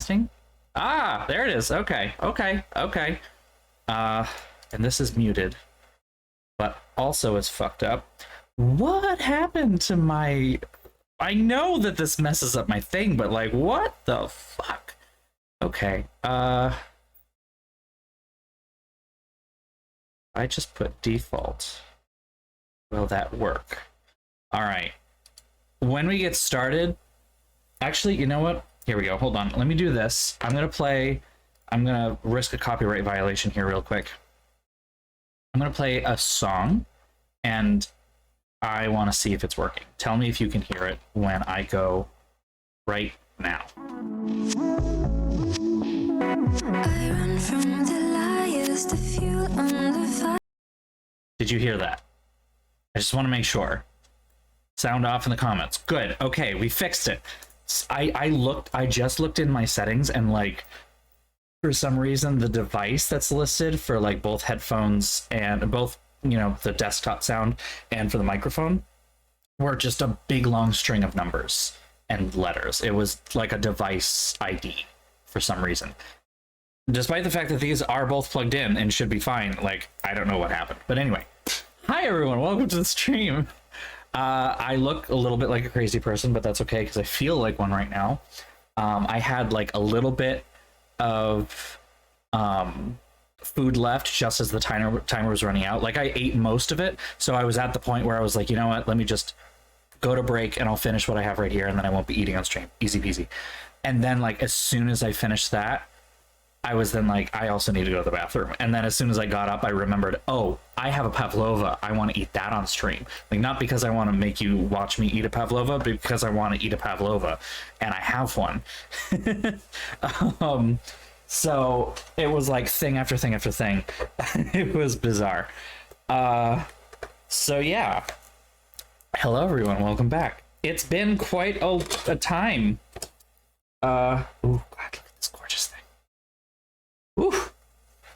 Testing. Ah, there it is. Okay, okay, okay. And this is muted, but also it's fucked up. What happened to my... I know that this messes up my thing, but like, what the fuck? Okay, I just put default. Will that work? All right. When we get started, actually, you know what? Here we go. Hold on. Let me do this. I'm going to risk a copyright violation here real quick. I'm going to play a song, and I want to see if it's working. Tell me if you can hear it when I go right now. I run from the liars, the fuel on the fire. Did you hear that? I just want to make sure. Sound off in the comments. Good. Okay, we fixed it. I just looked in my settings, and like for some reason the device that's listed for like both headphones and both, you know, the desktop sound and for the microphone were just a big long string of numbers and letters. It was like a device ID for some reason. Despite the fact that these are both plugged in and should be fine, like I don't know what happened. But anyway, hi everyone, welcome to the stream. I look a little bit like a crazy person, but that's okay because I feel like one right now. I had like a little bit of food left just as the timer was running out. Like I ate most of it, so I was at the point where I was like, you know what, let me just go to break and I'll finish what I have right here, and then I won't be eating on stream. Easy peasy. And then like as soon as I finished that, I was then like, I also need to go to the bathroom. And then as soon as I got up, I remembered, oh, I have a pavlova. I want to eat that on stream. Like, not because I want to make you watch me eat a pavlova, but because I want to eat a pavlova. And I have one. So it was like thing after thing after thing. It was bizarre. So yeah. Hello, everyone. Welcome back. It's been quite a time. Oh, God, look at this gorgeous thing. Ooh,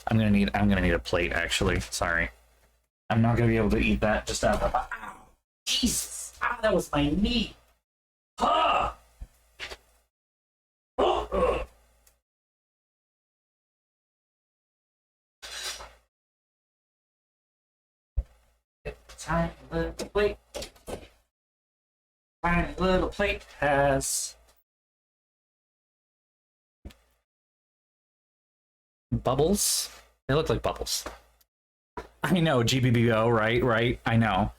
I'm gonna need a plate, actually. Sorry, I'm not gonna be able to eat that just out of the... Ow, Jesus! Ah, that was my knee. Ah! Oh, tiny little plate. Tiny little plate has bubbles. They look like bubbles. I know, GBBO, right, I know.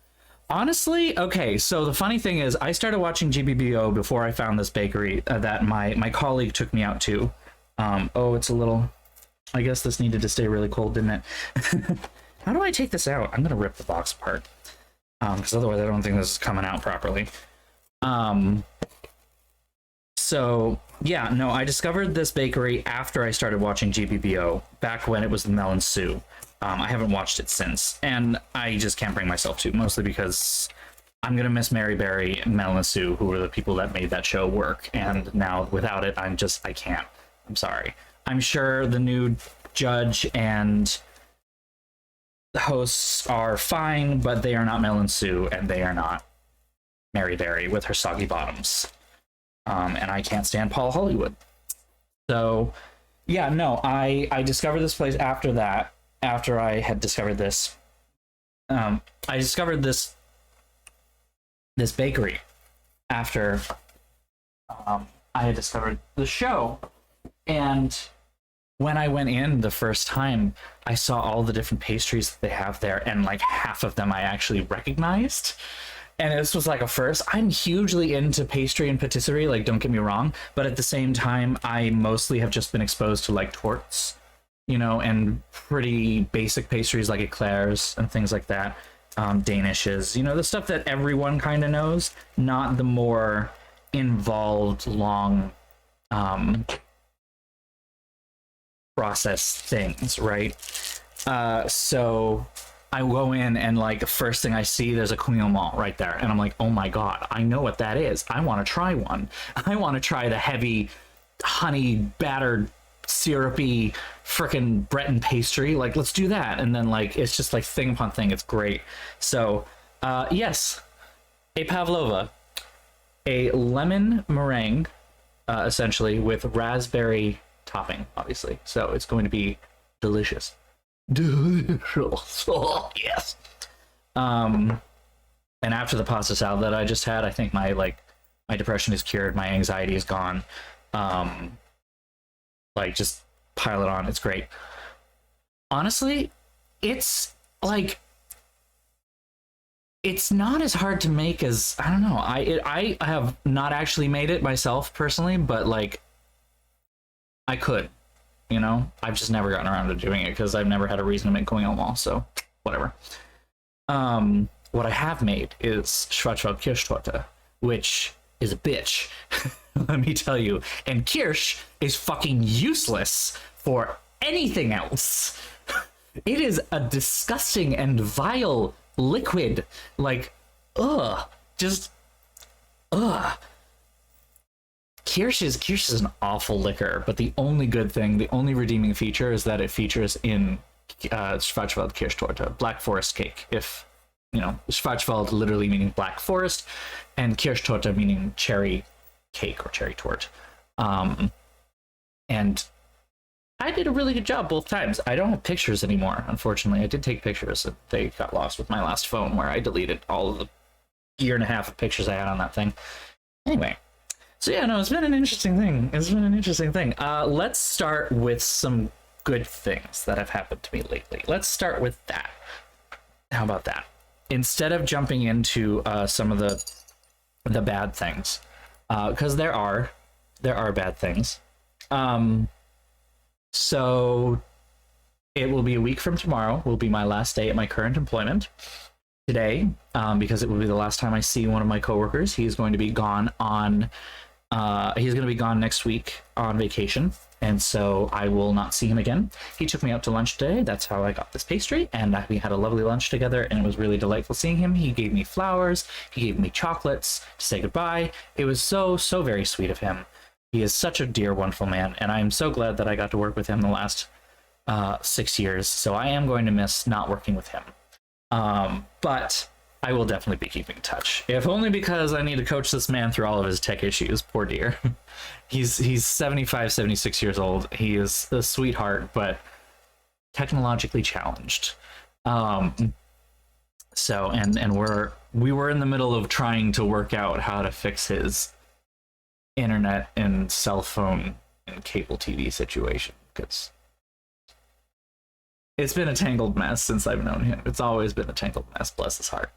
Honestly, okay, so the funny thing is I started watching GBBO before I found this bakery that my colleague took me out to. Oh, it's a little... I guess this needed to stay really cold, didn't it? How do I take this out? I'm gonna rip the box apart, because otherwise I don't think this is coming out properly. So yeah, no, I discovered this bakery after I started watching GBBO, back when it was the Mel and Sue. I haven't watched it since, and I just can't bring myself to, mostly because I'm gonna miss Mary Berry and Mel and Sue, who were the people that made that show work, and now without it, I can't. I'm sorry. I'm sure the new judge and the hosts are fine, but they are not Mel and Sue, and they are not Mary Berry with her soggy bottoms. And I can't stand Paul Hollywood. So yeah, no, I discovered this place after that. After I had discovered this, I discovered this bakery after I had discovered the show. And when I went in the first time, I saw all the different pastries that they have there, and like half of them I actually recognized. And this was like a first. I'm hugely into pastry and patisserie, like, don't get me wrong, but at the same time, I mostly have just been exposed to like torts, you know, and pretty basic pastries like eclairs and things like that. Danishes, you know, the stuff that everyone kind of knows, not the more involved, long process things, right? So I go in and like the first thing I see, there's a couillonnement right there, and I'm like, oh my god, I know what that is. I want to try one. I want to try the heavy honey battered syrupy frickin' Breton pastry. Like, let's do that. And then like it's just like thing upon thing. It's great. So yes, a pavlova, a lemon meringue essentially, with raspberry topping, obviously. So it's going to be delicious. Delicious. Oh, yes. And after the pasta salad that I just had, I think my depression is cured, my anxiety is gone. Like, just pile it on. It's great. Honestly, it's like, it's not as hard to make as, I don't know. I have not actually made it myself personally, but like, I could, you know. I've just never gotten around to doing it because I've never had a reason to make going on wall. So whatever. What I have made is Schwarzwald Kirschtorte, which is a bitch. Let me tell you. And Kirsch is fucking useless for anything else. It is a disgusting and vile liquid. Like, just Kirsch is an awful liquor, but the only good thing, the only redeeming feature is that it features in Schwarzwald Kirschtorte, Black Forest cake. If you know, Schwarzwald literally meaning Black Forest, and Kirschtorte meaning cherry cake or cherry torte. And I did a really good job both times. I don't have pictures anymore, unfortunately. I did take pictures. They got lost with my last phone, where I deleted all of the year and a half of pictures I had on that thing. Anyway, so yeah, no, it's been an interesting thing. Let's start with some good things that have happened to me lately. Let's start with that. How about that? Instead of jumping into some of the bad things, because there are bad things. So it will be a week from tomorrow, will be my last day at my current employment. Today, because it will be the last time I see one of my coworkers. He's going to be gone next week on vacation, and so I will not see him again. He took me out to lunch today. That's how I got this pastry, and we had a lovely lunch together, and it was really delightful seeing him. He gave me flowers, he gave me chocolates to say goodbye. It was so very sweet of him. He is such a dear, wonderful man, and I'm so glad that I got to work with him the last 6 years. So I am going to miss not working with him. But I will definitely be keeping in touch, if only because I need to coach this man through all of his tech issues. Poor dear. He's 75, 76 years old. He is a sweetheart, but technologically challenged. So, and we were in the middle of trying to work out how to fix his internet and cell phone and cable TV situation, because it's been a tangled mess since I've known him. It's always been a tangled mess, bless his heart.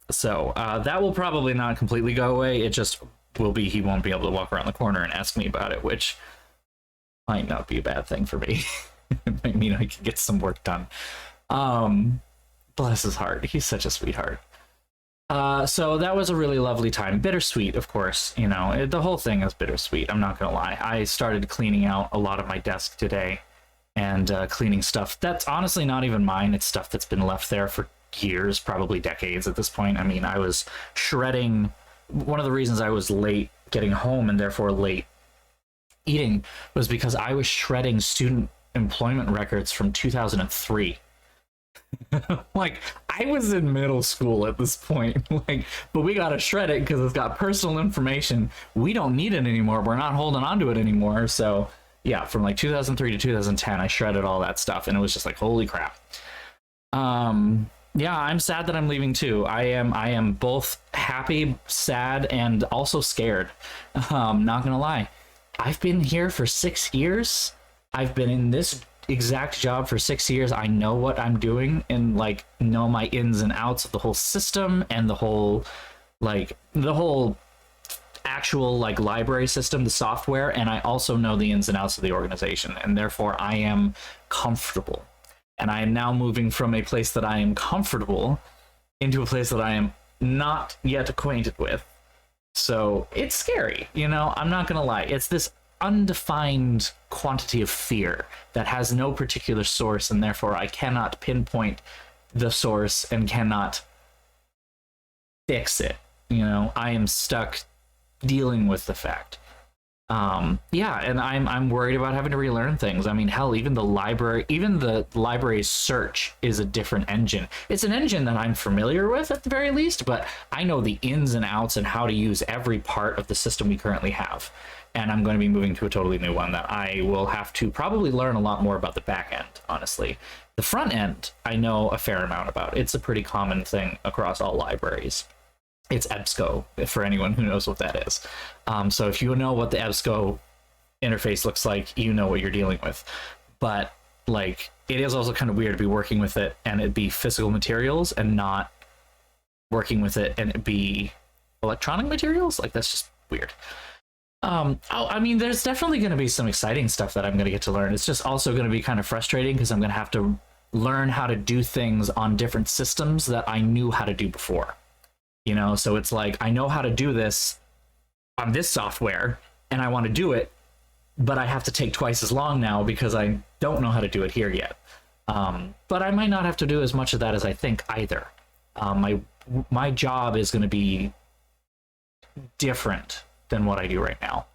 So that will probably not completely go away. It just will be, he won't be able to walk around the corner and ask me about it, which might not be a bad thing for me. It might mean I can get some work done. Bless his heart. He's such a sweetheart. So that was a really lovely time. Bittersweet, of course. You know, the whole thing is bittersweet. I'm not gonna lie. I started cleaning out a lot of my desk today, and cleaning stuff that's honestly not even mine. It's stuff that's been left there for years, probably decades at this point. I mean, I was shredding. One of the reasons I was late getting home and therefore late eating was because I was shredding student employment records from 2003. Like, I was in middle school at this point. Like, but we gotta shred it because it's got personal information. We don't need it anymore. We're not holding on to it anymore. So yeah, from like 2003 to 2010, I shredded all that stuff, and it was just like, holy crap. Yeah, I'm sad that I'm leaving too. I am both happy, sad, and also scared. Not gonna lie. I've been here for 6 years. I've been in this exact job for 6 years. I know what I'm doing, and like know my ins and outs of the whole system and the whole actual like library system, the software, and I also know the ins and outs of the organization, and therefore I am comfortable. And I am now moving from a place that I am comfortable into a place that I am not yet acquainted with. So it's scary, you know, I'm not gonna lie. It's this undefined quantity of fear that has no particular source, and therefore I cannot pinpoint the source and cannot fix it. You know, I am stuck dealing with the fact. Yeah, and I'm worried about having to relearn things. I mean, hell, even the library's search is a different engine. It's an engine that I'm familiar with at the very least, but I know the ins and outs and how to use every part of the system we currently have. And I'm going to be moving to a totally new one that I will have to probably learn a lot more about the back end, honestly. The front end, I know a fair amount about. It's a pretty common thing across all libraries. It's EBSCO, for anyone who knows what that is. So if you know what the EBSCO interface looks like, you know what you're dealing with. But like, it is also kind of weird to be working with it and it be physical materials and not working with it and it be electronic materials. Like, that's just weird. I mean, there's definitely going to be some exciting stuff that I'm going to get to learn. It's just also going to be kind of frustrating because I'm going to have to learn how to do things on different systems that I knew how to do before. You know, so it's like, I know how to do this on this software and I want to do it, but I have to take twice as long now because I don't know how to do it here yet. But I might not have to do as much of that as I think either. My job is going to be different than what I do right now.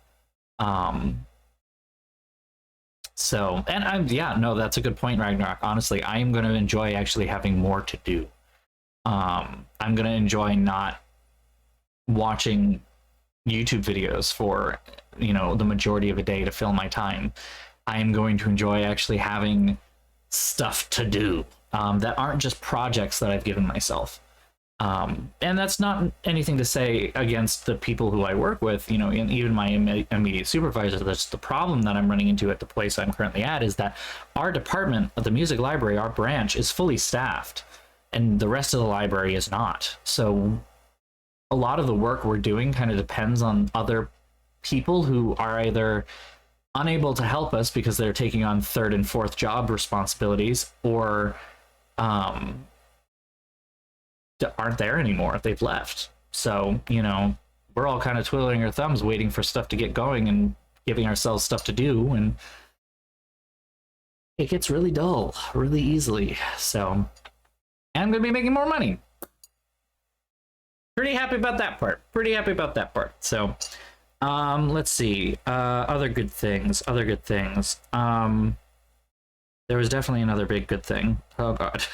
So, and yeah, no, that's a good point, Ragnarok. Honestly, I am going to enjoy actually having more to do. I'm going to enjoy not watching YouTube videos for, you know, the majority of a day to fill my time. I am going to enjoy actually having stuff to do that aren't just projects that I've given myself. And that's not anything to say against the people who I work with, you know, and even my immediate supervisor. That's the problem that I'm running into at the place I'm currently at, is that our department of the music library, our branch, is fully staffed and the rest of the library is not. So a lot of the work we're doing kind of depends on other people who are either unable to help us because they're taking on third and fourth job responsibilities, or aren't there anymore. They've left. So, you know, we're all kind of twiddling our thumbs waiting for stuff to get going and giving ourselves stuff to do, and it gets really dull really easily. So, and I'm gonna be making more money. Pretty happy about that part. Pretty happy about that part. So, let's see. Other good things. There was definitely another big good thing. Oh god.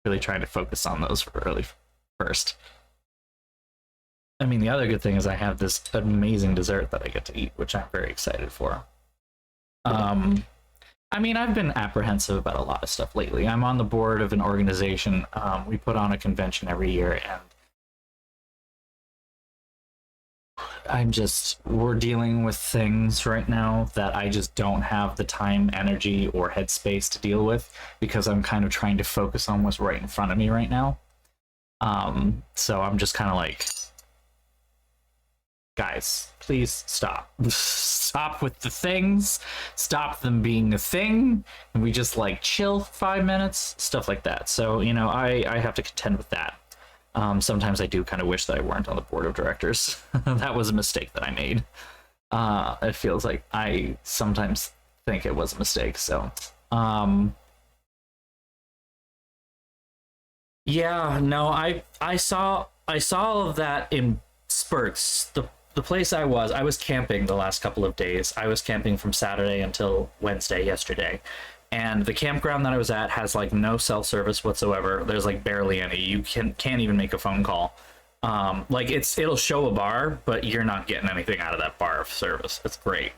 Really trying to focus on those first. I mean, the other good thing is I have this amazing dessert that I get to eat, which I'm very excited for. I mean, I've been apprehensive about a lot of stuff lately. I'm on the board of an organization. We put on a convention every year, and we're dealing with things right now that I just don't have the time, energy, or headspace to deal with, because I'm kind of trying to focus on what's right in front of me right now. So I'm just kind of like, guys, please stop. Stop with the things. Stop them being a thing. And we just like chill 5 minutes, stuff like that. So, you know, I have to contend with that. Sometimes I do kind of wish that I weren't on the board of directors. That was a mistake that I made. It feels like I sometimes think it was a mistake. So, yeah, no, I saw all of that in spurts. The place I was camping the last couple of days. I was camping from Saturday until Wednesday yesterday. And the campground that I was at has like no cell service whatsoever. There's like barely any. You can't even make a phone call. Like it'll show a bar, but you're not getting anything out of that bar of service. It's great.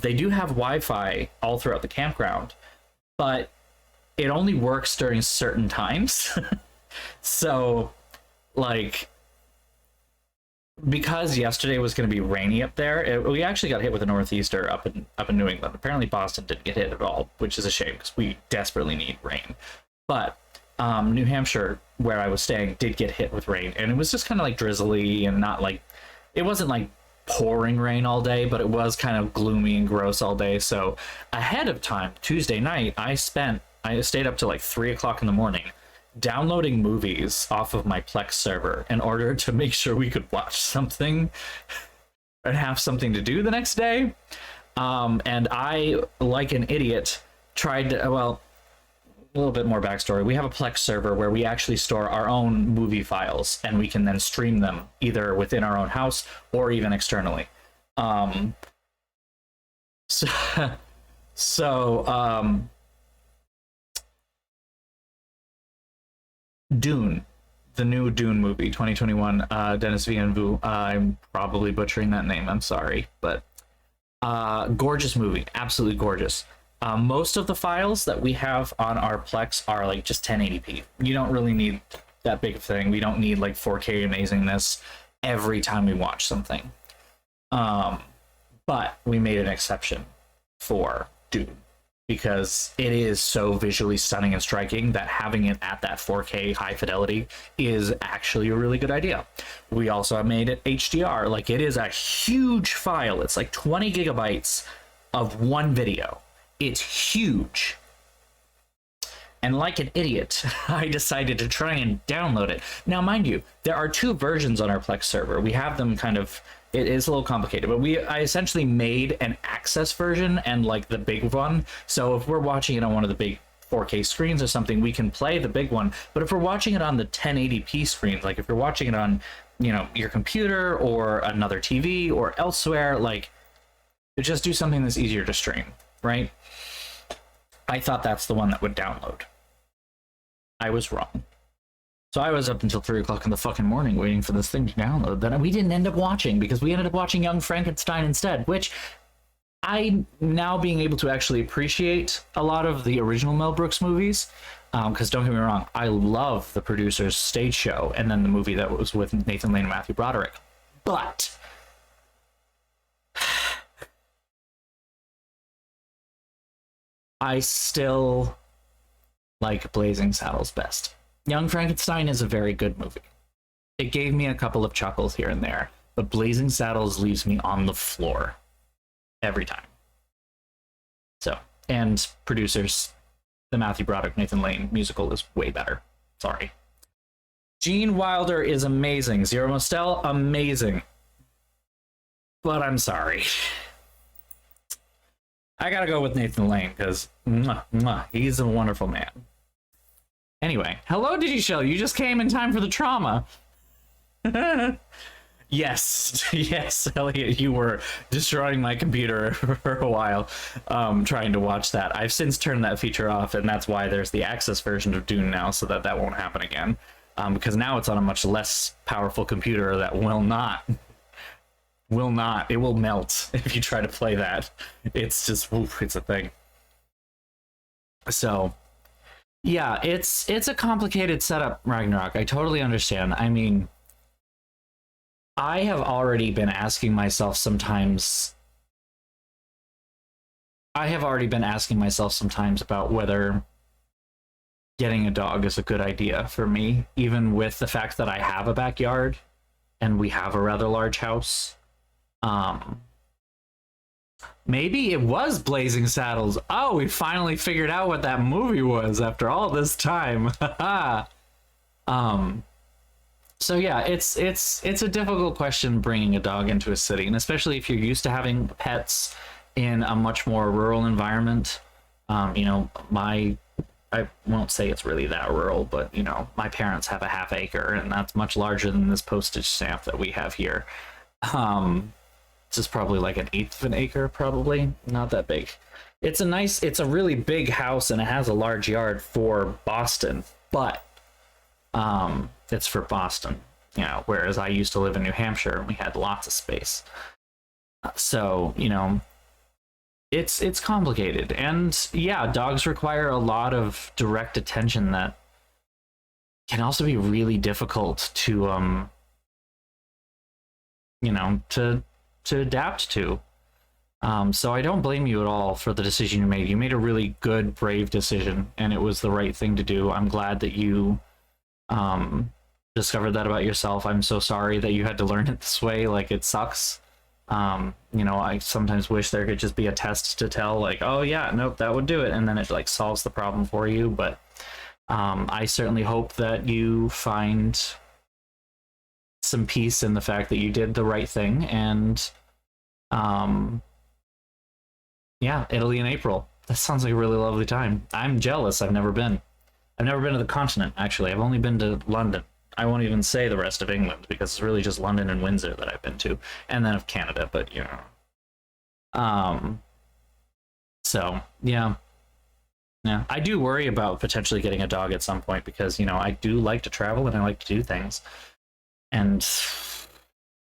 They do have Wi-Fi all throughout the campground, but it only works during certain times. So, like, because yesterday was going to be rainy up there, we actually got hit with a northeaster up in New England. Apparently Boston didn't get hit at all, which is a shame because we desperately need rain. But New Hampshire, where I was staying, did get hit with rain, and it was just kind of like drizzly and not like, it wasn't like pouring rain all day, but it was kind of gloomy and gross all day. So ahead of time, Tuesday night, I stayed up till like 3 o'clock in the morning downloading movies off of my Plex server in order to make sure we could watch something and have something to do the next day. And I, like an idiot, tried to, well, little bit more backstory. We have a Plex server where we actually store our own movie files, and we can then stream them either within our own house or even externally. So, Dune, the new Dune movie, 2021, Denis Villeneuve. I'm probably butchering that name. I'm sorry, but gorgeous movie, absolutely gorgeous. Most of the files that we have on our Plex are like just 1080p. You don't really need that big of a thing. We don't need like 4K amazingness every time we watch something. But we made an exception for Dune because it is so visually stunning and striking that having it at that 4K high fidelity is actually a really good idea. We also have made it HDR. Like, it is a huge file. It's like 20 gigabytes of one video. It's huge. And like an idiot, I decided to try and download it. Now, mind you, there are two versions on our Plex server. We have them kind of, it is a little complicated, but I essentially made an access version and like the big one. So if we're watching it on one of the big 4K screens or something, we can play the big one. But if we're watching it on the 1080p screens, like if you're watching it on, you know, your computer or another TV or elsewhere, like, just do something that's easier to stream, right? I thought that's the one that would download. I was wrong. So I was up until 3 o'clock in the fucking morning waiting for this thing to download. Then we didn't end up watching because we ended up watching Young Frankenstein instead, which I now being able to actually appreciate a lot of the original Mel Brooks movies. Because don't get me wrong, I love The Producer's stage show and then the movie that was with Nathan Lane and Matthew Broderick. But I still like Blazing Saddles best. Young Frankenstein is a very good movie. It gave me a couple of chuckles here and there, but Blazing Saddles leaves me on the floor every time. So, and Producers, the Matthew Broderick, Nathan Lane musical is way better. Sorry. Gene Wilder is amazing. Zero Mostel, amazing. But I'm sorry. I gotta go with Nathan Lane because he's a wonderful man. Anyway, hello Digishell, you just came in time for the trauma. Yes, yes, Elliot, you were destroying my computer for a while trying to watch that. I've since turned that feature off, and that's why there's the Access version of Dune now, so that won't happen again. Because now it's on a much less powerful computer that will not, it will melt if you try to play that. It's just, oof, it's a thing. So, yeah, it's a complicated setup, Ragnarok. I totally understand. I mean, I have already been asking myself sometimes about whether getting a dog is a good idea for me, even with the fact that I have a backyard and we have a rather large house. Maybe it was Blazing Saddles. Oh, we finally figured out what that movie was after all this time. So yeah, it's a difficult question bringing a dog into a city, and especially if you're used to having pets in a much more rural environment. You know, I won't say it's really that rural, but you know, my parents have a half acre, and that's much larger than this postage stamp that we have here. This is probably like an eighth of an acre, probably not that big. It's a really big house, and it has a large yard for Boston, but it's for Boston, you know, whereas I used to live in New Hampshire and we had lots of space. So, you know, it's complicated, and yeah, dogs require a lot of direct attention that can also be really difficult to you know, to adapt to. So I don't blame you at all for the decision you made. You made a really good, brave decision, and it was the right thing to do. I'm glad that you discovered that about yourself. I'm so sorry that you had to learn it this way. Like, it sucks. You know, I sometimes wish there could just be a test to tell, like, oh yeah, nope, that would do it, and then it like solves the problem for you. But I certainly hope that you find some peace in the fact that you did the right thing. And yeah, Italy in April. That sounds like a really lovely time. I'm jealous. I've never been. I've never been to the continent, actually. I've only been to London. I won't even say the rest of England because it's really just London and Windsor that I've been to, and then of Canada. But you know, so yeah, I do worry about potentially getting a dog at some point because you know I do like to travel and I like to do things, and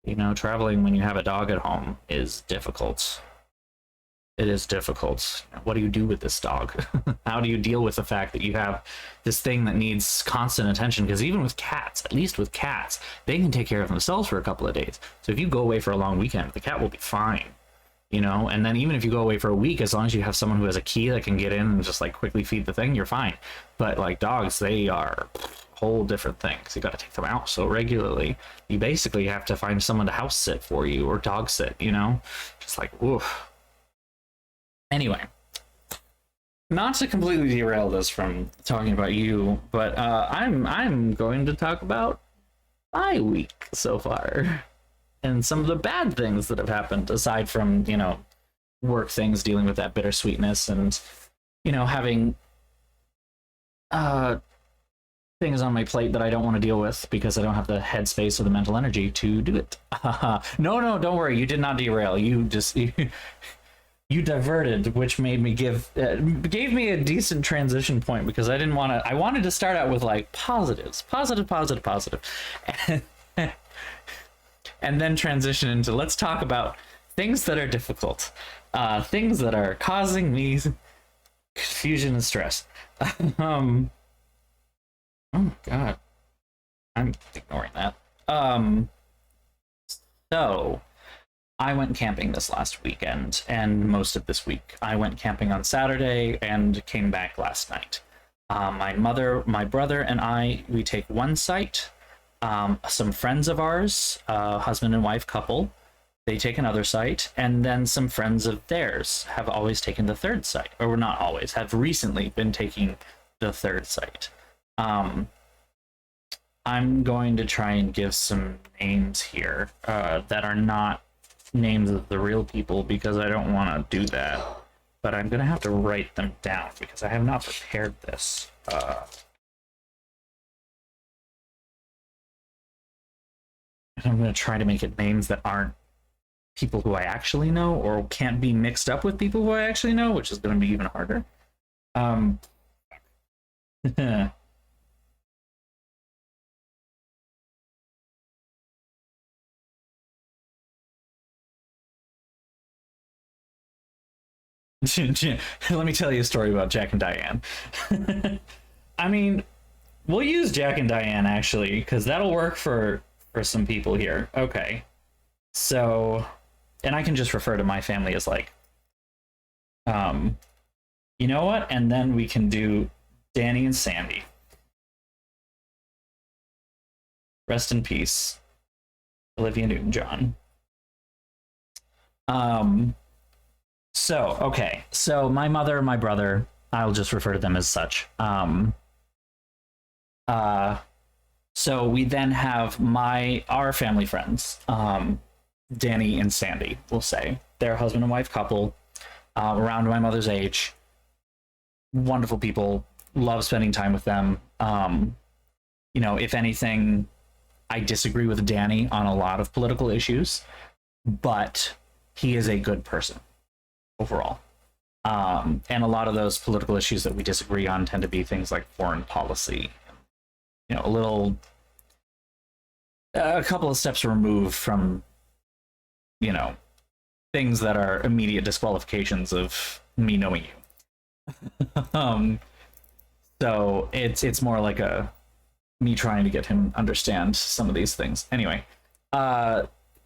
you know, traveling when you have a dog at home is difficult. It is difficult. What do you do with this dog? How do you deal with the fact that you have this thing that needs constant attention? Because even with cats, at least with cats, they can take care of themselves for a couple of days. So if you go away for a long weekend, the cat will be fine, you know? And then even if you go away for a week, as long as you have someone who has a key that can get in and just like quickly feed the thing, you're fine. But like dogs, they are a whole different thing. So you got to take them out so regularly. You basically have to find someone to house sit for you or dog sit, you know? Just like, oof. Anyway, not to completely derail this from talking about you, but I'm going to talk about my week so far and some of the bad things that have happened aside from, you know, work things, dealing with that bittersweetness and, you know, having things on my plate that I don't want to deal with because I don't have the headspace or the mental energy to do it. No, don't worry. You did not derail. You just... You diverted, which made me gave me a decent transition point because I didn't want to. I wanted to start out with like positives, positive, and then transition into let's talk about things that are difficult, things that are causing me confusion and stress. Oh my god, I'm ignoring that. So. I went camping this last weekend and most of this week. I went camping on Saturday and came back last night. My mother, my brother, and I, we take one site. Some friends of ours, husband and wife couple, they take another site. And then some friends of theirs have always taken the third site. Or not always, have recently been taking the third site. I'm going to try and give some names here that are not names of the real people because I don't want to do that, but I'm gonna have to write them down because I have not prepared this. And I'm gonna try to make it names that aren't people who I actually know or can't be mixed up with people who I actually know, which is gonna be even harder. Let me tell you a story about Jack and Diane. I mean, we'll use Jack and Diane actually, because that'll work for some people here. Okay. So, and I can just refer to my family as like, you know what? And then we can do Danny and Sandy. Rest in peace, Olivia Newton-John. So, okay. So my mother and my brother, I'll just refer to them as such. So we then have our family friends, Danny and Sandy, we'll say. They're a husband and wife couple, around my mother's age. Wonderful people, love spending time with them. You know, if anything, I disagree with Danny on a lot of political issues, but he is a good person overall. And a lot of those political issues that we disagree on tend to be things like foreign policy, you know, a couple of steps removed from, you know, things that are immediate disqualifications of me knowing you. So it's more like me trying to get him understand some of these things. Anyway,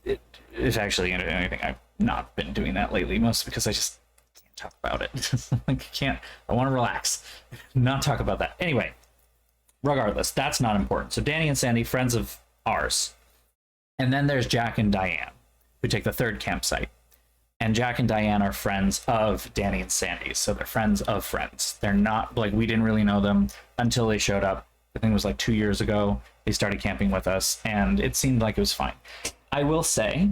it's actually anything. I've not been doing that lately, mostly because I just can't talk about it. Like, I want to relax, not talk about that. Anyway, regardless, that's not important. So Danny and Sandy, friends of ours. And then there's Jack and Diane, who take the third campsite. And Jack and Diane are friends of Danny and Sandy. So they're friends of friends. They're not, like, we didn't really know them until they showed up. I think it was like 2 years ago. They started camping with us, and it seemed like it was fine. I will say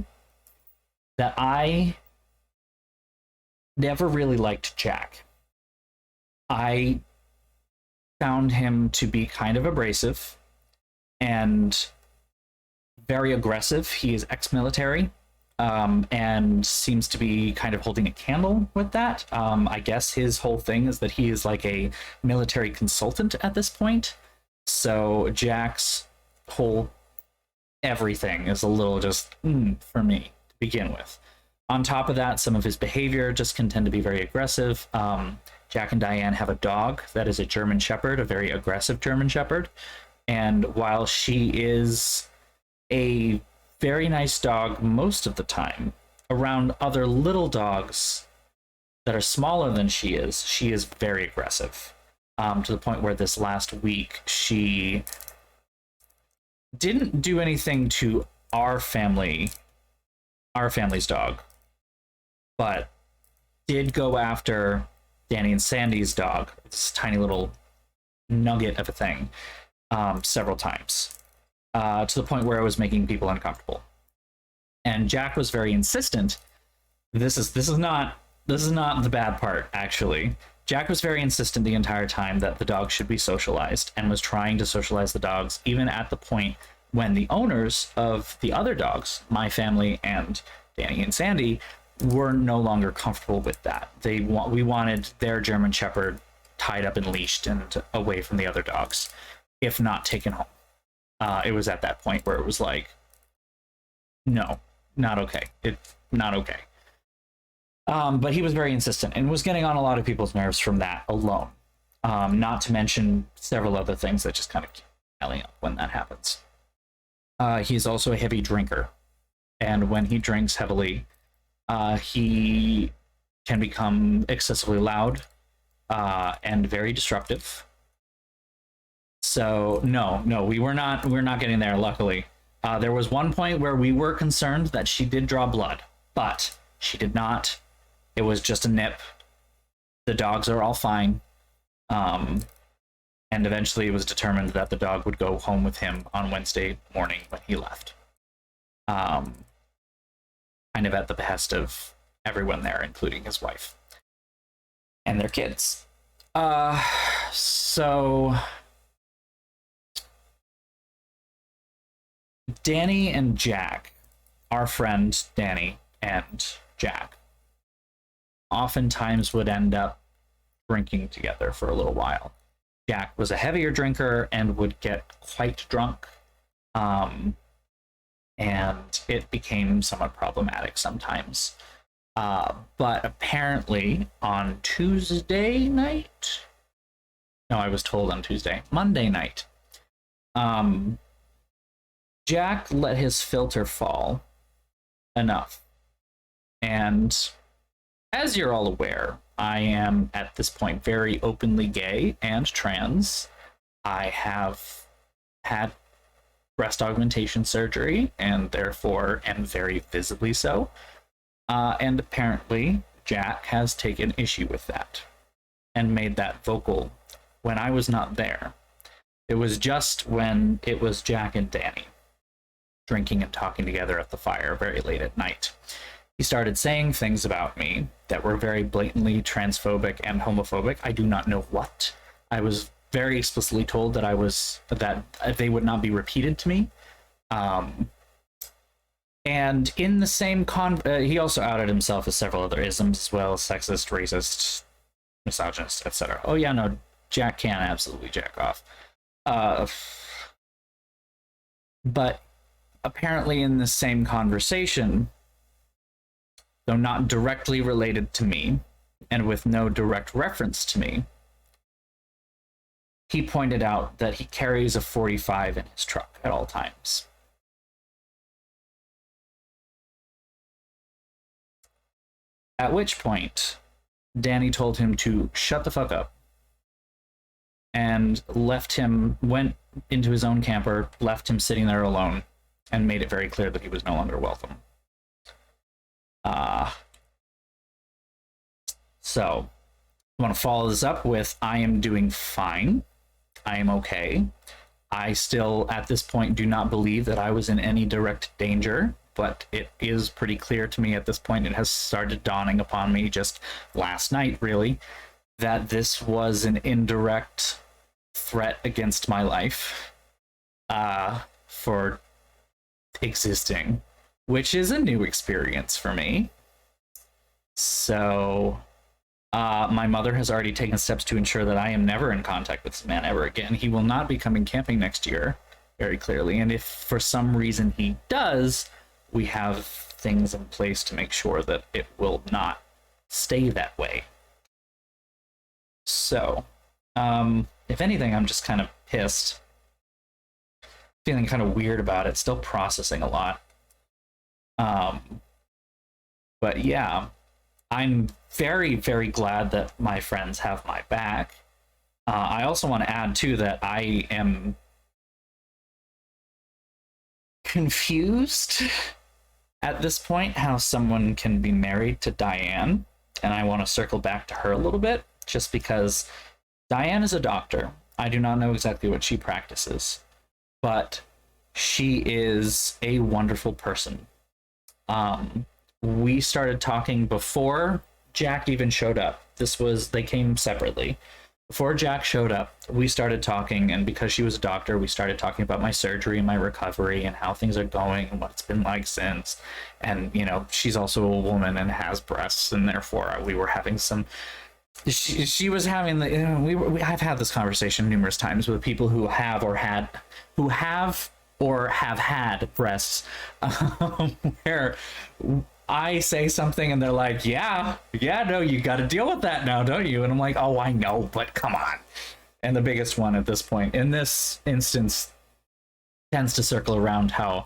that I never really liked Jack. I found him to be kind of abrasive and very aggressive. He is ex-military, and seems to be kind of holding a candle with that. I guess his whole thing is that he is like a military consultant at this point. So Jack's whole everything is a little just for me to begin with. On top of that, some of his behavior just can tend to be very aggressive. Jack and Diane have a dog that is a German Shepherd, a very aggressive German Shepherd. And while she is a very nice dog most of the time, around other little dogs that are smaller than she is very aggressive. To the point where this last week she didn't do anything to our family's dog, but did go after Danny and Sandy's dog, this tiny little nugget of a thing, several times, to the point where it was making people uncomfortable. And Jack was very insistent. This is not the bad part, actually. Jack was very insistent the entire time that the dog should be socialized, and was trying to socialize the dogs, even at the point when the owners of the other dogs, my family and Danny and Sandy, were no longer comfortable with that. We wanted their German Shepherd tied up and leashed and away from the other dogs, if not taken home. It was at that point where it was like, no, not okay. It's not okay. But he was very insistent and was getting on a lot of people's nerves from that alone. Not to mention several other things that just kind of keep piling up when that happens. He's also a heavy drinker. And when he drinks heavily, he can become excessively loud and very disruptive. So no, we're not getting there, luckily. There was one point where we were concerned that she did draw blood, but she did not. It was just a nip. The dogs are all fine. And eventually it was determined that the dog would go home with him on Wednesday morning when he left. Kind of at the behest of everyone there, including his wife and their kids. So Danny and Jack, our friend Danny and Jack, oftentimes would end up drinking together for a little while. Jack was a heavier drinker and would get quite drunk. And it became somewhat problematic sometimes. But apparently on Tuesday night, no, I was told on Monday night, Jack let his filter fall enough. And as you're all aware, I am at this point very openly gay and trans. I have had breast augmentation surgery and therefore am very visibly so. And apparently Jack has taken issue with that and made that vocal when I was not there. It was just when it was Jack and Danny drinking and talking together at the fire very late at night. He started saying things about me that were very blatantly transphobic and homophobic. I do not know what. I was very explicitly told that they would not be repeated to me. And in the same he also outed himself as several other isms as well: sexist, racist, misogynist, etc. Oh yeah, no, Jack can absolutely jack off. But apparently in the same conversation, though not directly related to me, and with no direct reference to me, he pointed out that he carries a .45 in his truck at all times. At which point, Danny told him to shut the fuck up and went into his own camper, left him sitting there alone, and made it very clear that he was no longer welcome. So, I want to follow this up with, I am doing fine. I am okay. I still, at this point, do not believe that I was in any direct danger, but it is pretty clear to me at this point. It has started dawning upon me just last night, really, that this was an indirect threat against my life for existing, which is a new experience for me. So my mother has already taken steps to ensure that I am never in contact with this man ever again. He will not be coming camping next year, very clearly. And if for some reason he does, we have things in place to make sure that it will not stay that way. So, if anything, I'm just kind of pissed. Feeling kind of weird about it, still processing a lot. But yeah, I'm very, very glad that my friends have my back. I also want to add, too, that I am confused at this point how someone can be married to Diane. And I want to circle back to her a little bit, just because Diane is a doctor. I do not know exactly what she practices, but she is a wonderful person. We started talking before Jack even showed up. They came separately. Before Jack showed up, we started talking, and because she was a doctor, we started talking about my surgery and my recovery and how things are going and what it's been like since. And, you know, she's also a woman and has breasts, and therefore we were having some... She was having the... You know, I've had this conversation numerous times with people who have or have had breasts, where I say something and they're like, yeah, no, you got to deal with that now, don't you? And I'm like, oh, I know, but come on. And the biggest one at this point, in this instance, tends to circle around how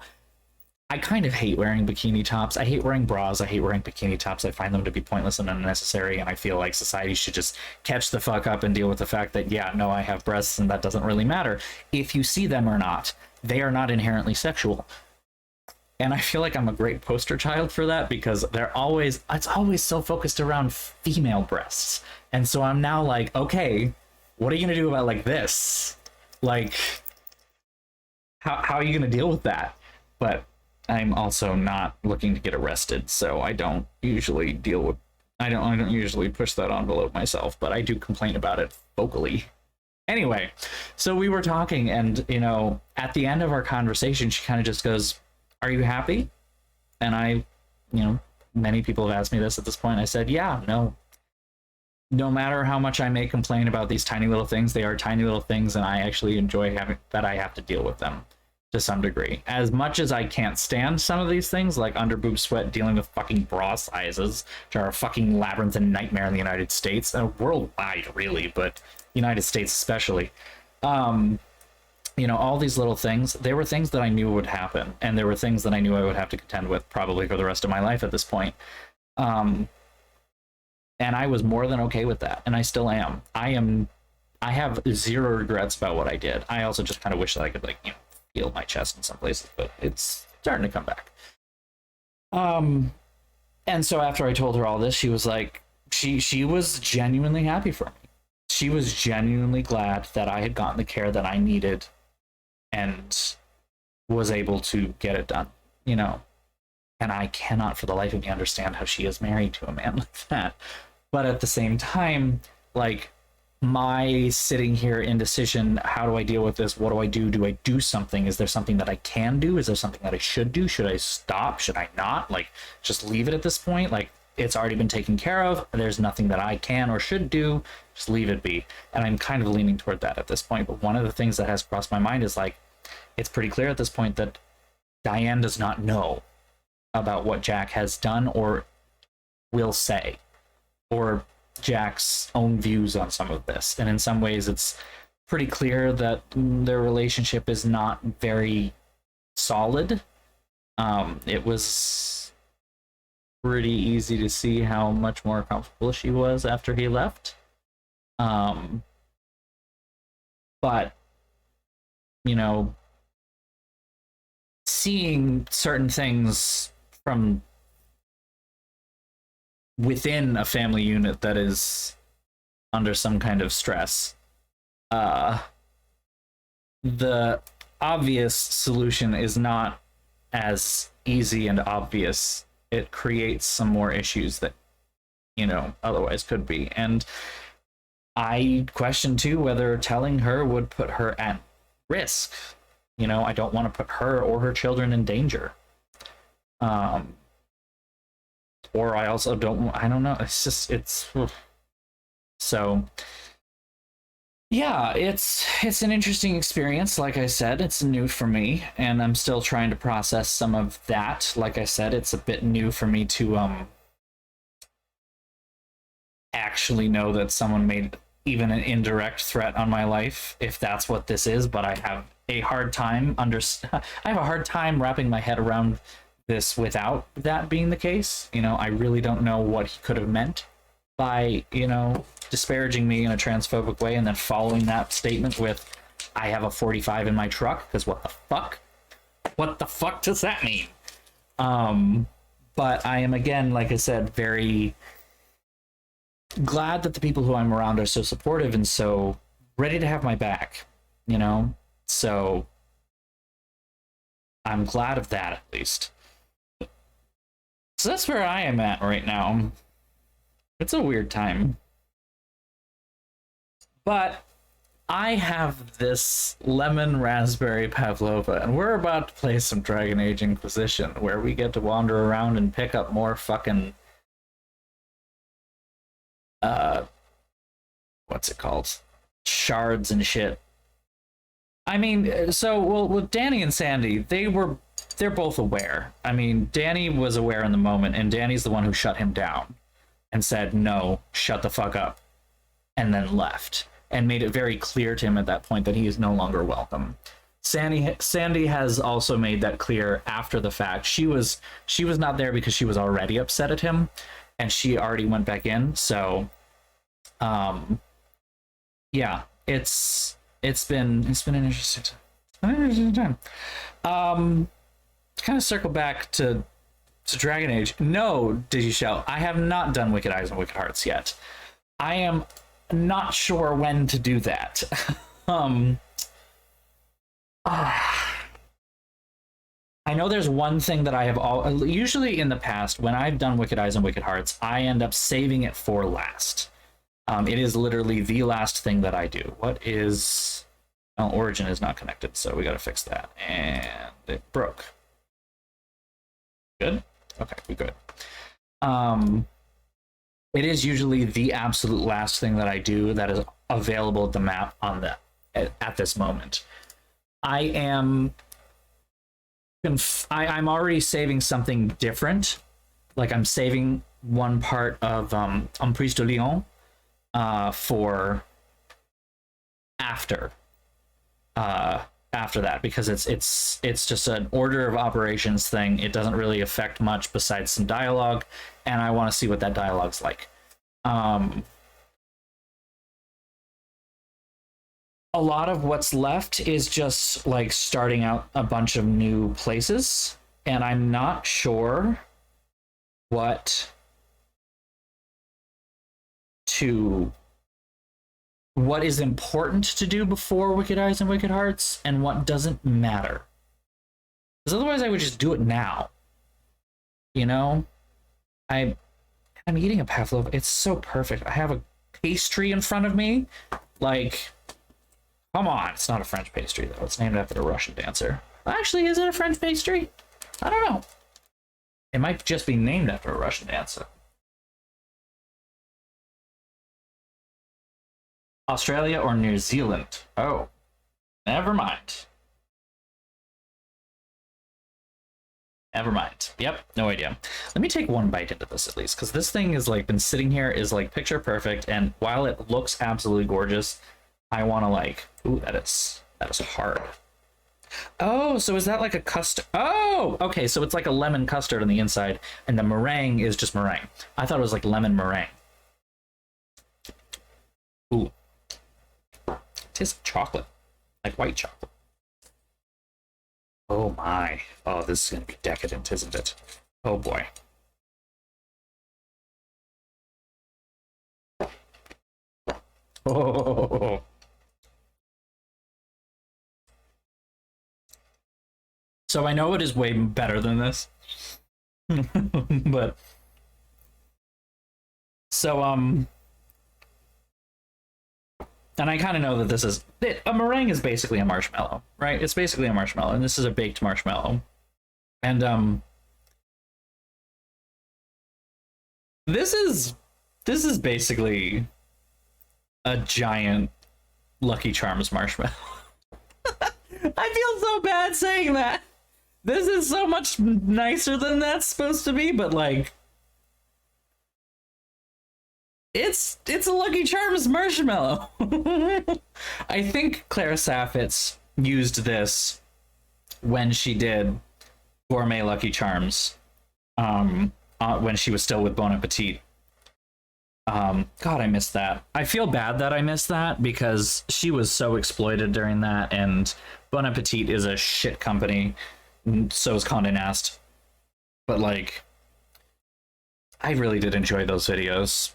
I kind of hate wearing bikini tops. I hate wearing bras. I hate wearing bikini tops. I find them to be pointless and unnecessary, and I feel like society should just catch the fuck up and deal with the fact that, yeah, no, I have breasts, and that doesn't really matter if you see them or not. They are not inherently sexual. And I feel like I'm a great poster child for that, because it's always so focused around female breasts. And so I'm now like, okay, what are you going to do about like this? Like, how are you going to deal with that? But I'm also not looking to get arrested, so I don't usually I don't usually push that envelope myself, but I do complain about it vocally. Anyway, so we were talking, and, you know, at the end of our conversation, she kind of just goes, are you happy? And I, you know, many people have asked me this at this point. I said, yeah, no. No matter how much I may complain about these tiny little things, they are tiny little things, and I actually enjoy having that I have to deal with them to some degree. As much as I can't stand some of these things, like under boob sweat, dealing with fucking bra sizes, which are a fucking labyrinth and nightmare in the United States, and worldwide, really, but United States especially. You know, all these little things, they were things that I knew would happen, and there were things that I knew I would have to contend with probably for the rest of my life at this point. And I was more than okay with that, and I still am. I have zero regrets about what I did. I also just kind of wish that I could, like, you know, feel my chest in some places, but it's starting to come back. And so after I told her all this, she was like, she was genuinely happy for me. She was genuinely glad that I had gotten the care that I needed and was able to get it done, you know. And I cannot for the life of me understand how she is married to a man like that. But at the same time, like, my sitting here indecision, how do I deal with this? What do I do? Do I do something? Is there something that I can do? Is there something that I should do? Should I stop? Should I not? Like, just leave it at this point? Like, it's already been taken care of. There's nothing that I can or should do. Just leave it be. And I'm kind of leaning toward that at this point. But one of the things that has crossed my mind is, like, it's pretty clear at this point that Diane does not know about what Jack has done or will say, or Jack's own views on some of this. And in some ways, it's pretty clear that their relationship is not very solid. It was pretty easy to see how much more comfortable she was after he left. But, you know, seeing certain things from within a family unit that is under some kind of stress, the obvious solution is not as easy and obvious. It creates some more issues that, you know, otherwise could be. And I question too whether telling her would put her at risk. You know, I don't want to put her or her children in danger. Or I also I don't know. It's just, it's, so yeah, it's an interesting experience. Like I said, it's new for me, and I'm still trying to process some of that. Like I said, it's a bit new for me to actually know that someone made even an indirect threat on my life, if that's what this is. But I have a hard time I have a hard time wrapping my head around this without that being the case. You know, I really don't know what he could have meant by, you know, disparaging me in a transphobic way and then following that statement with, I have a 45 in my truck, because what the fuck? What the fuck does that mean? But I am, again, like I said, very glad that the people who I'm around are so supportive and so ready to have my back, you know? So I'm glad of that, at least. So that's where I am at right now. It's a weird time. But I have this lemon raspberry pavlova, and we're about to play some Dragon Age Inquisition, where we get to wander around and pick up more fucking what's it called? Shards and shit. I mean, so, well, with Danny and Sandy, they're both aware. I mean, Danny was aware in the moment, and Danny's the one who shut him down and said, no, shut the fuck up, and then left, and made it very clear to him at that point that he is no longer welcome. Sandy has also made that clear after the fact. She was not there because she was already upset at him, and she already went back in. So yeah, it's been an interesting time. To kind of circle back to Dragon Age. No, Digishell, I have not done Wicked Eyes and Wicked Hearts yet. I am not sure when to do that. I know there's one thing that I have usually in the past, when I've done Wicked Eyes and Wicked Hearts, I end up saving it for last. It is literally the last thing that I do. What is... Well, Origin is not connected, so we gotta fix that. And it broke. Good? Okay, we're good. It is usually the absolute last thing that I do that is available at the map on the at this moment. I'm already saving something different. Like, I'm saving one part of Emprise de Lyon for after that, because it's just an order of operations thing. It doesn't really affect much besides some dialogue, and I want to see what that dialogue's like. A lot of what's left is just like starting out a bunch of new places, and I'm not sure what is important to do before Wicked Eyes and Wicked Hearts, and what doesn't matter. Because otherwise I would just do it now. You know? I'm eating a pavlova. It's so perfect. I have a pastry in front of me. Like, come on. It's not a French pastry, though. It's named after a Russian dancer. Actually, is it a French pastry? I don't know. It might just be named after a Russian dancer. Australia or New Zealand? Oh, never mind. Never mind. Yep, no idea. Let me take one bite into this at least, because this thing is like been sitting here, is like picture perfect, and while it looks absolutely gorgeous, I want to like, ooh, that is hard. Oh, so is that like a custard? Oh, okay, so it's like a lemon custard on the inside, and the meringue is just meringue. I thought it was like lemon meringue. Ooh. Tastes like chocolate, like white chocolate. Oh my. Oh, this is going to be decadent, isn't it? Oh boy. Oh. So I know it is way better than this. But so And I kind of know that this is a meringue is basically a marshmallow, right? It's basically a marshmallow, and this is a baked marshmallow. And this is basically a giant Lucky Charms marshmallow. I feel so bad saying that. This is so much nicer than that's supposed to be, but like it's a Lucky Charms marshmallow. I think Clara Saffitz used this when she did Gourmet Lucky Charms, when she was still with Bon Appetit. God, I missed that. I feel bad that I missed that because she was so exploited during that, and Bon Appetit is a shit company. So is Condé Nast. But like, I really did enjoy those videos.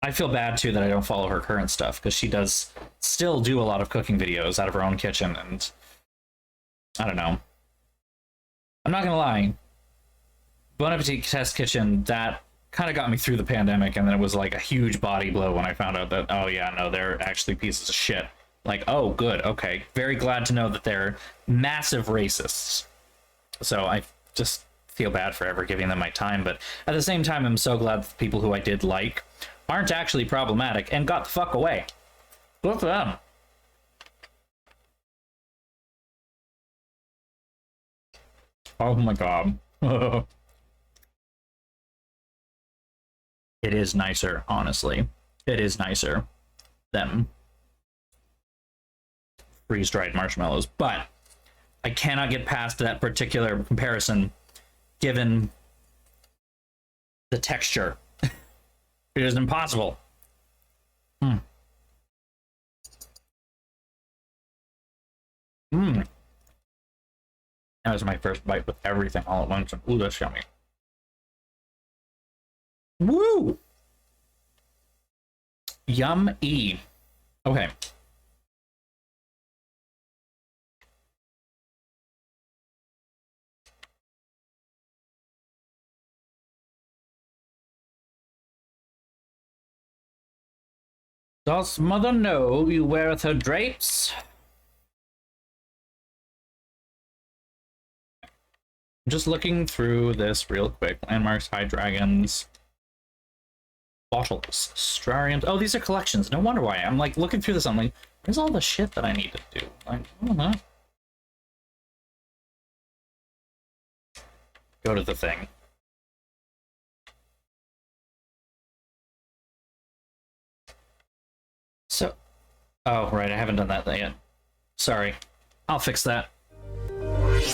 I feel bad too that I don't follow her current stuff, because she does still do a lot of cooking videos out of her own kitchen, and I don't know. I'm not gonna lie. Bon Appetit Test Kitchen, that kind of got me through the pandemic, and then it was like a huge body blow when I found out that, oh yeah, no, they're actually pieces of shit. Like, oh, good, okay. Very glad to know that they're massive racists. So I just feel bad for ever giving them my time, but at the same time, I'm so glad that the people who I did like aren't actually problematic and got the fuck away. Good for them. Oh my god. It is nicer, honestly. It is nicer than freeze-dried marshmallows, but I cannot get past that particular comparison given the texture. It is impossible. That was my first bite with everything all at once. Ooh, that's yummy. Woo! Yum-y. Okay. Does mother know you weareth her drapes? I'm just looking through this real quick. Landmarks, High Dragons, bottles, Strarians. Oh, these are collections. No wonder why. I'm like looking through this. I'm like, where's all the shit that I need to do? Like, I don't know. Go to the thing. So, oh, right, I haven't done that yet. Sorry. I'll fix that.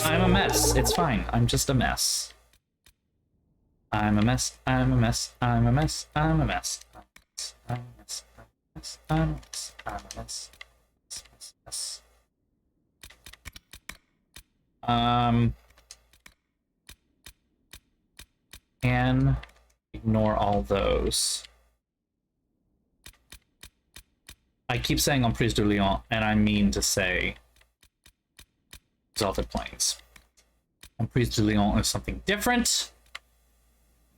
I'm a mess. It's fine. I'm just a mess. I'm a mess. I'm a mess. I'm a mess. I'm a mess. I'm a mess. I'm a mess. I'm a mess. Mess. And ignore all those. I keep saying Emprise de Lyon, and I mean to say Exalted Plains. Emprise de Lyon is something different.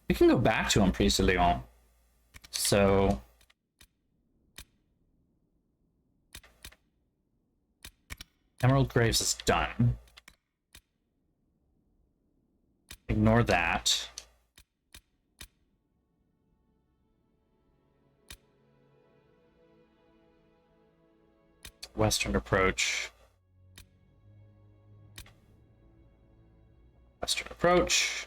We can go back to Emprise de Lyon. So Emerald Graves is done. Ignore that. Western approach. Western approach.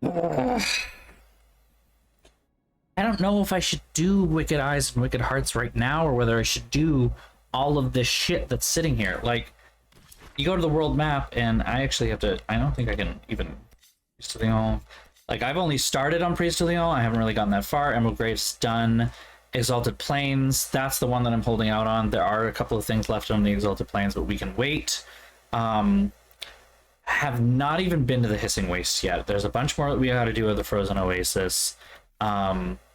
I don't know if I should do Wicked Eyes and Wicked Hearts right now, or whether I should do all of this shit that's sitting here. Like, you go to the world map, and I actually have to. I don't think I can even. Like, I've only started on Priest de Lyon. I haven't really gotten that far. Emerald Graves done. Exalted Plains, that's the one that I'm holding out on. There are a couple of things left on the Exalted Plains, but we can wait. Have not even been to the Hissing Waste yet. There's a bunch more that we got to do with the Frozen Oasis.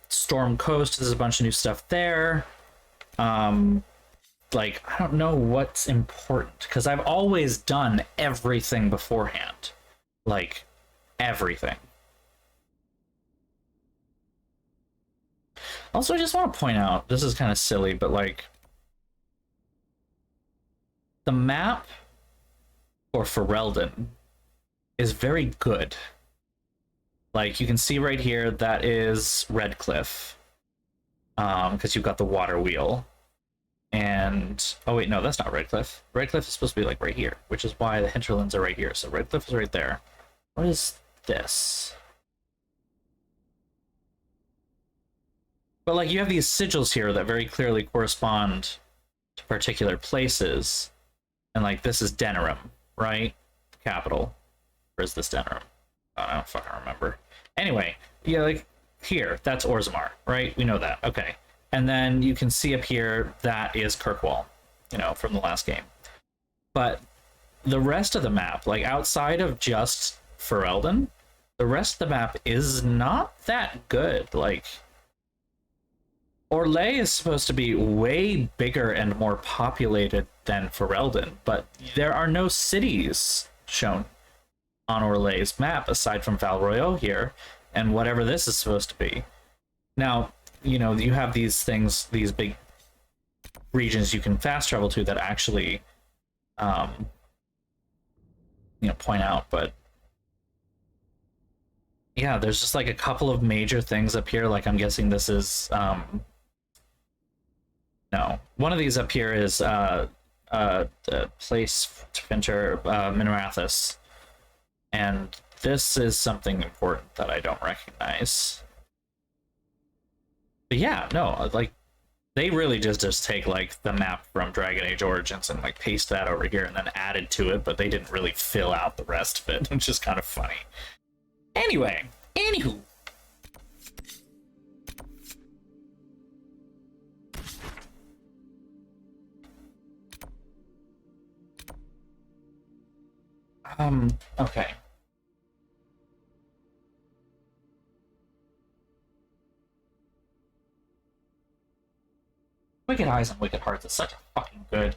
Storm Coast, there's a bunch of new stuff there. Like, I don't know what's important, because I've always done everything beforehand. Like, everything. Also, I just want to point out, this is kind of silly, but like the map for Ferelden is very good. Like you can see right here, that is Redcliffe, because you've got the water wheel. And oh wait, no, that's not Redcliffe. Redcliffe is supposed to be like right here, which is why the hinterlands are right here. So Redcliffe is right there. What is this? But like you have these sigils here that very clearly correspond to particular places. And like this is Denerim, right? The capital. Or is this Denerim? I don't fucking remember. Anyway, yeah, like here, that's Orzammar, right? We know that. Okay. And then you can see up here that is Kirkwall, you know, from the last game. But the rest of the map, like outside of just Ferelden, the rest of the map is not that good. Like Orlais is supposed to be way bigger and more populated than Ferelden, but there are no cities shown on Orlais' map aside from Val Royeaux here and whatever this is supposed to be. Now, you know, you have these things, these big regions you can fast travel to that actually, you know, point out, but yeah, there's just like a couple of major things up here. Like I'm guessing this is, no, one of these up here is the place to enter Minerathus. And this is something important that I don't recognize. But yeah, no, like they really just take like the map from Dragon Age Origins and like paste that over here and then added to it, but they didn't really fill out the rest of it, which is kind of funny. Anyway, anywho. Okay. Wicked Eyes and Wicked Hearts is such a fucking good.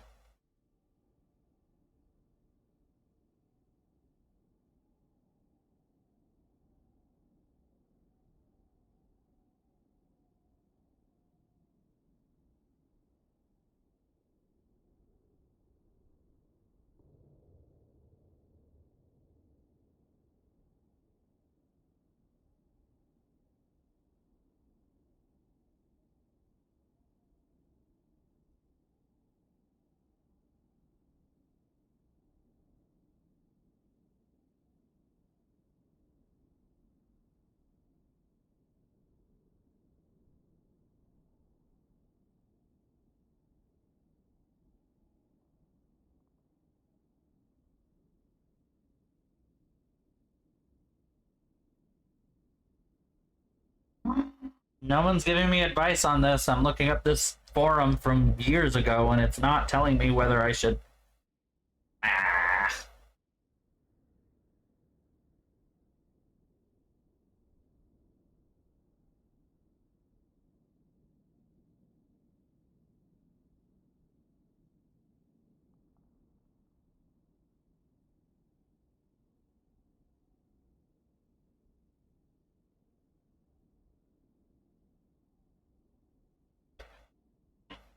No one's giving me advice on this. I'm looking up this forum from years ago and it's not telling me whether I should.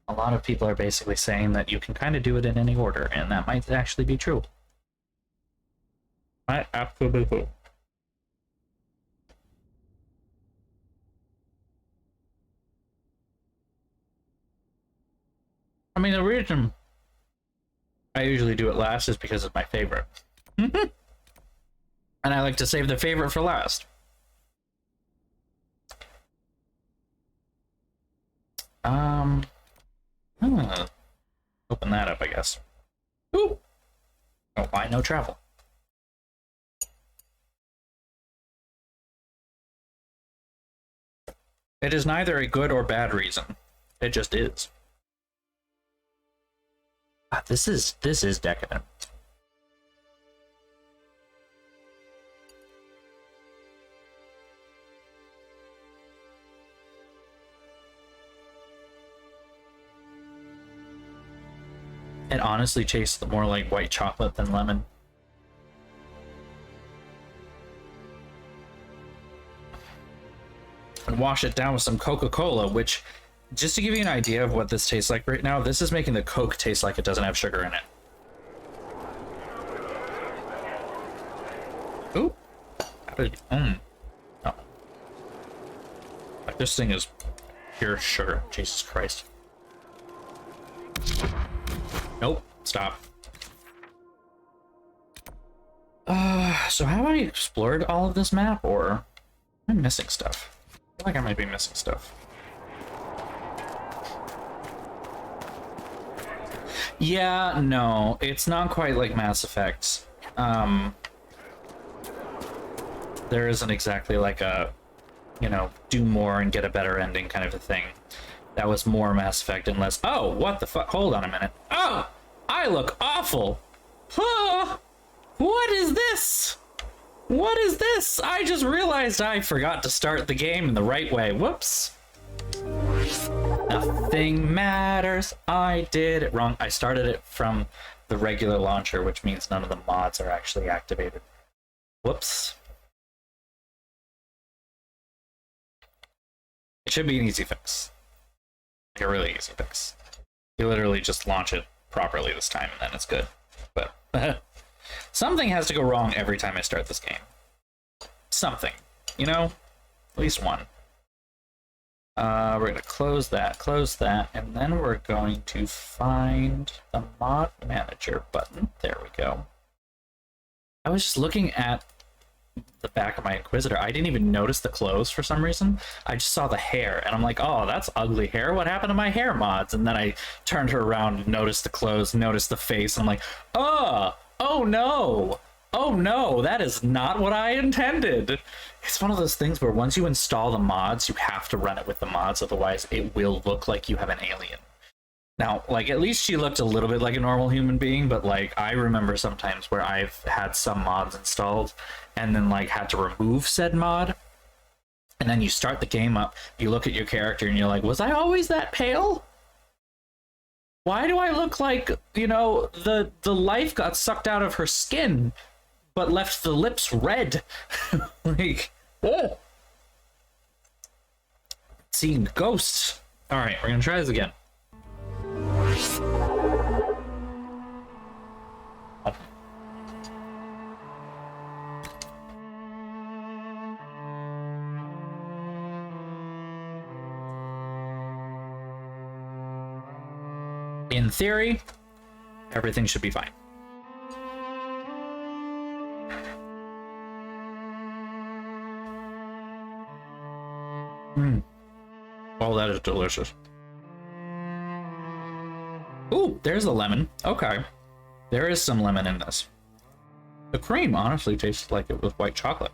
A lot of people are basically saying that you can kind of do it in any order, and that might actually be true. Absolutely. I mean, the reason I usually do it last is because it's my favorite. And I like to save the favorite for last. Open that up, I guess. Ooh! Oh, why no travel? It is neither a good or bad reason. It just is. Ah, this is decadent. It honestly tastes more like white chocolate than lemon. and wash it down with some Coca-Cola, which, just to give you an idea of what this tastes like right now, this is making the Coke taste like it doesn't have sugar in it. Ooh. How did... Oh. Like, this thing is pure sugar. Jesus Christ. Nope. Stop. So have I explored all of this map, or am I missing stuff? I feel like I might be missing stuff. Yeah, no, it's not quite like Mass Effect. There isn't exactly like a, you know, do more and get a better ending kind of a thing. That was more Mass Effect and less, oh, what the fuck? Hold on a minute. Oh, I look awful. Huh? What is this? What is this? I just realized I forgot to start the game in the right way. Whoops. Nothing matters. I did it wrong. I started it from the regular launcher, which means none of the mods are actually activated. Whoops. It should be an easy fix. Like a really easy fix. You literally just launch it properly this time and then it's good. But something has to go wrong every time I start this game. Something, you know? At least one. We're gonna close that, and then we're going to find the mod manager button. There we go. I was just looking at the back of my Inquisitor. I didn't even notice the clothes for some reason. I just saw the hair, and I'm like, oh, that's ugly hair. What happened to my hair mods? And then I turned her around and noticed the clothes, noticed the face. I'm like, oh no. Oh no, that is not what I intended. It's one of those things where once you install the mods, you have to run it with the mods, otherwise it will look like you have an alien. Now, like, at least she looked a little bit like a normal human being, but like, I remember sometimes where I've had some mods installed and then like had to remove said mod. And then you start the game up, you look at your character and you're like, was I always that pale? Why do I look like, you know, the life got sucked out of her skin, but left the lips red? Like, oh! Seeing ghosts. Alright, we're gonna try this again. Oh. In theory, everything should be fine. Oh, that is delicious. Ooh, there's a lemon. Okay. There is some lemon in this. The cream honestly tastes like it was white chocolate.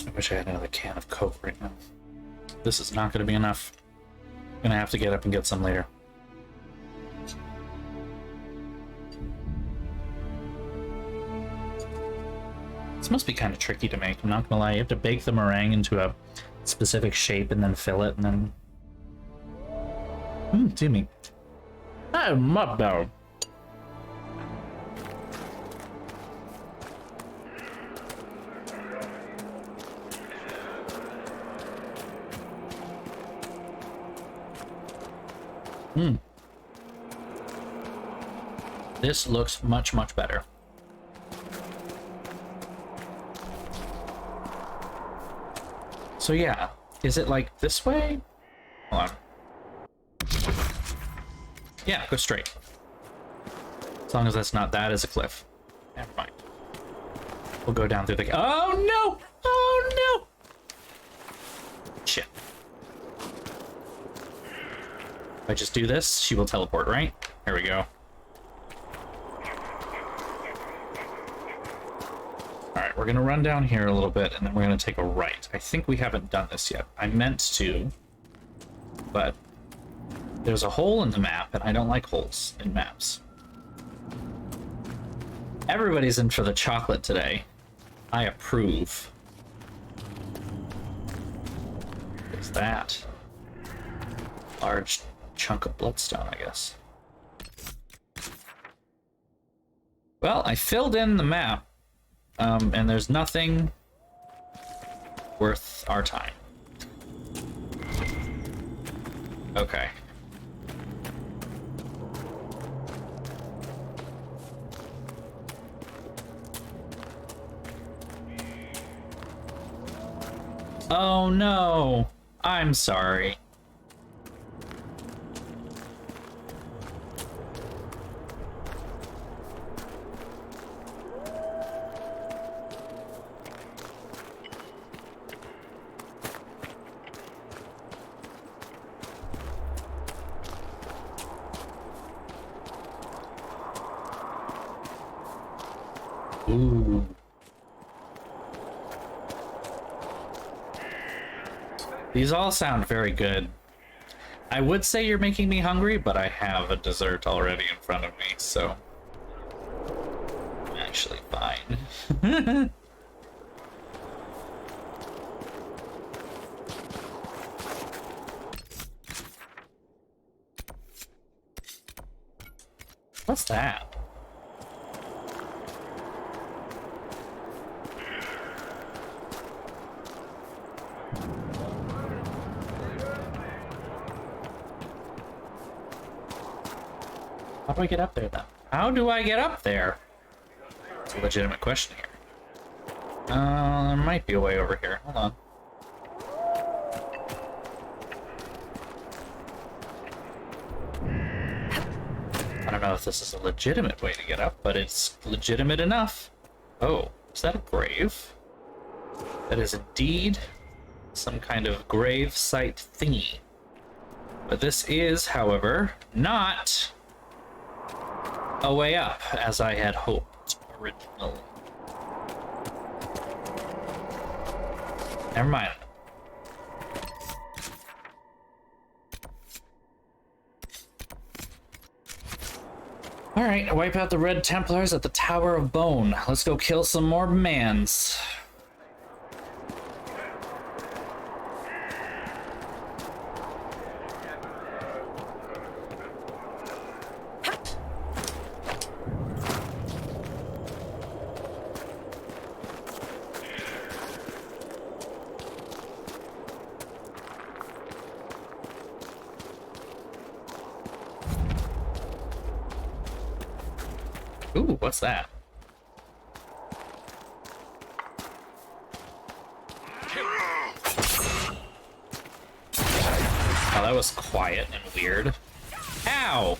I wish I had another can of Coke right now. This is not going to be enough. I'm going to have to get up and get some later. This must be kind of tricky to make, I'm not gonna lie. You have to bake the meringue into a specific shape and then fill it and then... excuse me. That is much better. This looks much, much better. So yeah, is it like this way? Hold on. Yeah, go straight. As long as that's not that as a cliff. Never mind. We'll go down through the... Oh no! Oh no! Shit. If I just do this, she will teleport, right? Here we go. Alright, we're gonna run down here a little bit, and then we're gonna take a right. I think we haven't done this yet. I meant to, but there's a hole in the map, and I don't like holes in maps. Everybody's in for the chocolate today. I approve. What's that? Large chunk of bloodstone, I guess. Well, I filled in the map. And there's nothing worth our time. Okay. Oh no, I'm sorry. Ooh. These all sound very good. I would say you're making me hungry, but I have a dessert already in front of me, so I'm actually fine. What's that? How do I get up there, though? How do I get up there? It's a legitimate question here. There might be a way over here. Hold on. I don't know if this is a legitimate way to get up, but it's legitimate enough. Oh, is that a grave? That is indeed some kind of grave site thingy. But this is, however, not a way up, as I had hoped originally. Never mind. Alright, wipe out the Red Templars at the Tower of Bone. Let's go kill some more mans. Ooh, what's that? Oh, that was quiet and weird. Ow!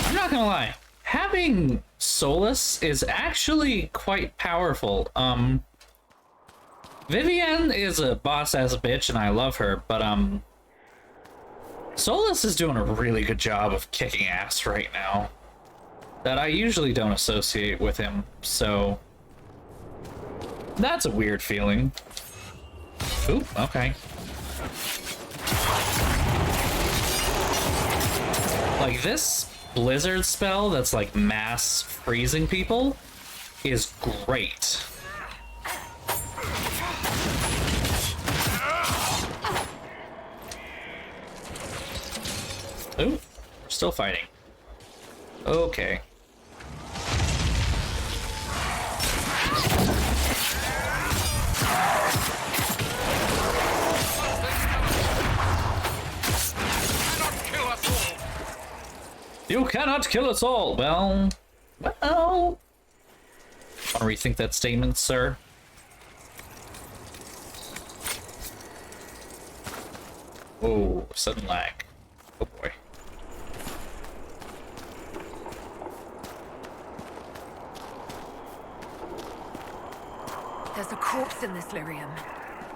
I'm not gonna lie. Having Solus is actually quite powerful. Vivienne is a boss-ass bitch, and I love her, but, Solus is doing a really good job of kicking ass right now. That I usually don't associate with him, so that's a weird feeling. Ooh, okay. Like, this blizzard spell that's like mass freezing people is great. Ooh, we're still fighting. Okay. You cannot kill us all! Well... Want to rethink that statement, sir? Oh, sudden lag. Oh boy. There's a corpse in this lyrium.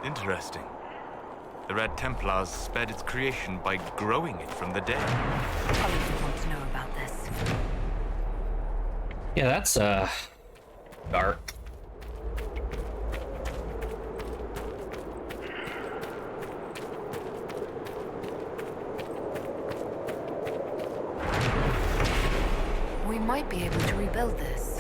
Interesting. The Red Templars spared its creation by growing it from the dead. Others want to know about this. Yeah, that's, dark. We might be able to rebuild this.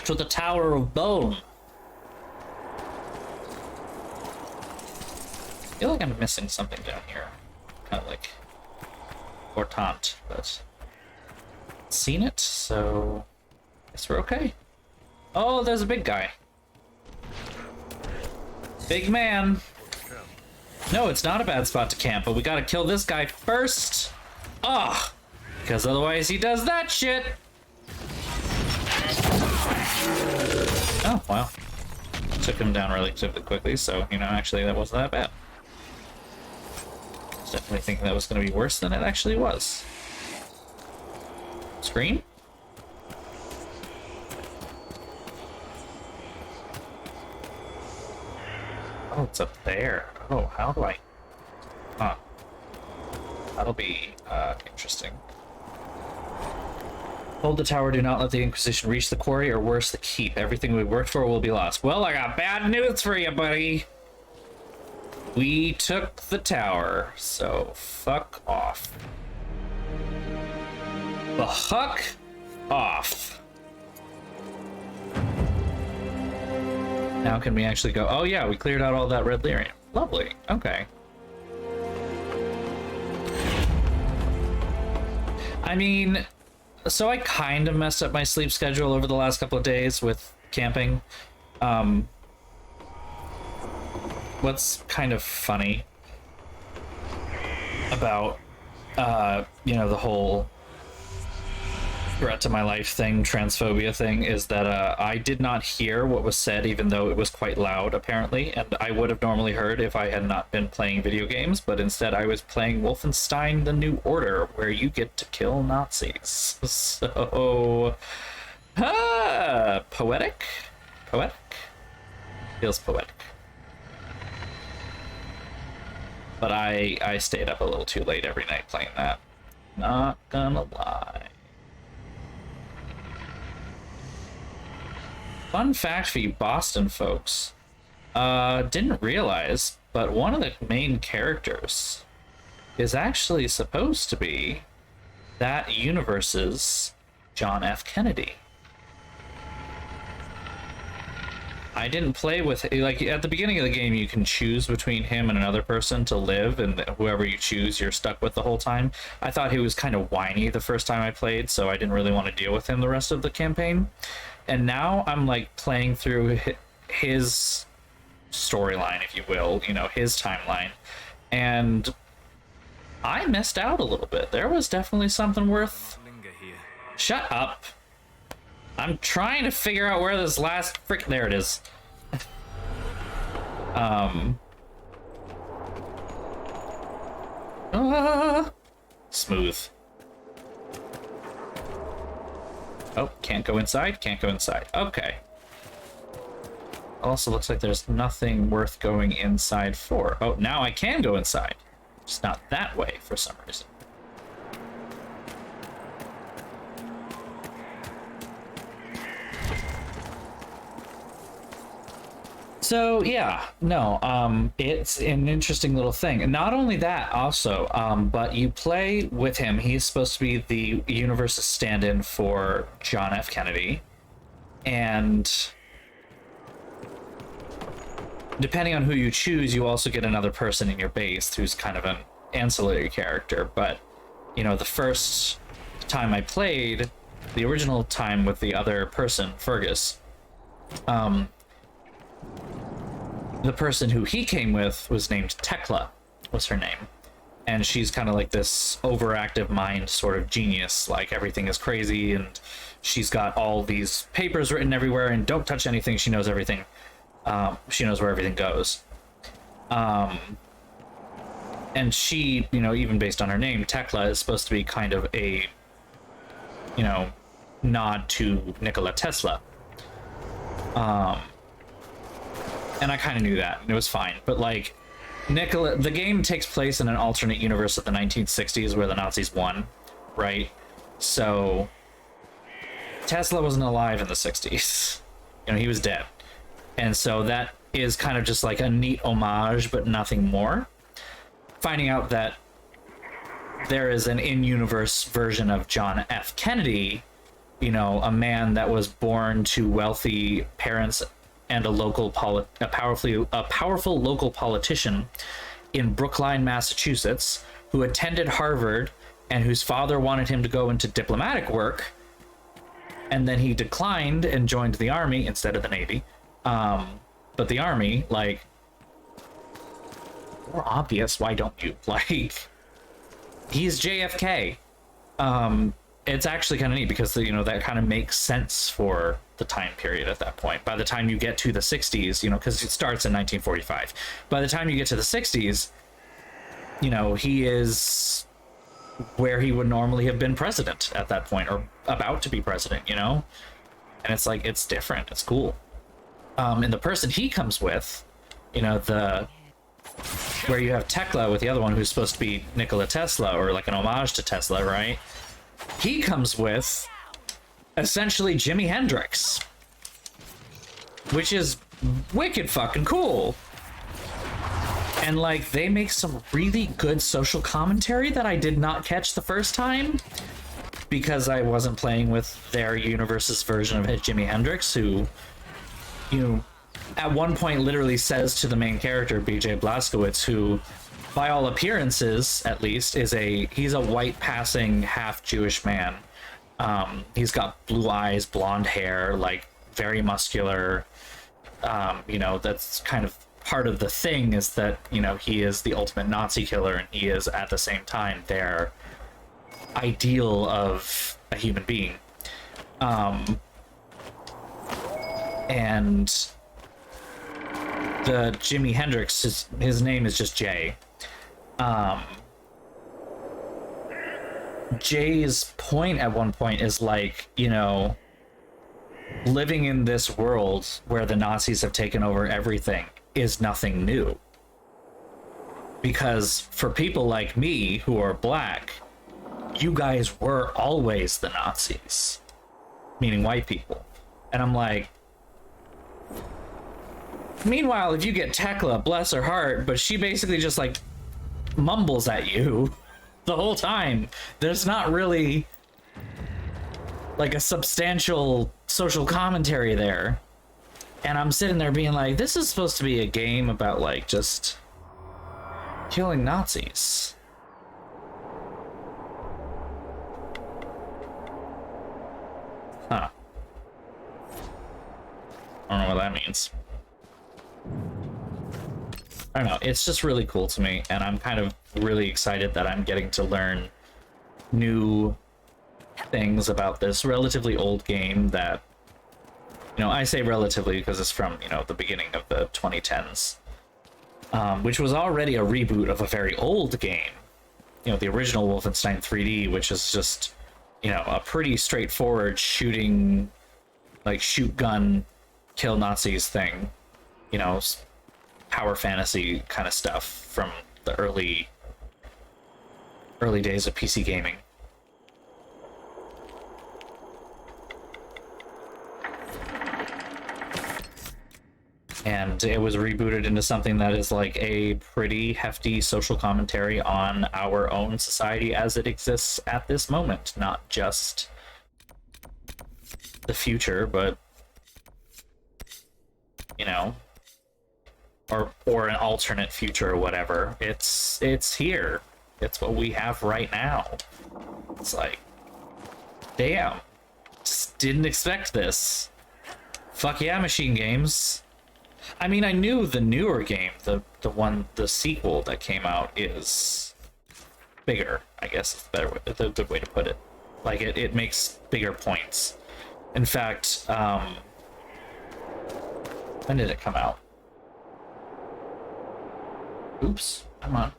back to the Tower of Bone. I feel like I'm missing something down here. Kind of like important, but seen it, so guess we're okay. Oh, there's a big guy. Big man. No, it's not a bad spot to camp, but we gotta kill this guy first. Ah, because otherwise he does that shit. Oh, wow. Took him down relatively quickly, so, you know, actually that wasn't that bad. I was definitely thinking that was going to be worse than it actually was. Scream? Oh, it's up there. Oh, how do I... Huh. That'll be, interesting. Hold the tower, do not let the Inquisition reach the quarry, or worse, the keep. Everything we worked for will be lost. Well, I got bad news for you, buddy. We took the tower, so fuck off. The fuck off. Now can we actually go? Oh yeah, we cleared out all that red lyrium. Lovely, okay. I mean... So I kind of messed up my sleep schedule over the last couple of days with camping. What's kind of funny about, you know, the whole threat to my life thing, transphobia thing, is that I did not hear what was said, even though it was quite loud, apparently, and I would have normally heard if I had not been playing video games, but instead I was playing Wolfenstein: The New Order, where you get to kill Nazis. So... poetic? Poetic? Feels poetic. But I stayed up a little too late every night playing that. Not gonna lie. Fun fact for you Boston folks. Didn't realize, but one of the main characters is actually supposed to be that universe's John F. Kennedy. I didn't play with, like, at the beginning of the game you can choose between him and another person to live, and whoever you choose you're stuck with the whole time. I thought he was kind of whiny the first time I played, so I didn't really want to deal with him the rest of the campaign. And now I'm like playing through his storyline, if you will, you know, his timeline, and I missed out a little bit. There was definitely something worth... Shut up. I'm trying to figure out where this last frick... There it is. Smooth. Oh, can't go inside? Can't go inside. Okay. Also looks like there's nothing worth going inside for. Oh, now I can go inside. Just not that way for some reason. So yeah, no, it's an interesting little thing. And not only that, also, but you play with him. He's supposed to be the universe's stand-in for John F. Kennedy, and depending on who you choose, you also get another person in your base who's kind of an ancillary character. But you know, the first time I played, the original time with the other person, Fergus, the person who he came with was named Tekla, was her name. And she's kind of like this overactive mind sort of genius, like everything is crazy, and she's got all these papers written everywhere, and don't touch anything, she knows everything. She knows where everything goes. And she, you know, even based on her name, Tekla is supposed to be kind of a, you know, nod to Nikola Tesla. And I kind of knew that, and it was fine. But like, the game takes place in an alternate universe of the 1960s where the Nazis won, right? So Tesla wasn't alive in the 60s. You know, he was dead. And so that is kind of just like a neat homage, but nothing more. Finding out that there is an in-universe version of John F. Kennedy you know, a man that was born to wealthy parents and a powerful local politician in Brookline, Massachusetts, who attended Harvard and whose father wanted him to go into diplomatic work, and then he declined and joined the army instead of the Navy. But the army, like, more obvious, why don't you? Like, he's JFK. It's actually kind of neat because, you know, that kind of makes sense for the time period at that point. By the time you get to the 60s, you know, because it starts in 1945. By the time you get to the 60s, you know, he is where he would normally have been president at that point, or about to be president, you know? And it's like, it's different. It's cool. And the person he comes with, you know, where you have Tekla with the other one who's supposed to be Nikola Tesla, or like an homage to Tesla, right? He comes with essentially Jimi Hendrix, which is wicked fucking cool. And like, they make some really good social commentary that I did not catch the first time because I wasn't playing with their universe's version of Jimi Hendrix, who, you know, at one point literally says to the main character, BJ Blazkowicz, who by all appearances, at least, he's a white passing half Jewish man. He's got blue eyes, blonde hair, like very muscular. You know, that's kind of part of the thing, is that, you know, he is the ultimate Nazi killer, and he is at the same time their ideal of a human being. And the Jimi Hendrix, his name is just Jay. Jay's point at one point is like, you know, living in this world where the Nazis have taken over everything is nothing new. Because for people like me who are black, you guys were always the Nazis, meaning white people. And I'm like, meanwhile, if you get Tekla, bless her heart, but she basically just like mumbles at you the whole time. There's not really like a substantial social commentary there. And I'm sitting there being like, this is supposed to be a game about like just killing Nazis. Huh. I don't know what that means. I don't know, it's just really cool to me, and I'm kind of really excited that I'm getting to learn new things about this relatively old game that, you know, I say relatively because it's from, you know, the beginning of the 2010s, which was already a reboot of a very old game, you know, the original Wolfenstein 3D, which is just, you know, a pretty straightforward shooting, like shoot gun, kill Nazis thing, you know, power fantasy kind of stuff from the early days of PC gaming. And it was rebooted into something that is like a pretty hefty social commentary on our own society as it exists at this moment, not just the future, but, you know, or an alternate future or whatever. It's here. It's what we have right now. It's like, damn, just didn't expect this. Fuck yeah, Machine Games. I mean, I knew the newer game, the sequel that came out, is bigger, I guess is the good way to put it. Like, it makes bigger points. In fact, when did it come out? Oops, come on.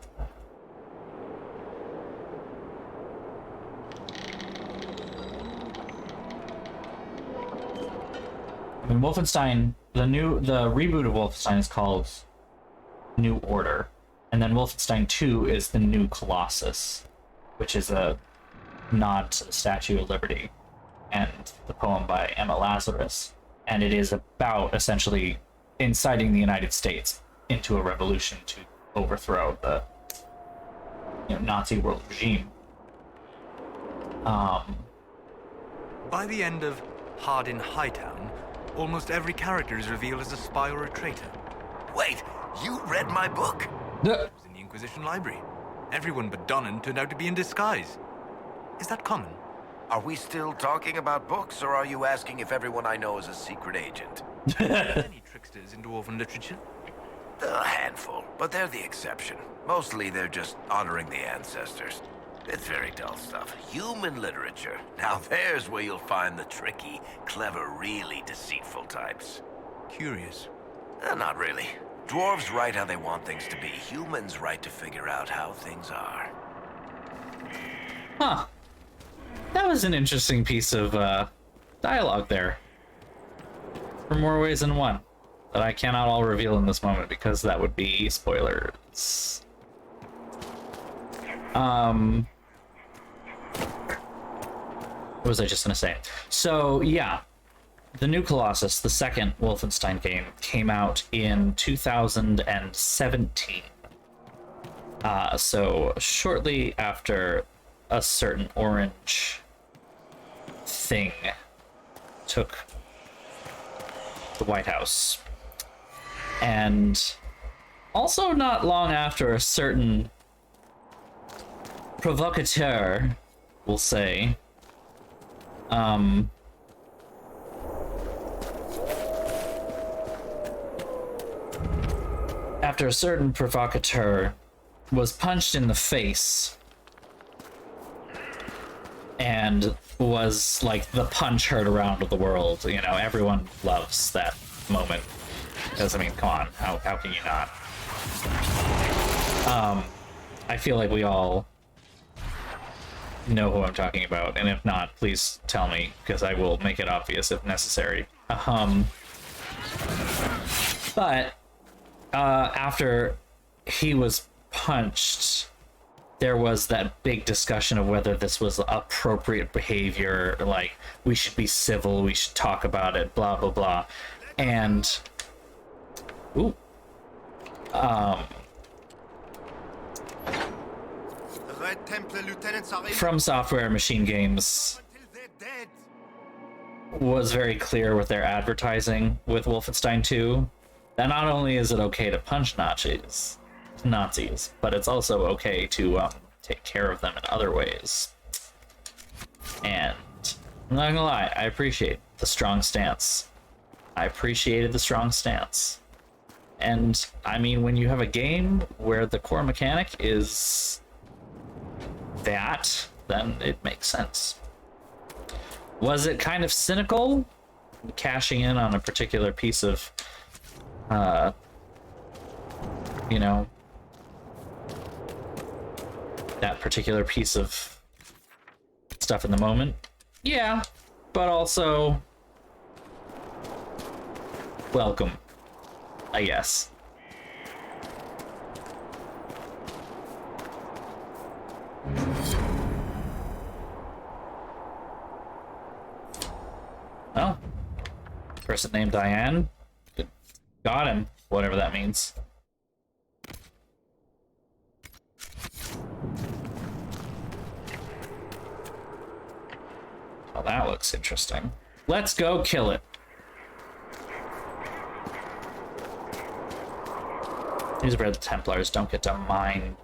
I mean, Wolfenstein, the reboot of Wolfenstein is called New Order, and then Wolfenstein 2 is the New Colossus, which is a nod to the Statue of Liberty and the poem by Emma Lazarus, and it is about essentially inciting the United States into a revolution to overthrow the, you know, Nazi world regime. by the end of Hard in Hightown, almost every character is revealed as a spy or a traitor. Wait, you read my book? It was in the Inquisition library. Everyone but Donnan turned out to be in disguise. Is that common? Are we still talking about books, or are you asking if everyone I know is a secret agent? Any tricksters in dwarven literature? A handful, but they're the exception. Mostly they're just honoring the ancestors. It's very dull stuff. Human literature. Now there's where you'll find the tricky, clever, really deceitful types. Curious. Not really. Dwarves write how they want things to be. Humans write to figure out how things are. Huh. That was an interesting piece of dialogue there. For more ways than one. That I cannot all reveal in this moment because that would be spoilers. What was I just gonna say? So, yeah. The new Colossus, the second Wolfenstein game, came out in 2017. So shortly after a certain orange thing took the White House. And also not long after a certain provocateur, we'll say, after a certain provocateur was punched in the face and was like the punch heard around the world. You know, everyone loves that moment. Because, I mean, come on, how can you not? I feel like we all know who I'm talking about, and if not, please tell me, because I will make it obvious if necessary. But after he was punched, there was that big discussion of whether this was appropriate behavior, like, we should be civil, we should talk about it, blah, blah, blah. And, From Software Machine Games was very clear with their advertising with Wolfenstein 2 that not only is it okay to punch Nazis, but it's also okay to take care of them in other ways. And I'm not gonna lie, I appreciate the strong stance. I appreciated the strong stance. And I mean, when you have a game where the core mechanic is that, then it makes sense. Was it kind of cynical, cashing in on a particular piece of, you know, that particular piece of stuff in the moment? Yeah, but also welcome, I guess. Well, person named Diane. Got him, whatever that means. Well, that looks interesting. Let's go kill it. These Red Templars don't get to mine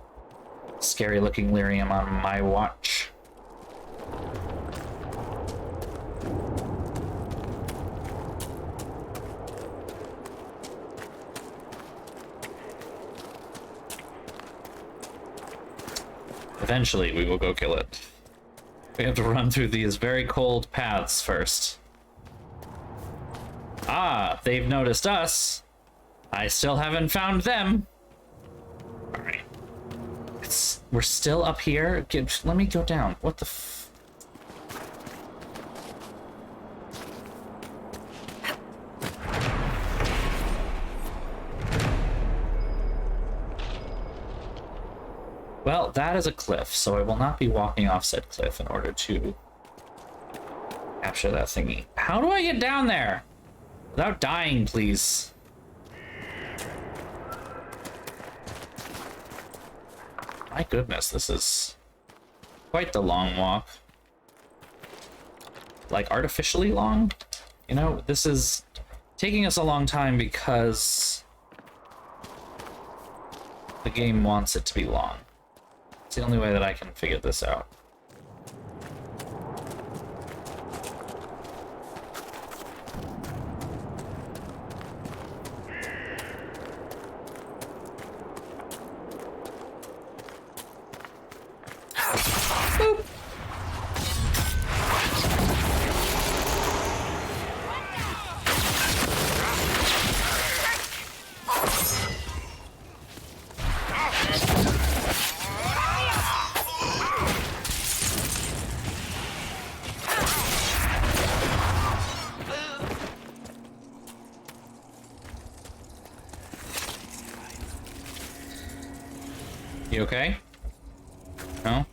scary looking lyrium on my watch. Eventually we will go kill it. We have to run through these very cold paths first. Ah, they've noticed us. I still haven't found them. Alright. We're still up here. Let me go down. What the f... Well, that is a cliff, so I will not be walking off said cliff in order to capture that thingy. How do I get down there? Without dying, please. My goodness, this is quite the long walk. like artificially long. You know, this is taking us a long time because the game wants it to be long. It's the only way that I can figure this out. Boop. You okay? No?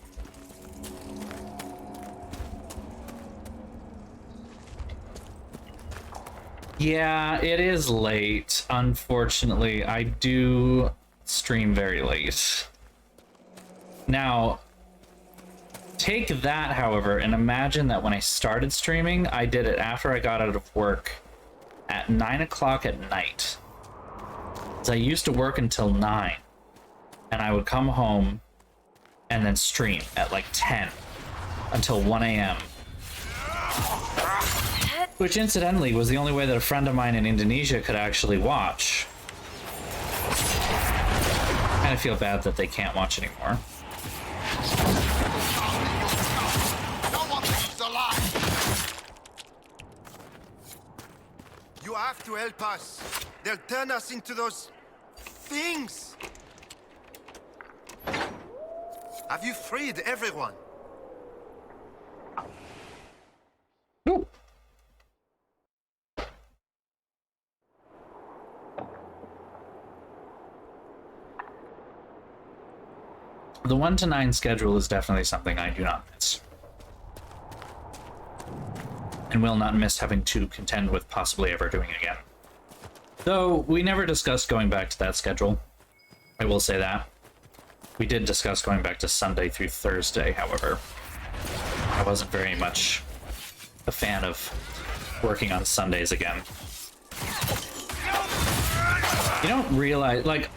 Yeah, it is late. Unfortunately, I do stream very late. Now, take that, however, and imagine that when I started streaming, I did it after I got out of work at 9 o'clock at night. So I used to work until 9, and I would come home and then stream at like 10 until 1 a.m. Which, incidentally, was the only way that a friend of mine in Indonesia could actually watch. I kind of feel bad that they can't watch anymore. No one is alive. You have to help us. They'll turn us into those things. Have you freed everyone? Nope. The 1 to 9 schedule is definitely something I do not miss. And will not miss having to contend with possibly ever doing it again. Though, we never discussed going back to that schedule. I will say that. We did discuss going back to Sunday through Thursday, however. I wasn't very much a fan of working on Sundays again. You don't realize, like,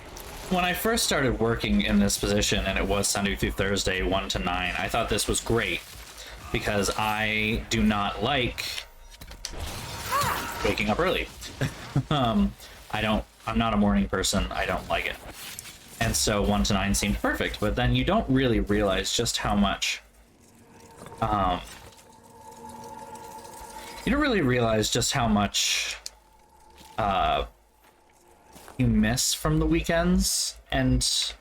when I first started working in this position and it was Sunday through Thursday, 1 to 9, I thought this was great because I do not like waking up early. I'm not a morning person. I don't like it. And so 1 to 9 seemed perfect, but then you don't really realize just how much you don't really realize just how much you miss from the weekends and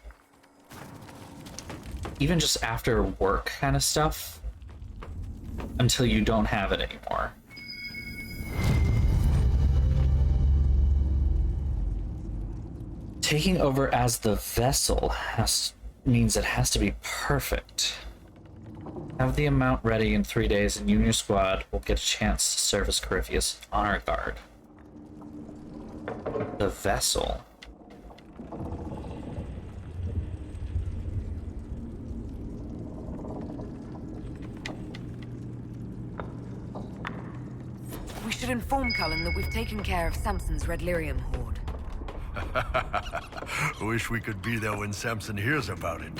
even just after work kind of stuff until you don't have it anymore. Taking over as the vessel means it has to be perfect. Have the amount ready in 3 days and you and your squad will get a chance to serve as Corypheus Honor Guard. The vessel. We should inform Cullen that we've taken care of Samson's Red Lyrium hoard. Wish we could be there when Samson hears about it.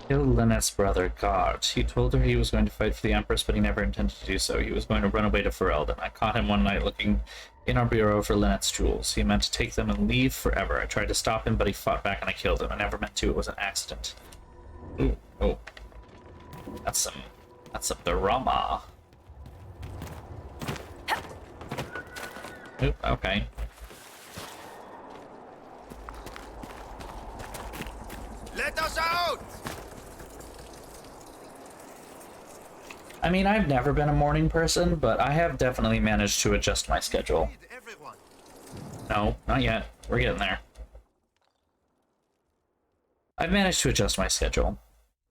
Kill Lynette's brother, God. He told her he was going to fight for the Empress, but he never intended to do so. He was going to run away to Ferelden. I caught him one night looking in our bureau for Lynette's jewels. He meant to take them and leave forever. I tried to stop him, but he fought back and I killed him. I never meant to. It was an accident. Ooh, oh. That's some drama. Oop, okay. Let us out! I mean, I've never been a morning person, but I have definitely managed to adjust my schedule. No, not yet. We're getting there. I've managed to adjust my schedule.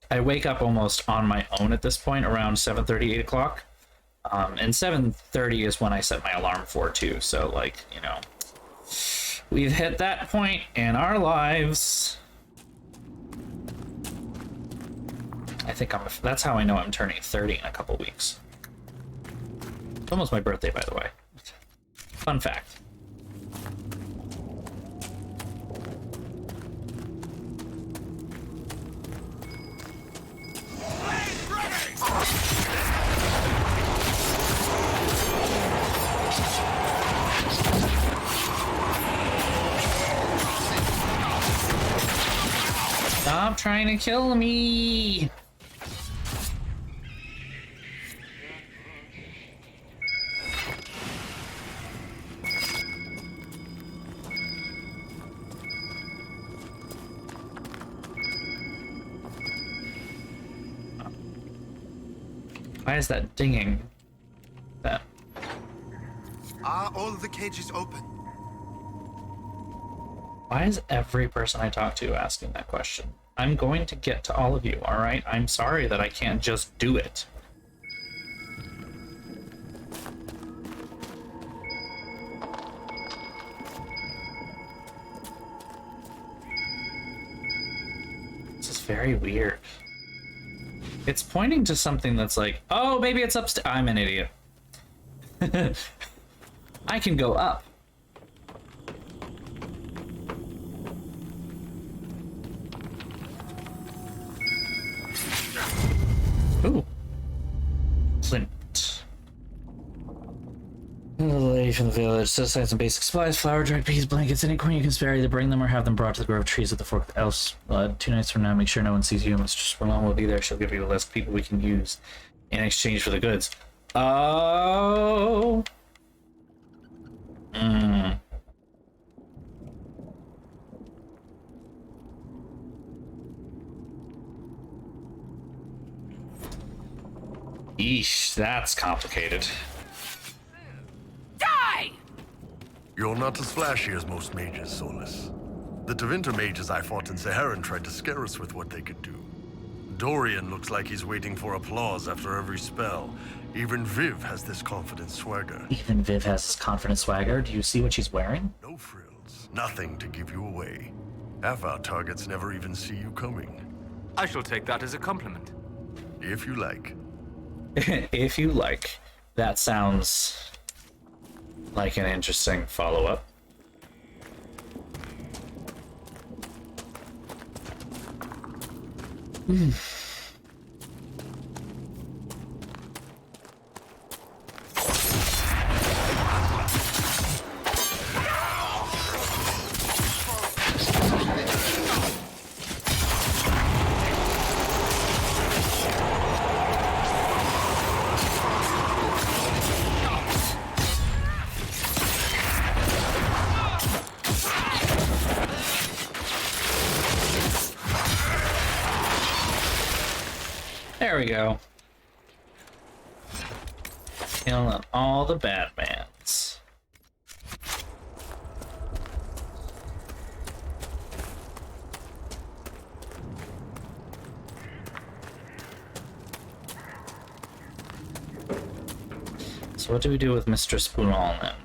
I wake up almost on my own at this point, around 7:30, 8 o'clock. And 7:30 is when I set my alarm for too. So like, you know, we've hit that point in our lives. I think that's how I know I'm turning 30 in a couple weeks. It's almost my birthday, by the way. Fun fact. Stop trying to kill me! Why is that dinging? That. Are all the cages open? Why is every person I talk to asking that question? I'm going to get to all of you, alright? I'm sorry that I can't just do it. This is very weird. It's pointing to something that's like, oh, maybe it's upstairs. I'm an idiot. I can go up. Ooh. Flint. Lady from the village set aside some basic supplies, flour, dried peas, blankets, any corn you can spare. Either bring them or have them brought to the grove of trees at the fork of the Elf's Blood. 2 nights from now, make sure no one sees you. Mr. Spurlong will be there. She'll give you a list of people we can use in exchange for the goods. Oh. Eesh, that's complicated. Die! You're not as flashy as most mages, Solus. The Tevinter mages I fought in Saharan tried to scare us with what they could do. Dorian looks like he's waiting for applause after every spell. Even Viv has this confident swagger. Even Viv has this confident swagger. Do you see what she's wearing? No frills, nothing to give you away. Half our targets never even see you coming. I shall take that as a compliment. If you like. If you like. That sounds like an interesting follow-up. There we go. Killing all the bad mans. So what do we do with Mistress Boulon then?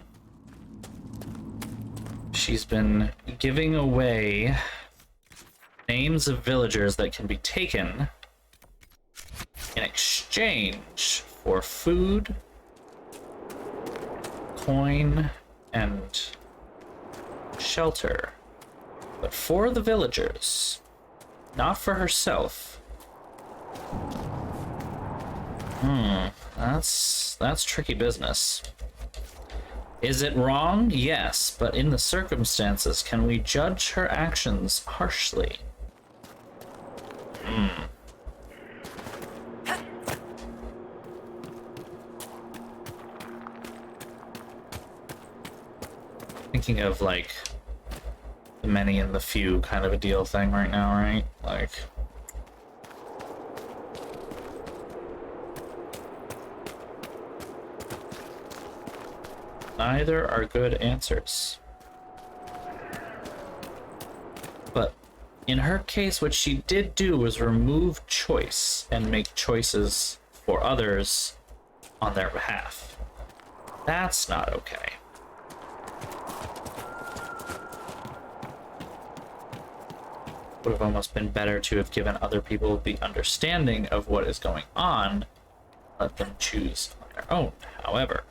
She's been giving away names of villagers that can be taken in exchange for food, coin, and shelter. But for the villagers, not for herself. That's tricky business. Is it wrong? Yes, but in the circumstances, can we judge her actions harshly? Thinking of like the many and the few kind of a deal thing right now, right? Like, neither are good answers. But In her case, what she did do was remove choice and make choices for others on their behalf. That's not okay. Would have almost been better to have given other people the understanding of what is going on, let them choose on their own. However,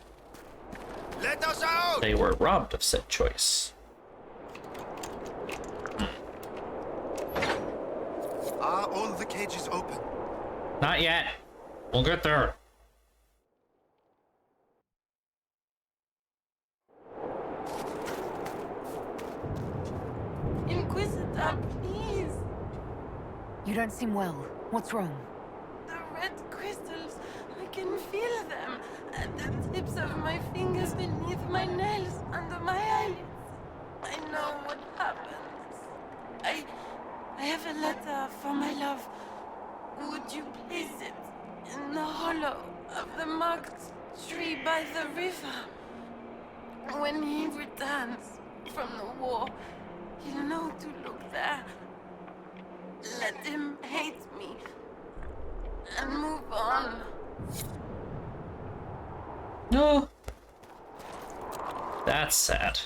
Let us out! they were robbed of said choice. Are all the cages open? Not yet. We'll get there. Inquisitor, please. You don't seem well. What's wrong? The red crystals, I can feel them at the tips of my fingers, beneath my nails, under my eyelids. I know what happens. I have a letter for my love. Would you place it in the hollow of the marked tree by the river? When he returns from the war, he'll know to look there. Let him hate me and move on. No. That's sad.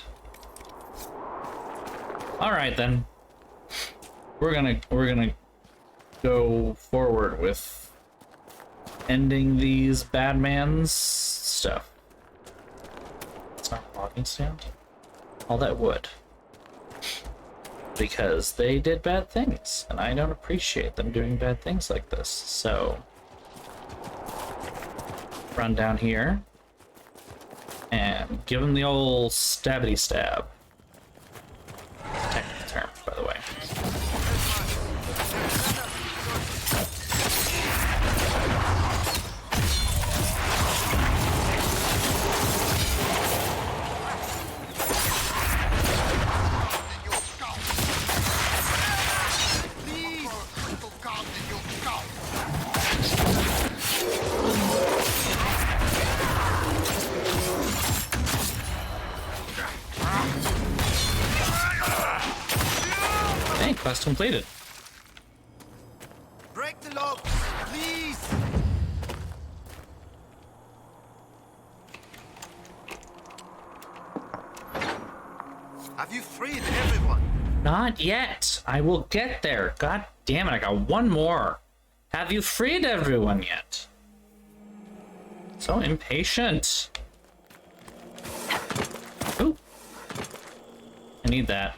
All right then. We're gonna go forward with ending these bad man's stuff. It's not a logging stand. All that wood. Because they did bad things, and I don't appreciate them doing bad things like this. So run down here and give them the old stabbity stab. Technical term, by the way. Hey, quest completed. Break the lock, please! Have you freed everyone? Not yet. I will get there. God damn it, I got one more. Have you freed everyone yet? So impatient. Ooh. I need that.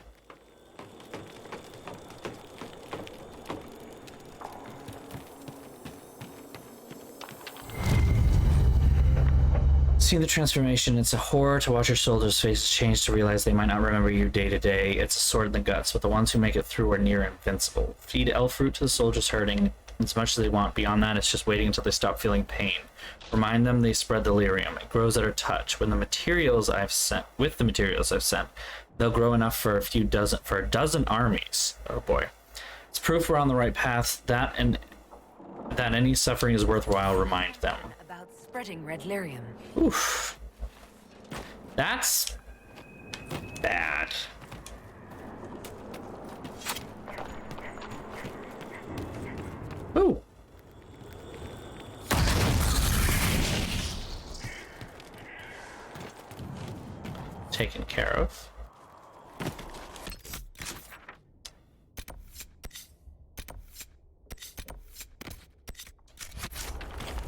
Seeing the transformation, it's a horror to watch your soldiers' faces change, to realize they might not remember you day to day. It's a sword in the guts, but the ones who make it through are near invincible. Feed elf fruit to the soldiers hurting as much as they want. Beyond that, it's just waiting until they stop feeling pain. Remind them they spread the lyrium. It grows at our touch. With the materials I've sent, they'll grow enough for a dozen armies. Oh boy. It's proof we're on the right path. That any suffering is worthwhile, remind them. About spreading red lyrium. Oof. That's bad. Ooh. Taken care of.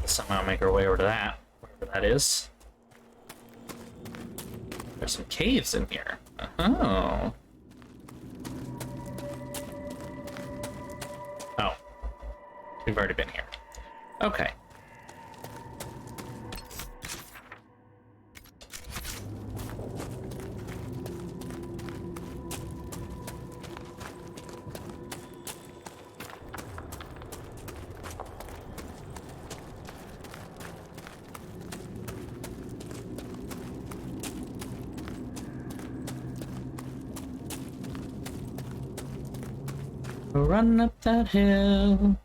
Somehow make our way over to that, wherever that is. There's some caves in here. Oh. Oh. We've already been here. Okay. Run up that hill.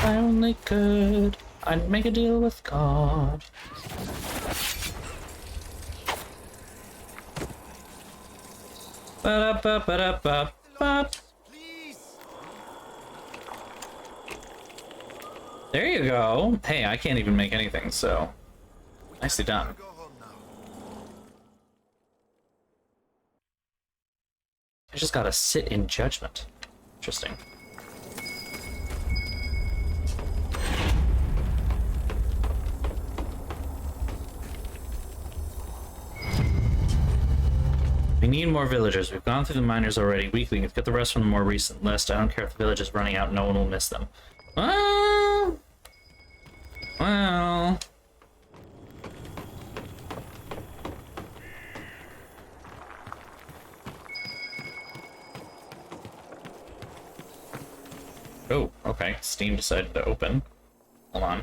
I only could, I'd make a deal with God. Ba-da-ba-ba-da-ba-ba. Please. There you go. Hey, I can't even make anything, so nicely done. Go home now. I just gotta sit in judgment. Interesting. We need more villagers. We've gone through the miners already. Weaklings, get the rest from the more recent list. I don't care if the village is running out, no one will miss them. Well... Oh, okay. Steam decided to open. Hold on.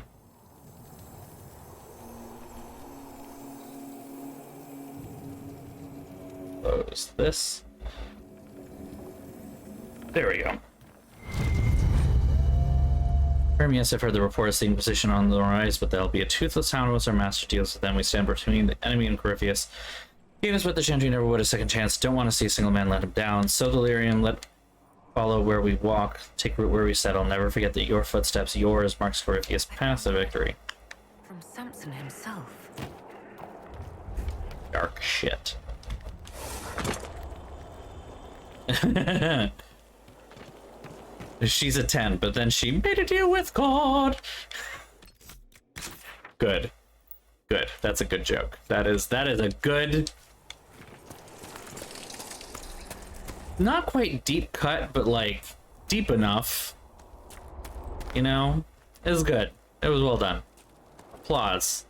Close this. There we go. Yes, I've heard the report of the Inquisition on the rise, but there'll be a toothless hound once our master deals with them. We stand between the enemy and Corypheus. Gave us what the Gentry never would a second chance. Don't want to see a single man let him down. So delirium, let follow where we walk, take root where we settle. Never forget that your footsteps, yours, marks Corypheus' path to victory. From Samson himself. Dark shit. She's a 10, but then she made a deal with God. Good. Good. That's a good joke. That is a good... Not quite deep cut, but like deep enough. You know? It was good. It was well done. Applause.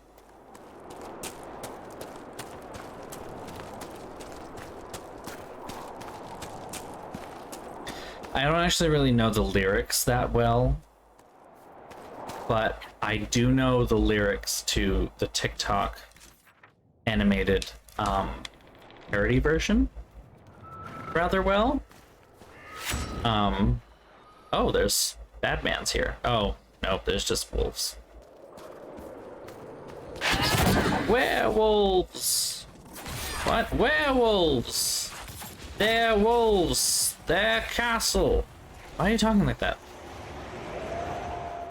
I don't actually really know the lyrics that well, but I do know the lyrics to the TikTok animated parody version rather well. Oh, there's Batman's here. Oh, nope, there's just wolves. Werewolves! What? Werewolves! They're wolves! Their castle. Why are you talking like that?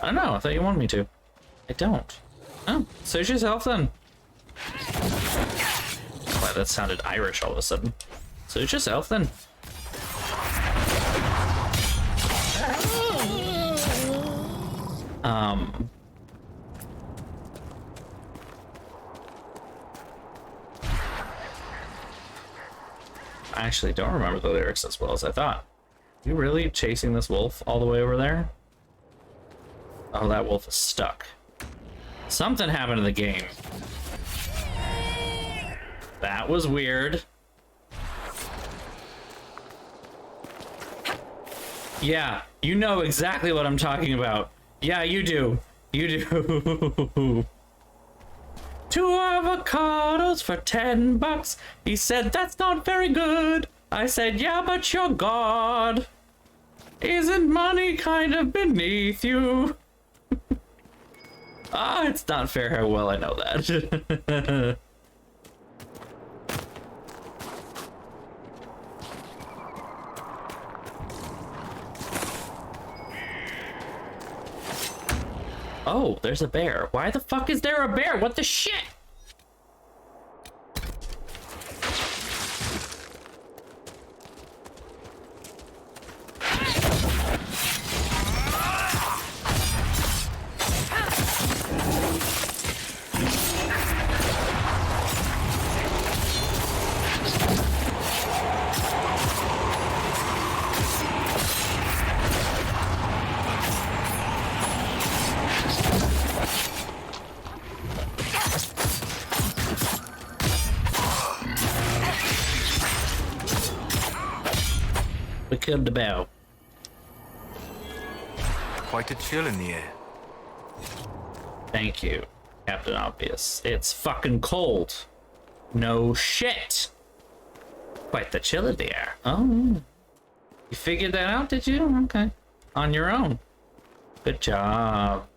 I don't know. I thought you wanted me to. I don't. Oh, suit yourself then. Why, that sounded Irish all of a sudden. Suit yourself then. I actually don't remember the lyrics as well as I thought. You really chasing this wolf all the way over there? Oh, that wolf is stuck. Something happened in the game. That was weird. Yeah, you know exactly what I'm talking about. Yeah, you do. You do. 2 avocados for $10. He said, that's not very good. I said, yeah, but you're God. Isn't money kind of beneath you? Ah, it's not fair how well I know that. Oh, there's a bear. Why the fuck is there a bear? What the shit? We killed the bear. Quite a chill in the air. Thank you, Captain Obvious. It's fucking cold. No shit. Quite the chill in the air. Oh, you figured that out, did you? Okay. On your own. Good job.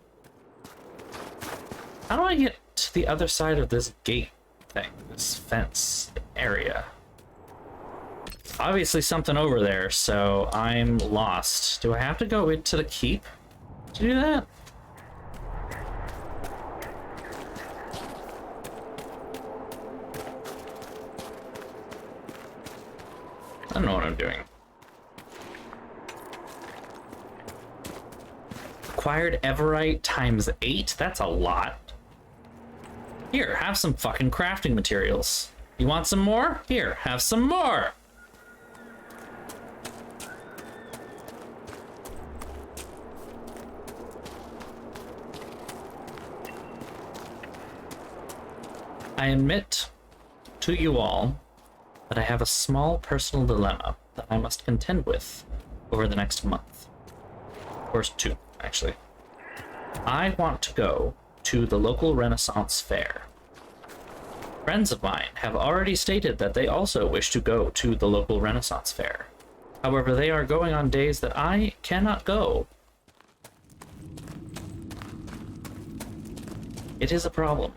How do I get to the other side of this gate thing, this fence area? Obviously something over there, so I'm lost. Do I have to go into the keep to do that? I don't know what I'm doing. Acquired Everite times 8? That's a lot. Here, have some fucking crafting materials. You want some more? Here, have some more! I admit to you all that I have a small personal dilemma that I must contend with over the next month. Or 2, actually. I want to go to the local Renaissance Fair. Friends of mine have already stated that they also wish to go to the local Renaissance Fair. However, they are going on days that I cannot go. It is a problem.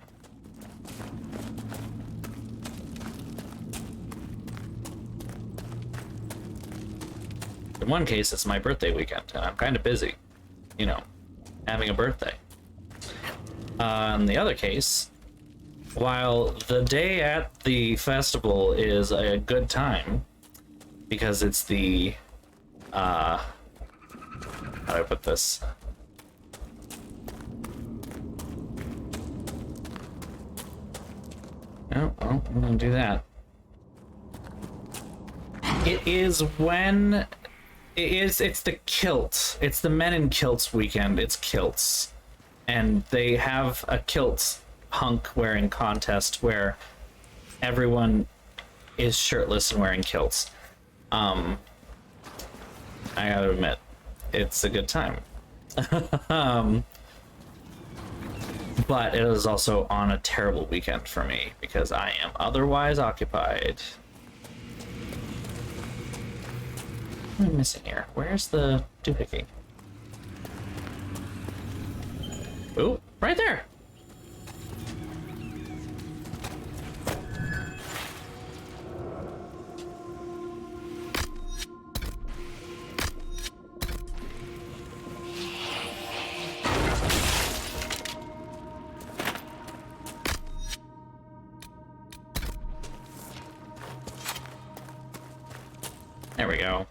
In one case, it's my birthday weekend, and I'm kind of busy, you know, having a birthday. In the other case, while the day at the festival is a good time, because it's the, how do I put this? Oh, well, I'm gonna do that. It is when... It's the kilt. It's the men in kilts weekend. It's kilts. And they have a kilt hunk wearing contest where everyone is shirtless and wearing kilts. I gotta admit, it's a good time. But it is also on a terrible weekend for me because I am otherwise occupied. What am I missing here? Where's the doohickey? Oh, right there! There we go.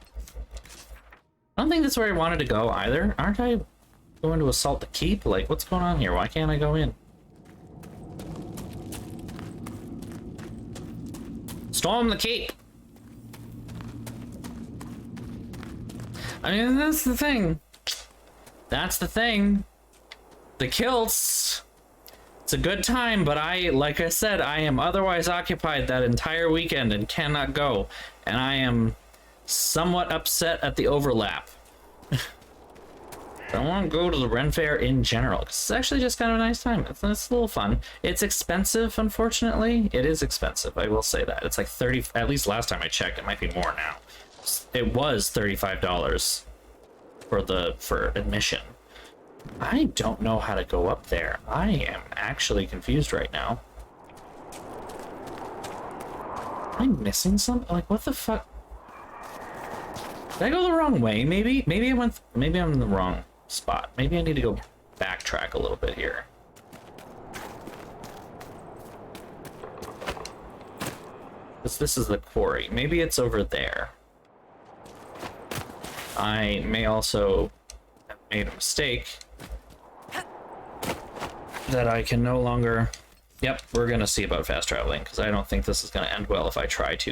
I don't think that's where I wanted to go either. Aren't I going to assault the keep? Like, what's going on here? Why can't I go in? Storm the keep! I mean, that's the thing. That's the thing. The kilts. It's a good time, but like I said, I am otherwise occupied that entire weekend and cannot go. And I am somewhat upset at the overlap. I want to go to the Ren Fair in general, because it's actually just kind of a nice time. It's a little fun. It's expensive, unfortunately. It is expensive, I will say that. It's like 30, at least last time I checked, it might be more now. It was $35 for admission. I don't know how to go up there. I am actually confused right now. Am I missing something? Like, what the fuck? Did I go the wrong way? Maybe I'm in the wrong spot. Maybe I need to go backtrack a little bit here. This is the quarry. Maybe it's over there. I may also have made a mistake that I can no longer... Yep, we're gonna see about fast traveling, because I don't think this is gonna end well if I try to,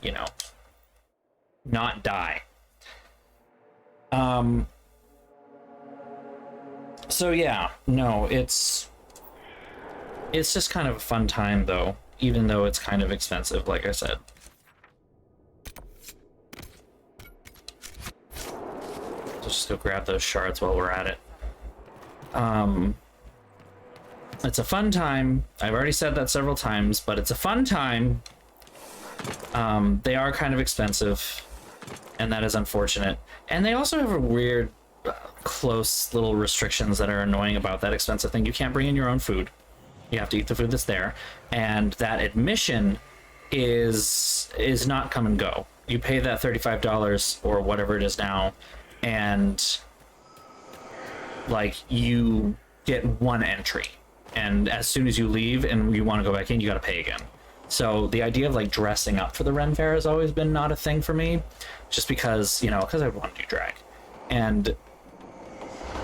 you know, not die. So yeah, no, it's just kind of a fun time though, even though it's kind of expensive, like I said. So just go grab those shards while we're at it. It's a fun time. I've already said that several times, but it's a fun time. They are kind of expensive, and that is unfortunate. And they also have a weird close little restrictions that are annoying about that expensive thing. You can't bring in your own food. You have to eat the food that's there, and that admission is not come and go. You pay that $35 or whatever it is now, and like you get one entry, and as soon as you leave and you want to go back in, you got to pay again. So the idea of like dressing up for the Ren Fair has always been not a thing for me, just because, you know, because I want to do drag, and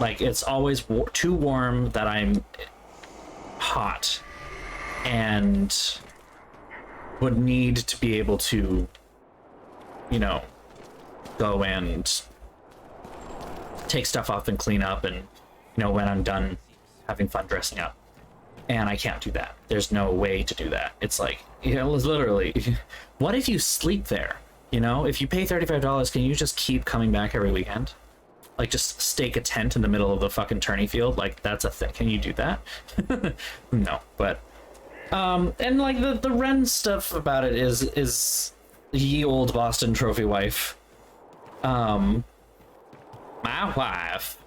like it's always too warm that I'm hot and would need to be able to, you know, go and take stuff off and clean up, and, you know, when I'm done having fun dressing up. And I can't do that. There's no way to do that. It's like, you know, literally, what if you sleep there? You know, if you pay $35, can you just keep coming back every weekend? Like, just stake a tent in the middle of the fucking tourney field? Like, that's a thing. Can you do that? No, but and like the Ren stuff about it is ye old Boston trophy wife. My wife.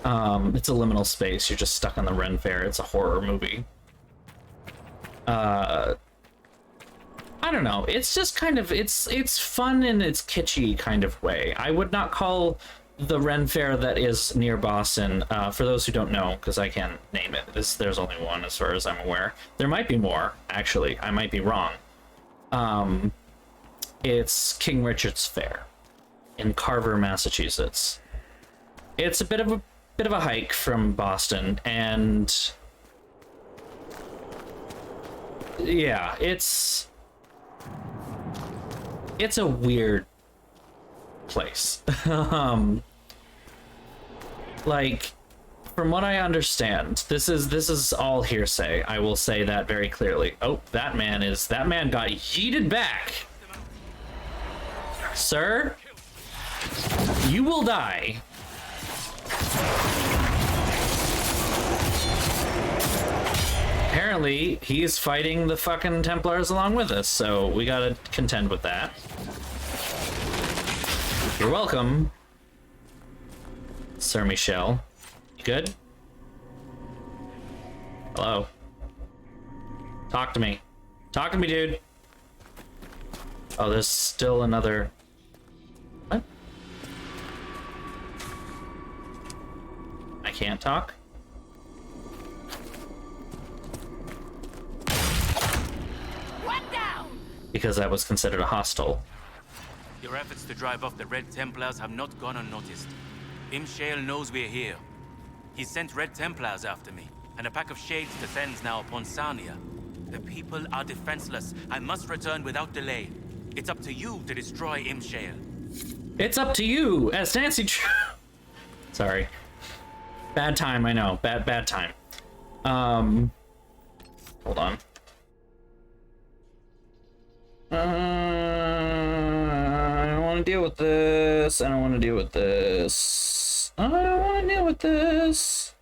It's a liminal space. You're just stuck on the Ren Fair. It's a horror movie. I don't know. It's just kind of it's fun in its kitschy kind of way. I would not call the Ren Fair that is near Boston, for those who don't know, because I can't name it. There's only one as far as I'm aware. There might be more, actually. I might be wrong. It's King Richard's Fair in Carver, Massachusetts. It's a bit of a hike from Boston, and yeah, it's a weird place. Like, from what I understand, this is all hearsay. I will say that very clearly. Oh, that man got yeeted back. Sir, you will die. Apparently, he's fighting the fucking Templars along with us, so we gotta contend with that. You're welcome, Sir Michel. You good? Hello? Talk to me. Talk to me, dude. Oh, there's still another... What? I can't talk? Because that was considered a hostile. Your efforts to drive off the Red Templars have not gone unnoticed. Imshale knows we're here. He sent Red Templars after me, and a pack of shades descends now upon Sarnia. The people are defenseless. I must return without delay. It's up to you to destroy Imshale. It's up to you, as Nancy... Sorry. Bad time, I know. Bad time. Hold on. I don't want to deal with this. I don't want to deal with this. I don't want to deal with this.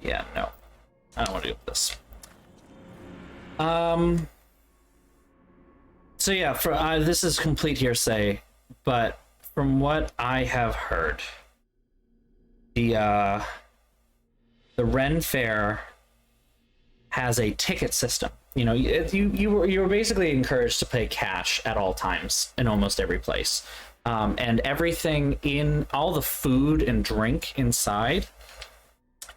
Yeah, no. I don't want to deal with this. So yeah, this is complete hearsay, but from what I have heard, the Ren Fair has a ticket system. You know, you were basically encouraged to pay cash at all times in almost every place, and everything in all the food and drink inside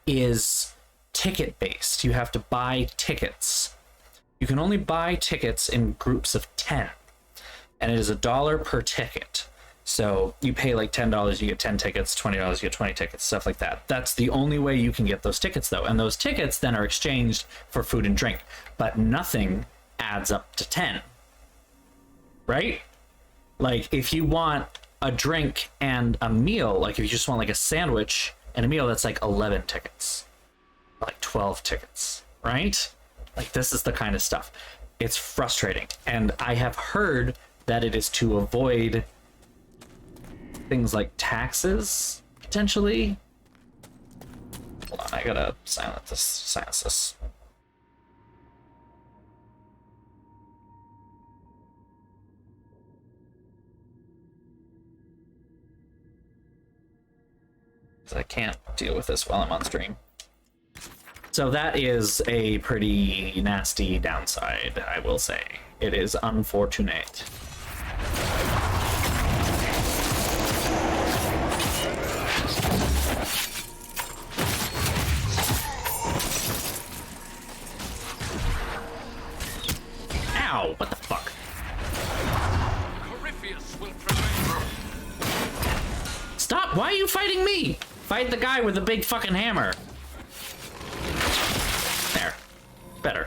is ticket based. You have to buy tickets. You can only buy tickets in groups of 10, and it is $1 per ticket. So you pay like $10, you get 10 tickets, $20, you get 20 tickets, stuff like that. That's the only way you can get those tickets, though. And those tickets then are exchanged for food and drink. But nothing adds up to 10. Right? Like, if you want a drink and a meal, like if you just want like a sandwich and a meal, that's like 11 tickets. Like 12 tickets, right? Like, this is the kind of stuff. It's frustrating. And I have heard that it is to avoid things like taxes, potentially. Hold on, I gotta silence this. I can't deal with this while I'm on stream. So that is a pretty nasty downside, I will say. It is unfortunate. Ow, what the fuck? Stop, why are you fighting me? Fight the guy with the big fucking hammer. There. Better.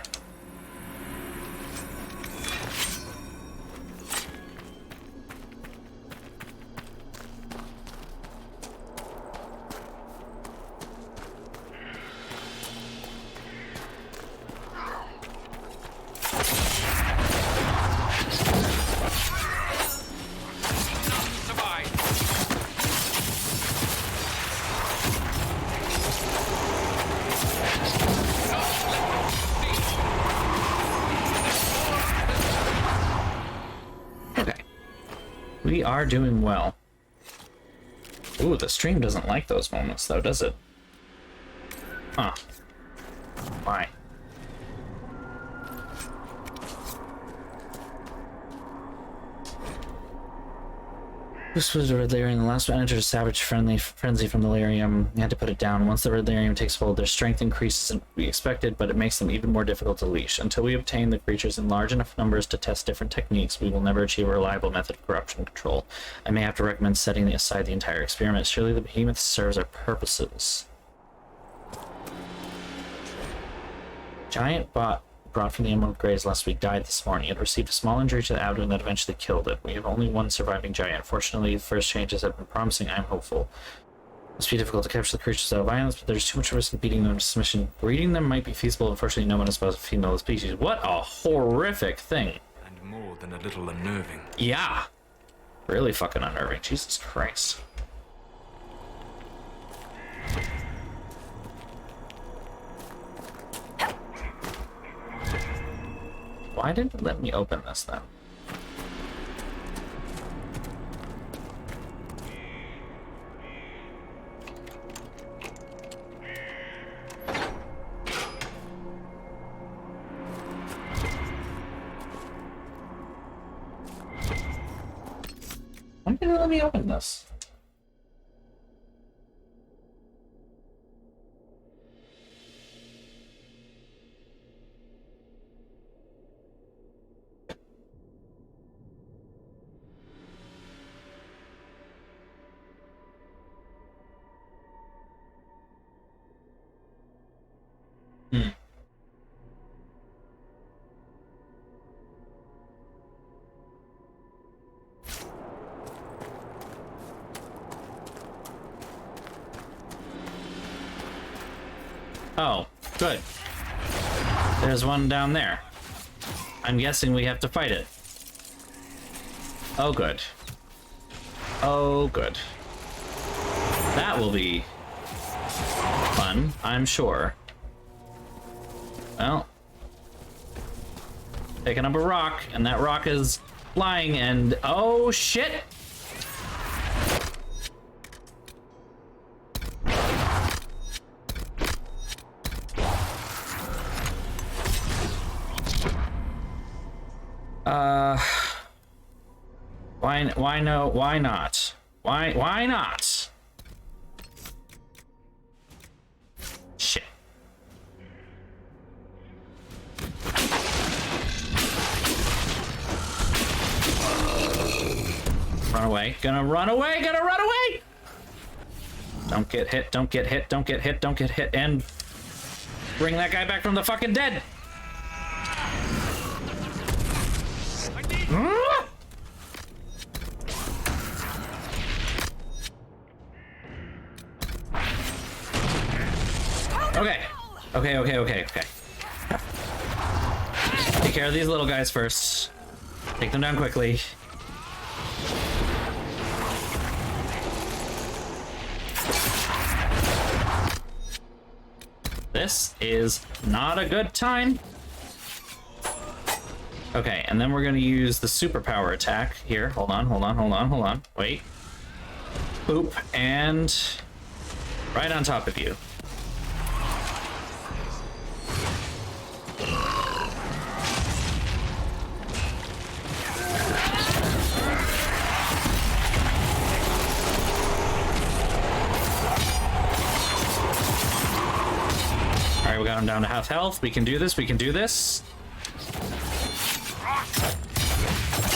We are doing well. Ooh, the stream doesn't like those moments, though, does it? Huh. Why? This was a red lyrium. The last one entered a savage frenzy from the lyrium. You had to put it down. Once the red lyrium takes hold, their strength increases than we expected, but it makes them even more difficult to leash. Until we obtain the creatures in large enough numbers to test different techniques, we will never achieve a reliable method of corruption control. I may have to recommend setting aside the entire experiment. Surely the behemoth serves our purposes. Giant bot brought from the Emerald Graves last week died this morning. It received a small injury to the abdomen that eventually killed it. We have only one surviving giant. Fortunately, the first changes have been promising. I am hopeful. It must be difficult to capture the creatures without violence, but there's too much risk in beating them to submission. Breeding them might be feasible. Unfortunately, no one is supposed to female the species. What a horrific thing. And more than a little unnerving. Yeah. Really fucking unnerving. Jesus Christ. Why didn't it let me open this then? Why didn't it let me open this? Oh, good. There's one down there. I'm guessing we have to fight it. Oh, good. Oh, good. That will be fun, I'm sure. Well, picking up a rock, and that rock is flying, and oh shit! Why no? Why not? Why not? Shit. Run away. Gonna run away. Gonna run away. Don't get hit. Don't get hit. Don't get hit. Don't get hit. And bring that guy back from the fucking dead. Okay. Take care of these little guys first. Take them down quickly. This is not a good time. Okay, and then we're gonna use the superpower attack here. Hold on. Wait. Boop, and right on top of you. All right, we got him down to half health. We can do this.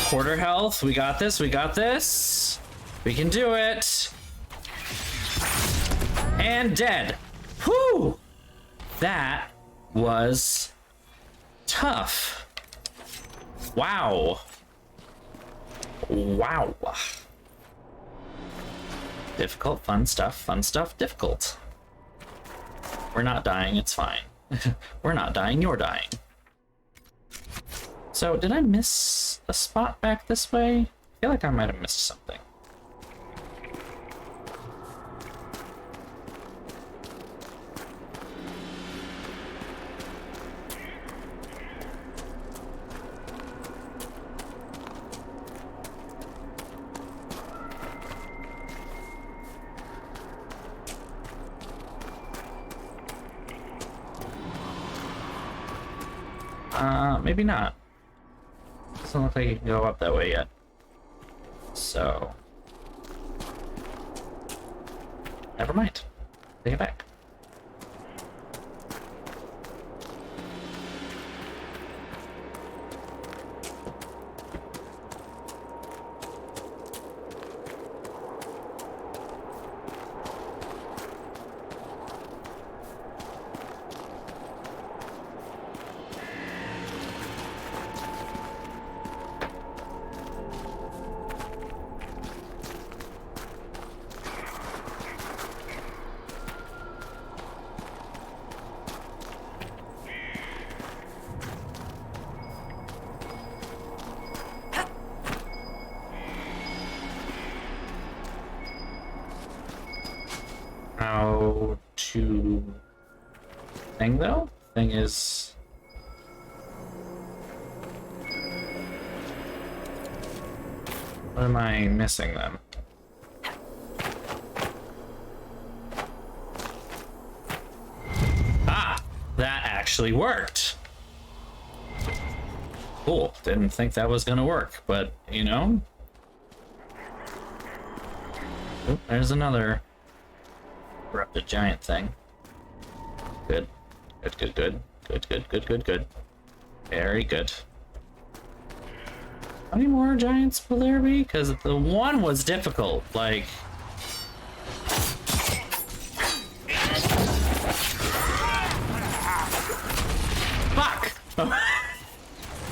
Quarter health. We got this. We can do it. And dead. Whew! That was tough. Wow. Difficult, fun stuff, difficult. We're not dying, it's fine. We're not dying, you're dying. So, did I miss a spot back this way? I feel like I might have missed something. Maybe not. Doesn't look like you can go up that way yet. So... never mind. Take it back. How to... thing though? Thing is... what am I missing then? Ah! That actually worked! Cool. Didn't think that was gonna work, but, you know... Oop, there's another... corrupted giant thing. Good. Good. Very good. How many more giants will there be? Because the one was difficult, like... fuck!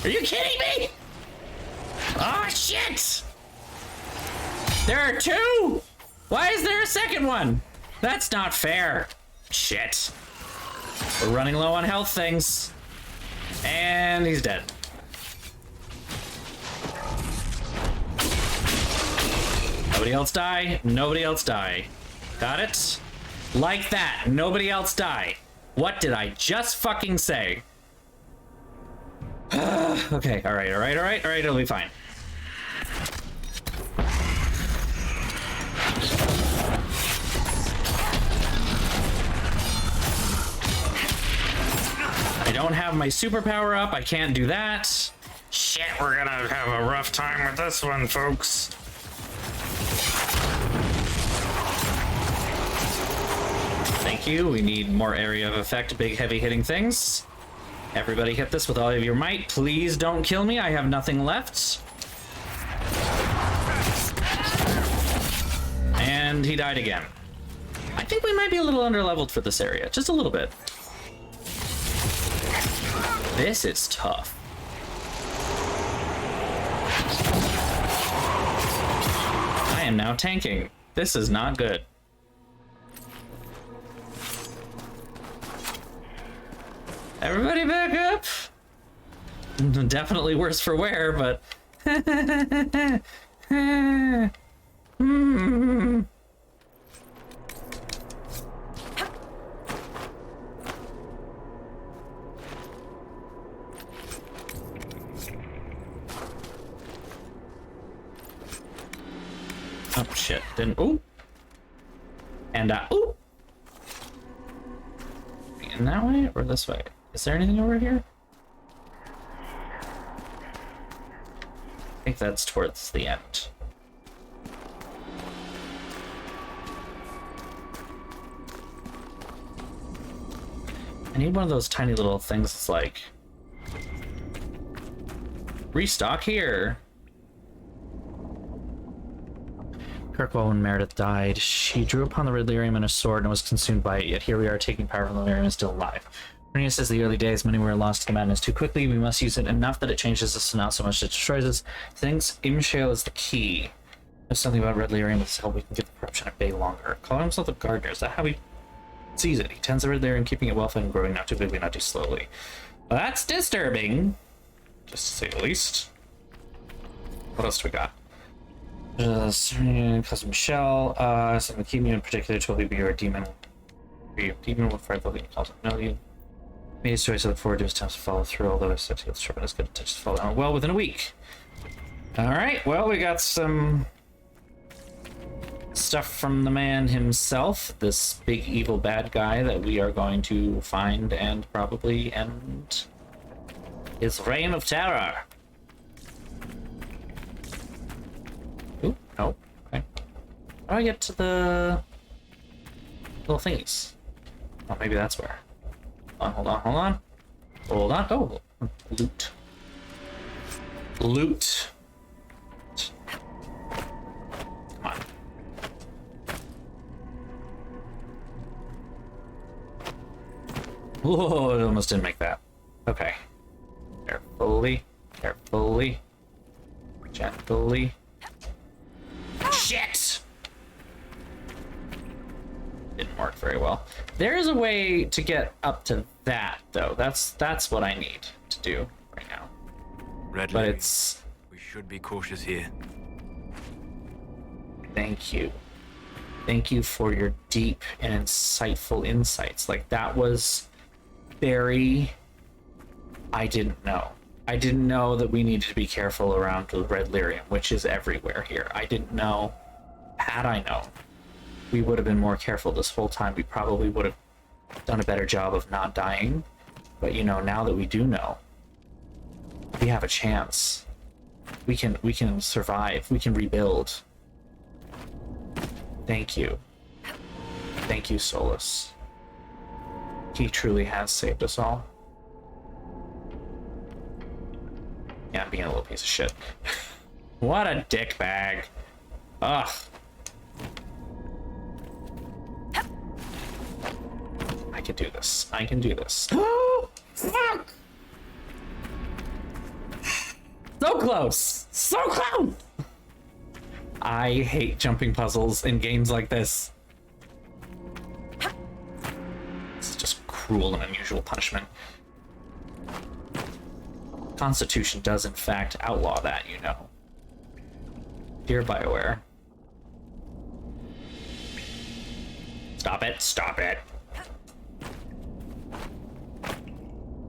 Are you kidding me? Oh shit! There are two? Why is there a second one? That's not fair. Shit. We're running low on health things. And he's dead. Nobody else die. Nobody else die. Got it? Like that. Nobody else die. What did I just fucking say? Okay, alright, it'll be fine. I don't have my superpower up, I can't do that. Shit, we're gonna have a rough time with this one, folks. Thank you, we need more area of effect, big heavy hitting things. Everybody hit this with all of your might. Please don't kill me, I have nothing left. And he died again. I think we might be a little underleveled for this area, just a little bit. This is tough. I am now tanking. This is not good. Everybody back up! Definitely worse for wear, but... Oh shit, didn't, ooh. And ooh. In that way or this way? Is there anything over here? I think that's towards the end. I need one of those tiny little things that's like, restock here. Kirkwall, when Meredith died, she drew upon the red lyrium and a sword and was consumed by it, yet here we are taking power from the lyrium and still alive. Bringing us as the early days, many were lost to the madness too quickly. We must use it enough that it changes us and not so much that it destroys us. Thinks Imshale is the key. There's something about red lyrium that's help we can get the corruption at bay longer. Calling himself the gardener, is that how he sees it? He tends the red lyrium, keeping it well fed and growing not too quickly, not too slowly. Well, that's disturbing, just to say the least. What else do we got? Cousin Michelle, something to keep me in particular to be your demon. Be your demon with friend looking calls him million. Made his choice, I look forward to his attempts to follow through, although I said he'll sharpen his good touch to follow down well within a week. Alright, well, we got some stuff from the man himself, this big evil bad guy that we are going to find and probably end his reign of terror. Ooh, no. Okay. How do I get to the little thingies? Oh, maybe that's where. Hold on, hold on. Hold on. Oh, loot. Loot. Come on. Whoa, it almost didn't make that. Okay. Carefully. Carefully. Gently. Shit! Didn't work very well. There is a way to get up to that, though. That's what I need to do right now. Red But Lily, it's... we should be cautious here. Thank you. Thank you for your deep and insightful insights. Like, that was very... I didn't know. I didn't know that we needed to be careful around the red lyrium, which is everywhere here. I didn't know. Had I known, we would have been more careful this whole time. We probably would have done a better job of not dying. But, you know, now that we do know, we have a chance. We can survive. We can rebuild. Thank you. Thank you, Solus. He truly has saved us all. Yeah, I'm being a little piece of shit. What a dickbag. Ugh. I can do this. I can do this. Oh, fuck! So close! So close! I hate jumping puzzles in games like this. This is just cruel and unusual punishment. Constitution does in fact outlaw that, you know. Dear BioWare. Stop it, stop it.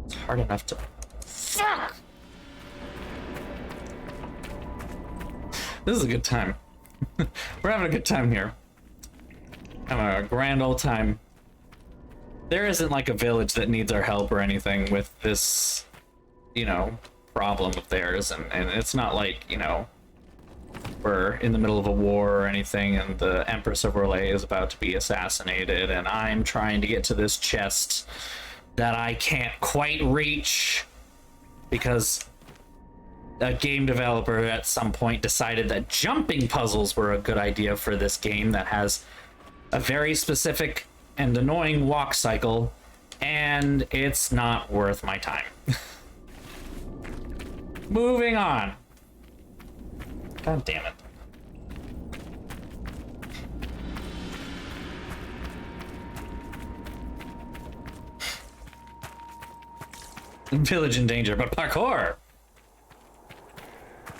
It's hard enough to... Fuck! This is a good time. We're having a good time here. Having a grand old time. There isn't like a village that needs our help or anything with this, you know, problem of theirs, and it's not like, you know, we're in the middle of a war or anything and the Empress of Orlais is about to be assassinated and I'm trying to get to this chest that I can't quite reach because a game developer at some point decided that jumping puzzles were a good idea for this game that has a very specific and annoying walk cycle, and it's not worth my time. Moving on. God damn it. Village in danger, but parkour!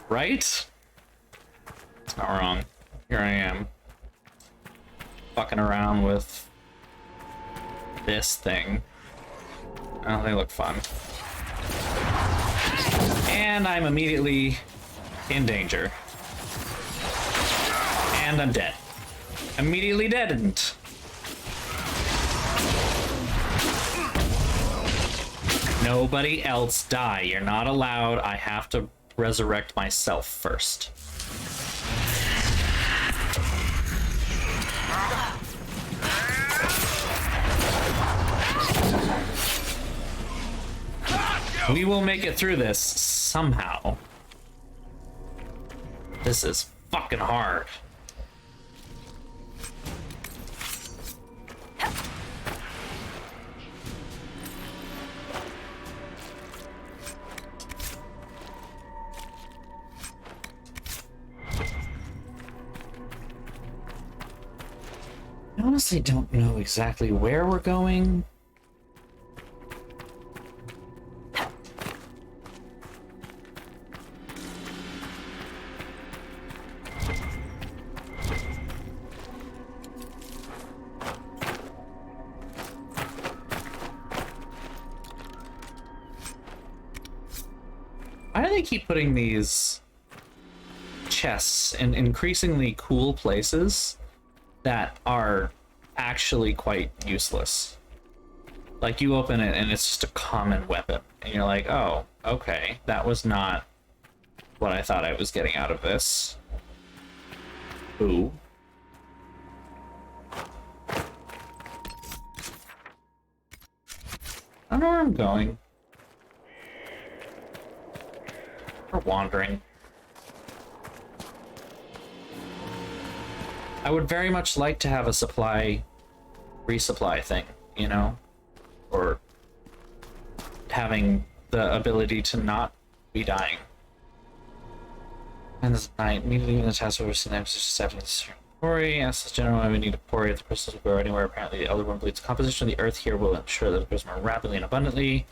Right? It's not wrong. Here I am. Fucking around with this thing. Oh, they look fun. And I'm immediately in danger. And I'm dead. Immediately deadened. Nobody else die. You're not allowed. I have to resurrect myself first. We will make it through this somehow. This is fucking hard. I honestly don't know exactly where we're going. Why do they keep putting these chests in increasingly cool places that are actually quite useless? Like, you open it and it's just a common weapon, and you're like, oh, okay, that was not what I thought I was getting out of this. Ooh. I don't know where I'm going. We're wandering. I would very much like to have a resupply thing, you know? Or having the ability to not be dying. And this night, immediately when the task force and emphasis stepping into Pori, asks the general why we need a Pori if the crystals will grow anywhere. Apparently the Elder One believes the composition of the earth here will ensure that it grows more rapidly and abundantly.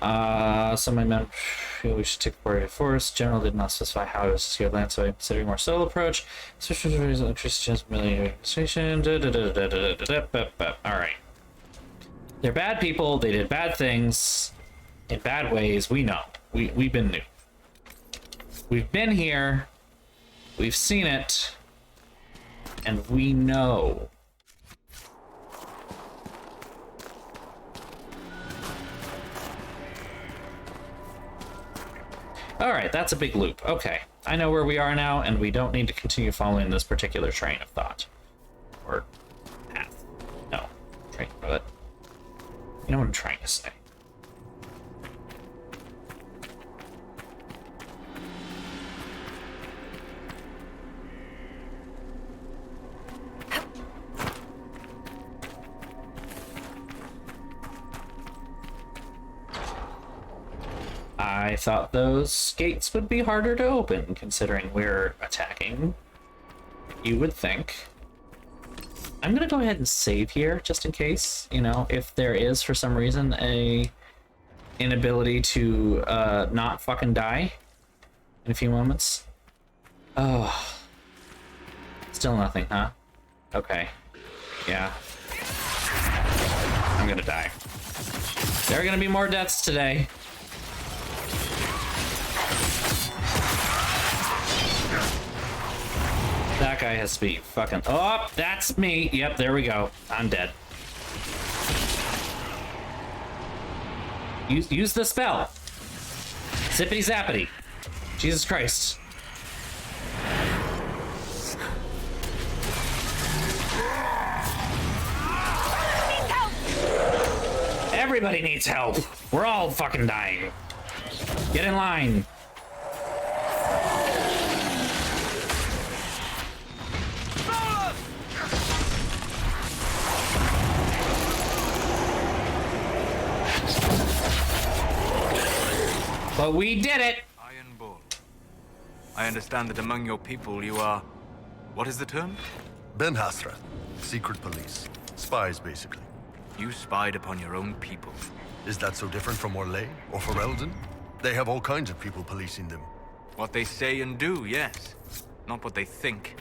Some of my men feel we should take Pori to forest. General did not specify how to secure land, so I'm considering a more subtle approach. Especially for electricity administration. Alright. They're bad people, they did bad things in bad ways, we know. We've been new. We've been here, we've seen it, and we know. Alright, that's a big loop. Okay, I know where we are now, and we don't need to continue following this particular train of thought. Or path. No. Train, but you know what I'm trying to say. I thought those gates would be harder to open, considering we're attacking. You would think. I'm gonna go ahead and save here, just in case, you know, if there is, for some reason, a inability to not fucking die in a few moments. Oh. Still nothing, huh? Okay. Yeah. I'm gonna die. There are gonna be more deaths today. That guy has speed. Fucking. Oh, that's me. Yep, there we go. I'm dead. Use the spell. Zippity zappity. Jesus Christ. Everybody needs help. We're all fucking dying. Get in line. But we did it! Iron Bull. I understand that among your people you are... What is the term? Ben Hasra. Secret police. Spies, basically. You spied upon your own people. Is that so different from Orlais or Ferelden? They have all kinds of people policing them. What they say and do, yes. Not what they think.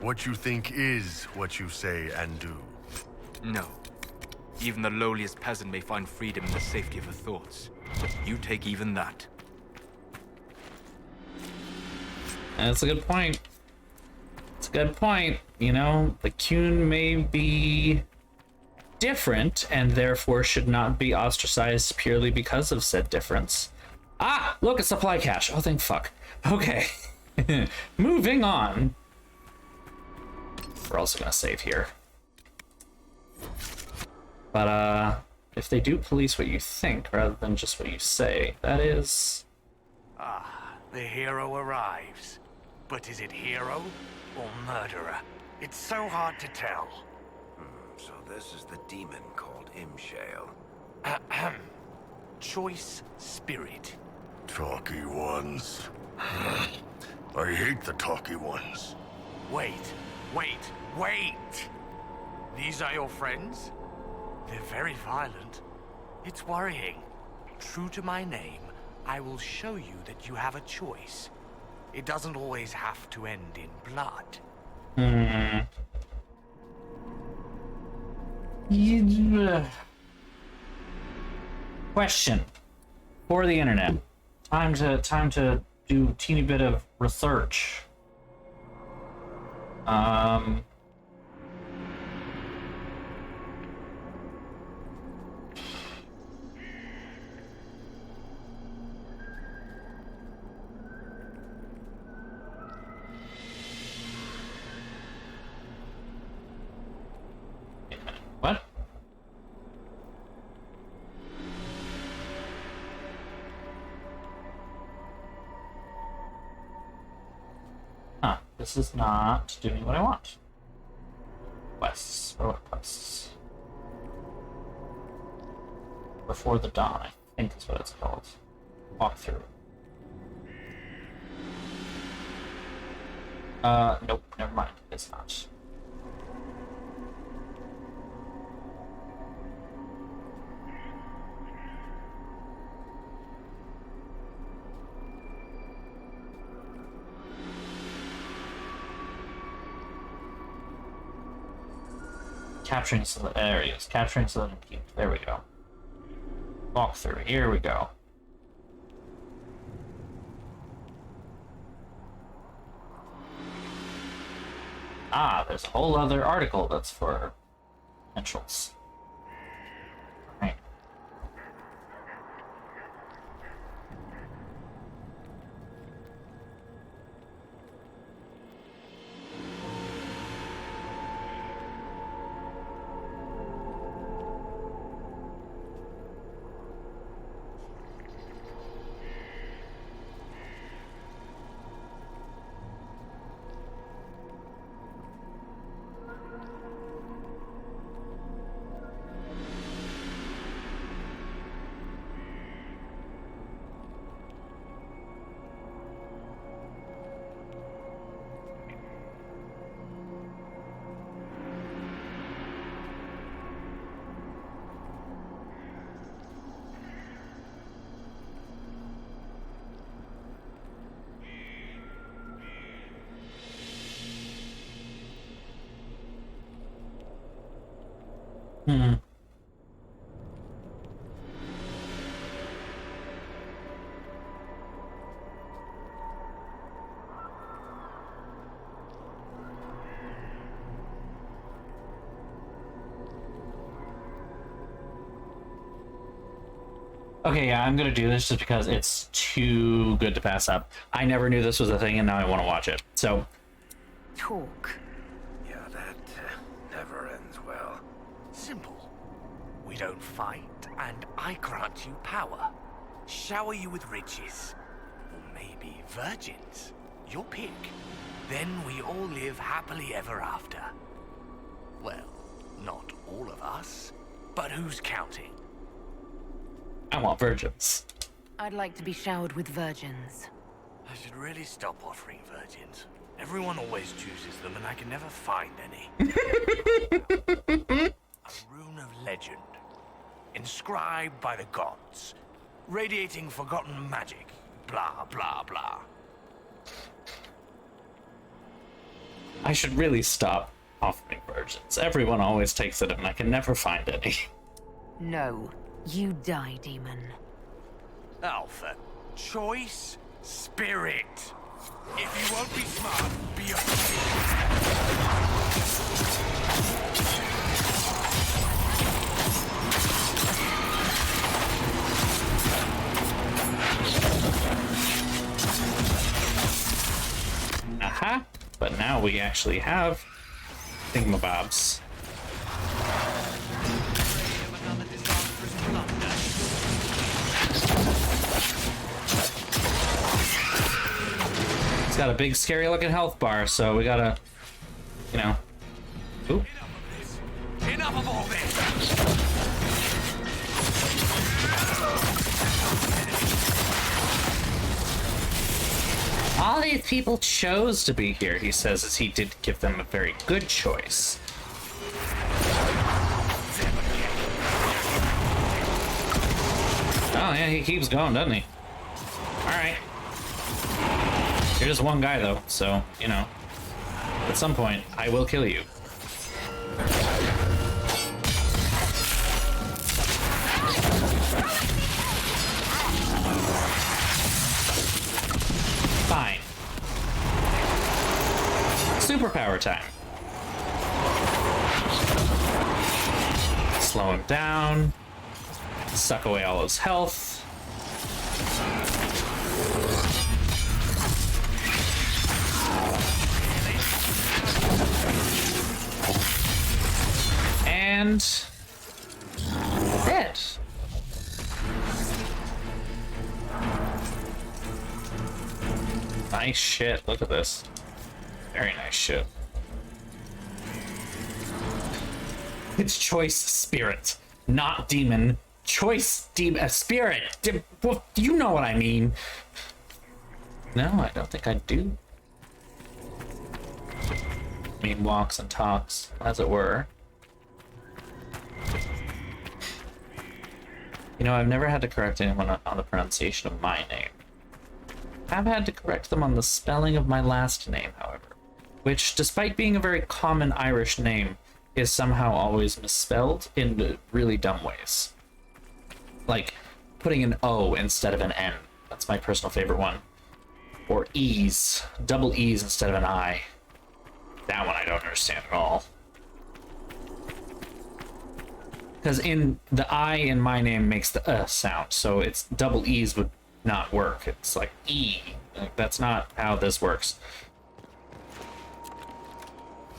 What you think is what you say and do. No. Even the lowliest peasant may find freedom in the safety of her thoughts. You take even that. That's a good point. It's a good point. You know, the Qun may be different and therefore should not be ostracized purely because of said difference. Ah, look, a supply cache. Oh, thank fuck. Okay. Moving on. We're also gonna save here. But, if they do police what you think rather than just what you say, that is... The hero arrives. But is it hero or murderer? It's so hard to tell. So this is the demon called Imshale. Ahem. Choice spirit. Talky ones. I hate the talky ones. Wait. These are your friends? They're very violent. It's worrying. True to my name, I will show you that you have a choice. It doesn't always have to end in blood. Question for the internet. Time to do a teeny bit of research. What? Huh, this is not doing what I want. Quests. What quests? Before the Dawn, I think is what it's called. Walkthrough. Nope, never mind. It's not. Capturing select areas. Capturing select cube. There we go. Walkthrough. Here we go. Ah, there's a whole other article that's for potentials. Right. Okay, yeah, I'm gonna do this just because it's too good to pass up. I never knew this was a thing, and now I want to watch it. So, Talk. Yeah, that never ends well. Simple. We don't fight, and I grant you power. Shower you with riches. Or maybe virgins. Your pick. Then we all live happily ever after. Well, not all of us. But who's counting? I want virgins. I'd like to be showered with virgins. I should really stop offering virgins. Everyone always chooses them, and I can never find any. A rune of legend. Inscribed by the gods. Radiating forgotten magic. Blah, blah, blah. I should really stop offering virgins. Everyone always takes it, and I can never find any. No. You die, demon. Alpha. Choice. Spirit. If you won't be smart, be a fool. Aha! But now we actually have thingamabobs. It's got a big, scary looking health bar, so we gotta, you know. Oop. Enough of all this! All these people chose to be here, he says, as he did give them a very good choice. Oh, yeah, he keeps going, doesn't he? Alright. You're just one guy, though, so, you know. At some point, I will kill you. Fine. Superpower time. Slow him down. Suck away all his health. And dead. Nice shit. Look at this. Very nice shit. It's choice spirit, not demon. Choice demon spirit. Well, you know what I mean. No, I don't think I do. I mean, walks and talks, as it were. You know, I've never had to correct anyone on the pronunciation of my name. I've had to correct them on the spelling of my last name, however, which, despite being a very common Irish name, is somehow always misspelled in really dumb ways. Like putting an O instead of an N. That's my personal favorite one. Or E's, double E's instead of an I. That one I don't understand at all. Because in the I in my name makes the sound, so it's double E's would not work. It's like E. Like, that's not how this works.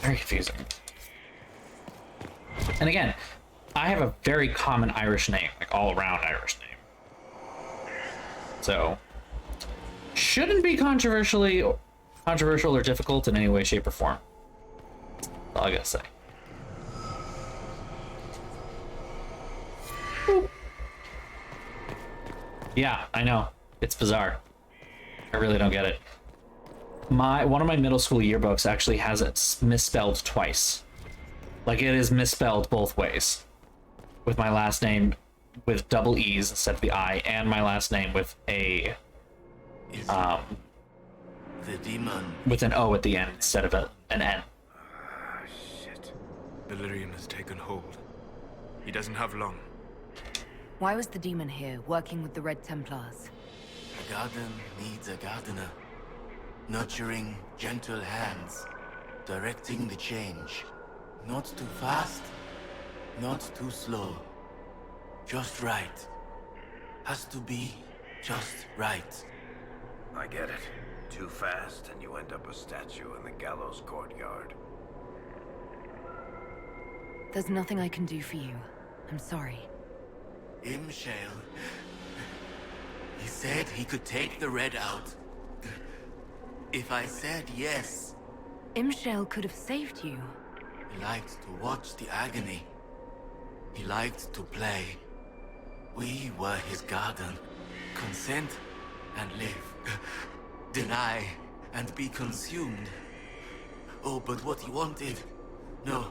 Very confusing. And again, I have a very common Irish name, like all around Irish name. So shouldn't be controversial or difficult in any way, shape, or form. That's all I gotta say. Yeah, I know. It's bizarre. I really don't get it. One of my middle school yearbooks actually has it misspelled twice. Like, it is misspelled both ways. With my last name with double E's instead of the I, and my last name with a The demon. with an O at the end instead of an N. Shit. Delirium has taken hold. He doesn't have long. Why was the demon here, working with the Red Templars? A garden needs a gardener. Nurturing, gentle hands. Directing the change. Not too fast, not too slow. Just right. Has to be just right. I get it. Too fast, and you end up a statue in the gallows courtyard. There's nothing I can do for you. I'm sorry. Imshale. He said he could take the red out. If I said yes. Imshale could have saved you. He liked to watch the agony. He liked to play. We were his garden. Consent and live. Deny and be consumed. Oh, but what he wanted? No.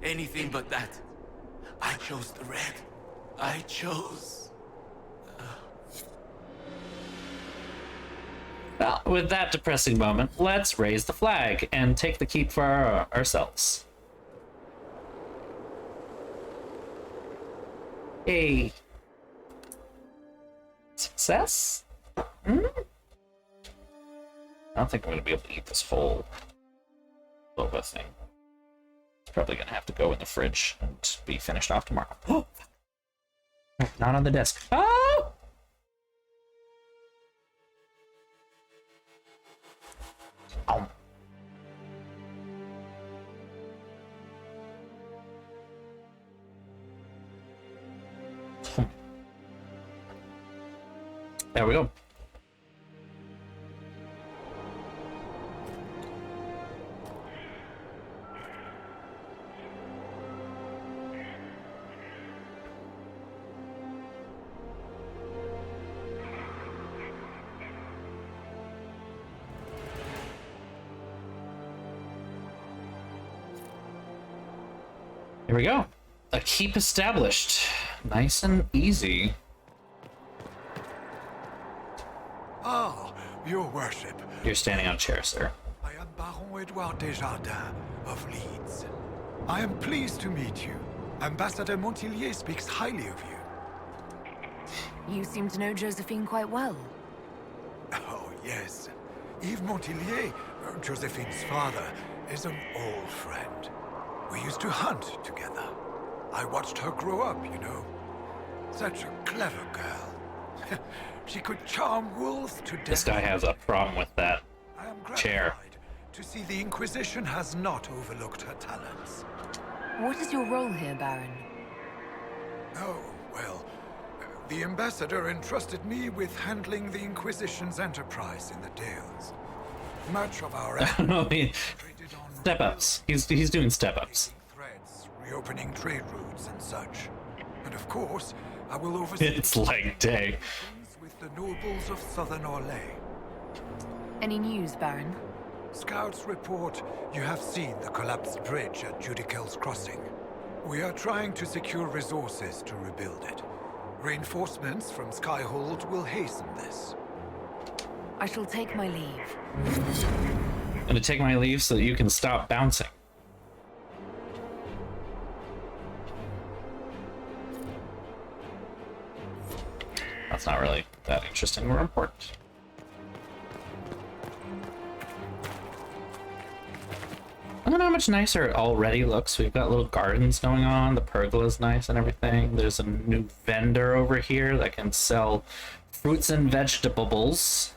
Anything but that. I chose the red. I chose. Well, with that depressing moment, let's raise the flag and take the keep for ourselves. A success? Oh, don't think I'm going to be able to eat this whole boba thing. It's probably going to have to go in the fridge and be finished off tomorrow. Oh, fuck. Not on the desk. Oh! Oh. There we go. Here we go. A keep established. Nice and easy. Ah, your worship. You're standing on a chair, sir. I am Baron Edouard Desjardins of Leeds. I am pleased to meet you. Ambassador Montillier speaks highly of you. You seem to know Josephine quite well. Oh, yes. Yves Montillier, Josephine's father, is an old friend. We used to hunt together. I watched her grow up, you know. Such a clever girl. She could charm wolves to death. This guy has a problem with that I am chair. gratified to see the Inquisition has not overlooked her talents. What is your role here, Baron? Oh, well, the ambassador entrusted me with handling the Inquisition's enterprise in the Dales. Much of our No, step ups. He's doing step ups. threats, reopening trade routes and such. And of course, I will oversee It's like day. with the nobles of Southern Orlais. Any news, Baron? Scouts report you have seen the collapsed bridge at Judical's Crossing. We are trying to secure resources to rebuild it. Reinforcements from Skyhold will hasten this. I shall take my leave. I'm gonna take my leave so that you can stop bouncing. That's not really that interesting or important. I don't know how much nicer it already looks. We've got little gardens going on. The pergola's nice and everything. There's a new vendor over here that can sell fruits and vegetables.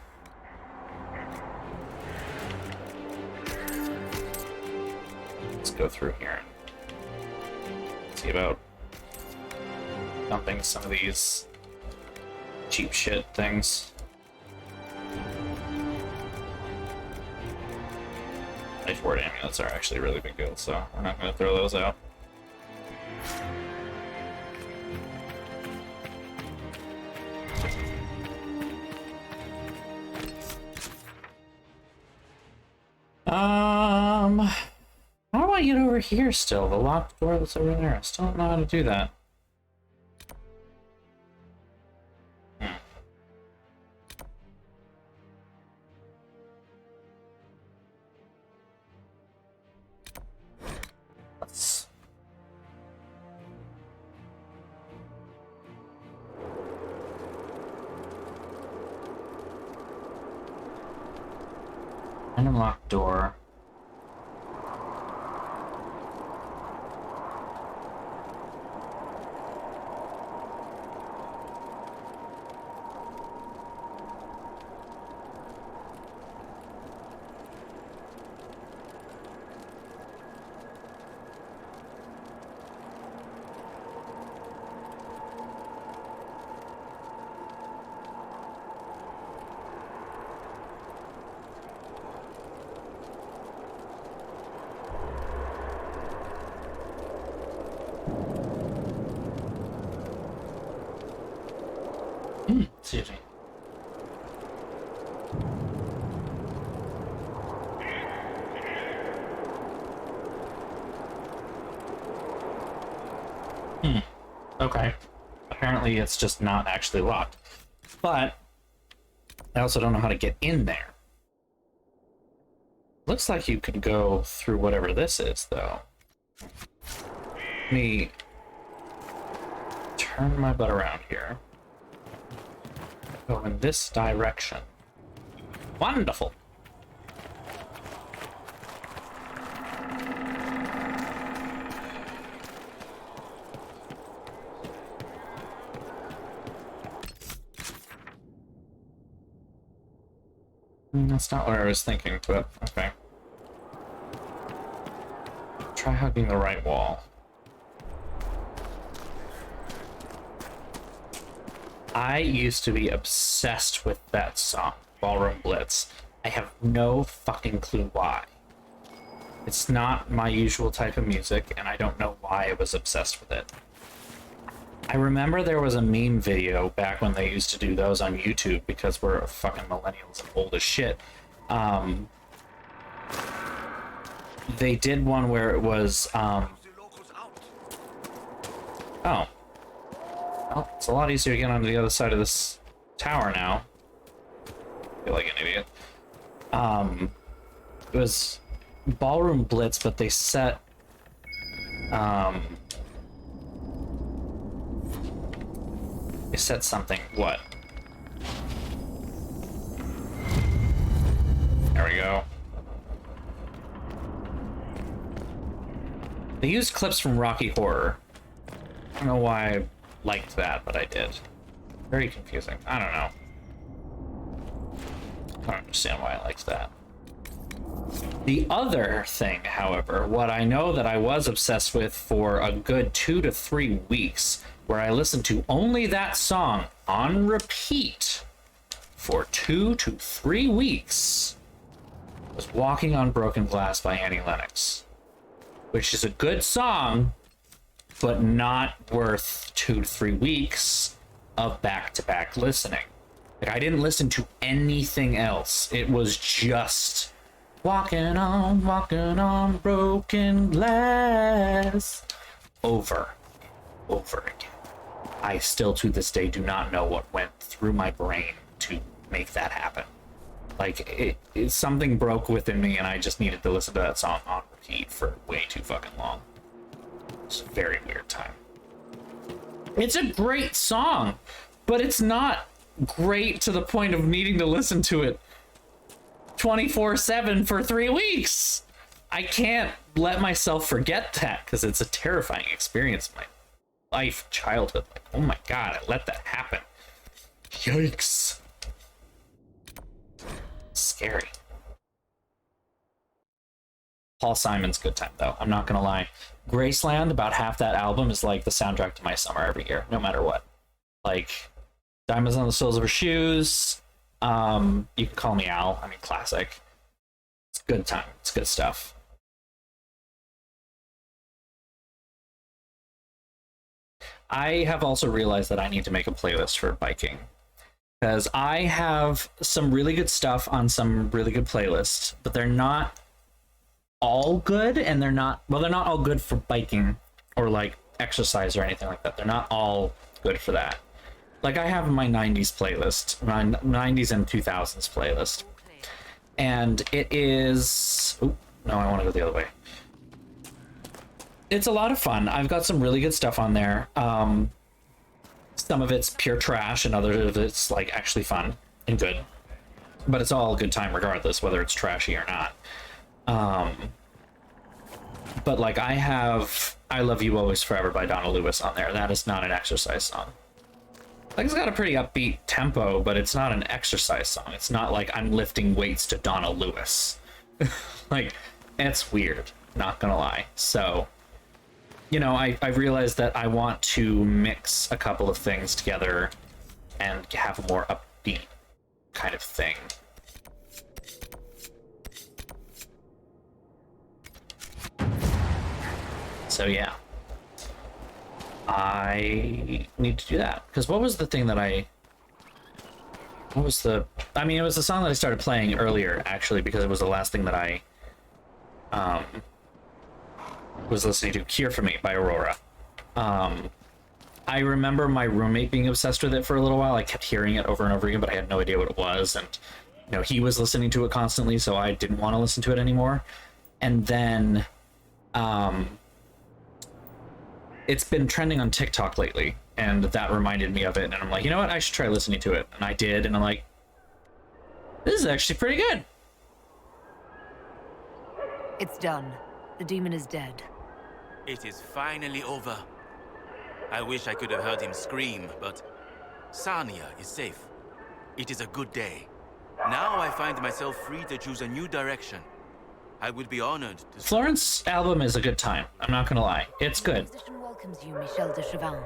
Let's go through here and see about dumping some of these cheap shit things. Life ward amulets are actually a really big deal, so we're not going to throw those out. How do I get over here still? The locked door that's over there. I still don't know how to do that. Let's... Unlocked door. Excuse me. Okay. Apparently it's just not actually locked. But I also don't know how to get in there. Looks like you can go through whatever this is, though. Let me turn my butt around here. Go in this direction. Wonderful. That's not what I was thinking, but okay. Try hugging the right wall. I used to be obsessed with that song, Ballroom Blitz. I have no fucking clue why. It's not my usual type of music, and I don't know why I was obsessed with it. I remember there was a meme video back when they used to do those on YouTube, because we're fucking millennials and old as shit. They did one where it was, oh. Well, it's a lot easier to get onto the other side of this tower now. I feel like an idiot. It was Ballroom Blitz, but they set, they set something. What? There we go. They used clips from Rocky Horror. I don't know why I liked that, but I did. Very confusing. I don't know. I don't understand why I liked that. The other thing, however, what I know that I was obsessed with for a good 2 to 3 weeks, where I listened to only that song on repeat for 2 to 3 weeks, was Walking on Broken Glass by Annie Lennox, which is a good song, but not worth 2 to 3 weeks of back-to-back listening. Like, I didn't listen to anything else. It was just walking on broken glass over and over again. I still to this day do not know what went through my brain to make that happen. Like, something broke within me and I just needed to listen to that song on repeat for way too fucking long. It's a very weird time. It's a great song, but it's not great to the point of needing to listen to it 24/7 for 3 weeks. I can't let myself forget that, because it's a terrifying experience in my life, childhood. Like, oh my god, I let that happen. Yikes. Scary. Paul Simon's good time, though. I'm not gonna lie. Graceland, about half that album is like the soundtrack to my summer every year, no matter what. Like, Diamonds on the Soles of Her Shoes. You can call me Al. I mean, classic. It's a good time. It's good stuff. I have also realized that I need to make a playlist for biking, because I have some really good stuff on some really good playlists, but they're not all good, and they're not all good for biking or like exercise or anything like that. They're not all good for that. Like, I have my 90s playlist, my 90s and 2000s playlist, and it is, oh no, I want to go the other way. It's a lot of fun. I've got some really good stuff on there. Some of it's pure trash, and other of it's like actually fun and good, but it's all a good time regardless, whether it's trashy or not. But like, I have I Love You Always Forever by Donna Lewis on there. That is not an exercise song. Like, it's got a pretty upbeat tempo, but it's not an exercise song. It's not like I'm lifting weights to Donna Lewis. Like, it's weird, not gonna lie. So, you know, I realized that I want to mix a couple of things together and have a more upbeat kind of thing. So yeah, I need to do that, because what was the thing that it was the song that I started playing earlier, actually, because it was the last thing that I was listening to, Cure for Me by Aurora. I remember my roommate being obsessed with it for a little while. I kept hearing it over and over again, but I had no idea what it was, and you know, he was listening to it constantly, so I didn't want to listen to it anymore. And then it's been trending on TikTok lately, and that reminded me of it, and I'm like, you know what, I should try listening to it. And I did, and I'm like, this is actually pretty good. It's done. The demon is dead. It is finally over. I wish I could have heard him scream, but Sarnia is safe. It is a good day. Now I find myself free to choose a new direction. I would be honored to... Florence album is a good time. I'm not gonna lie. It's good. Inquisition welcomes you, Michel de Chavannes.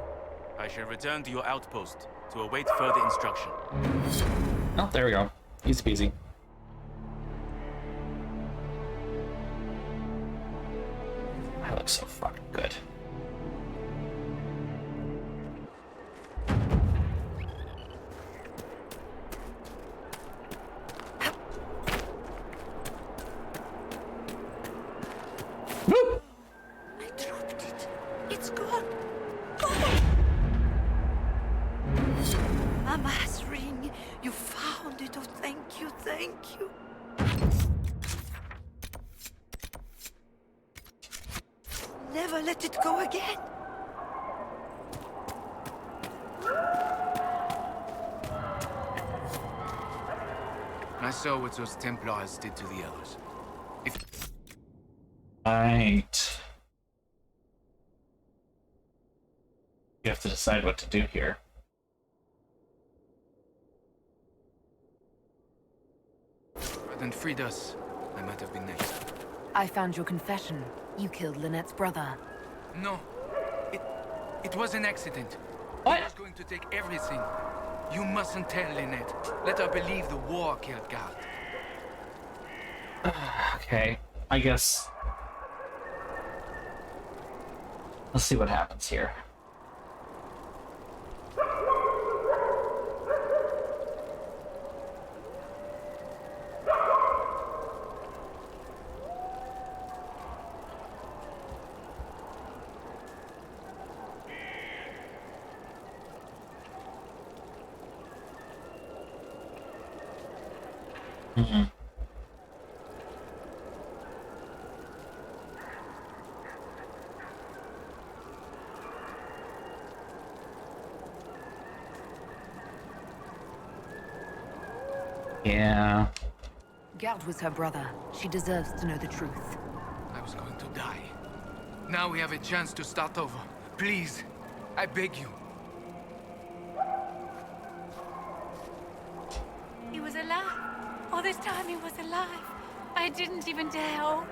I shall return to your outpost to await further instruction. Oh, there we go. Easy peasy. I look so fucking good. Woo! I dropped it. It's gone. Gone. A mass ring. You found it. Oh, thank you. Thank you. Never let it go again. I saw what those Templars did to the others. If Right. You have to decide what to do here. hadn't freed us, I might have been next. I found your confession. You killed Lynette's brother. No. It was an accident. What? He was going to take everything. You mustn't tell Lynette. Let her believe the war killed Gard. Okay, I guess. Let's see what happens here. Mm-hmm. Yeah. Gard was her brother. She deserves to know the truth. I was going to die. Now we have a chance to start over. Please, I beg you. He was alive. All this time he was alive. I didn't even dare. Oh.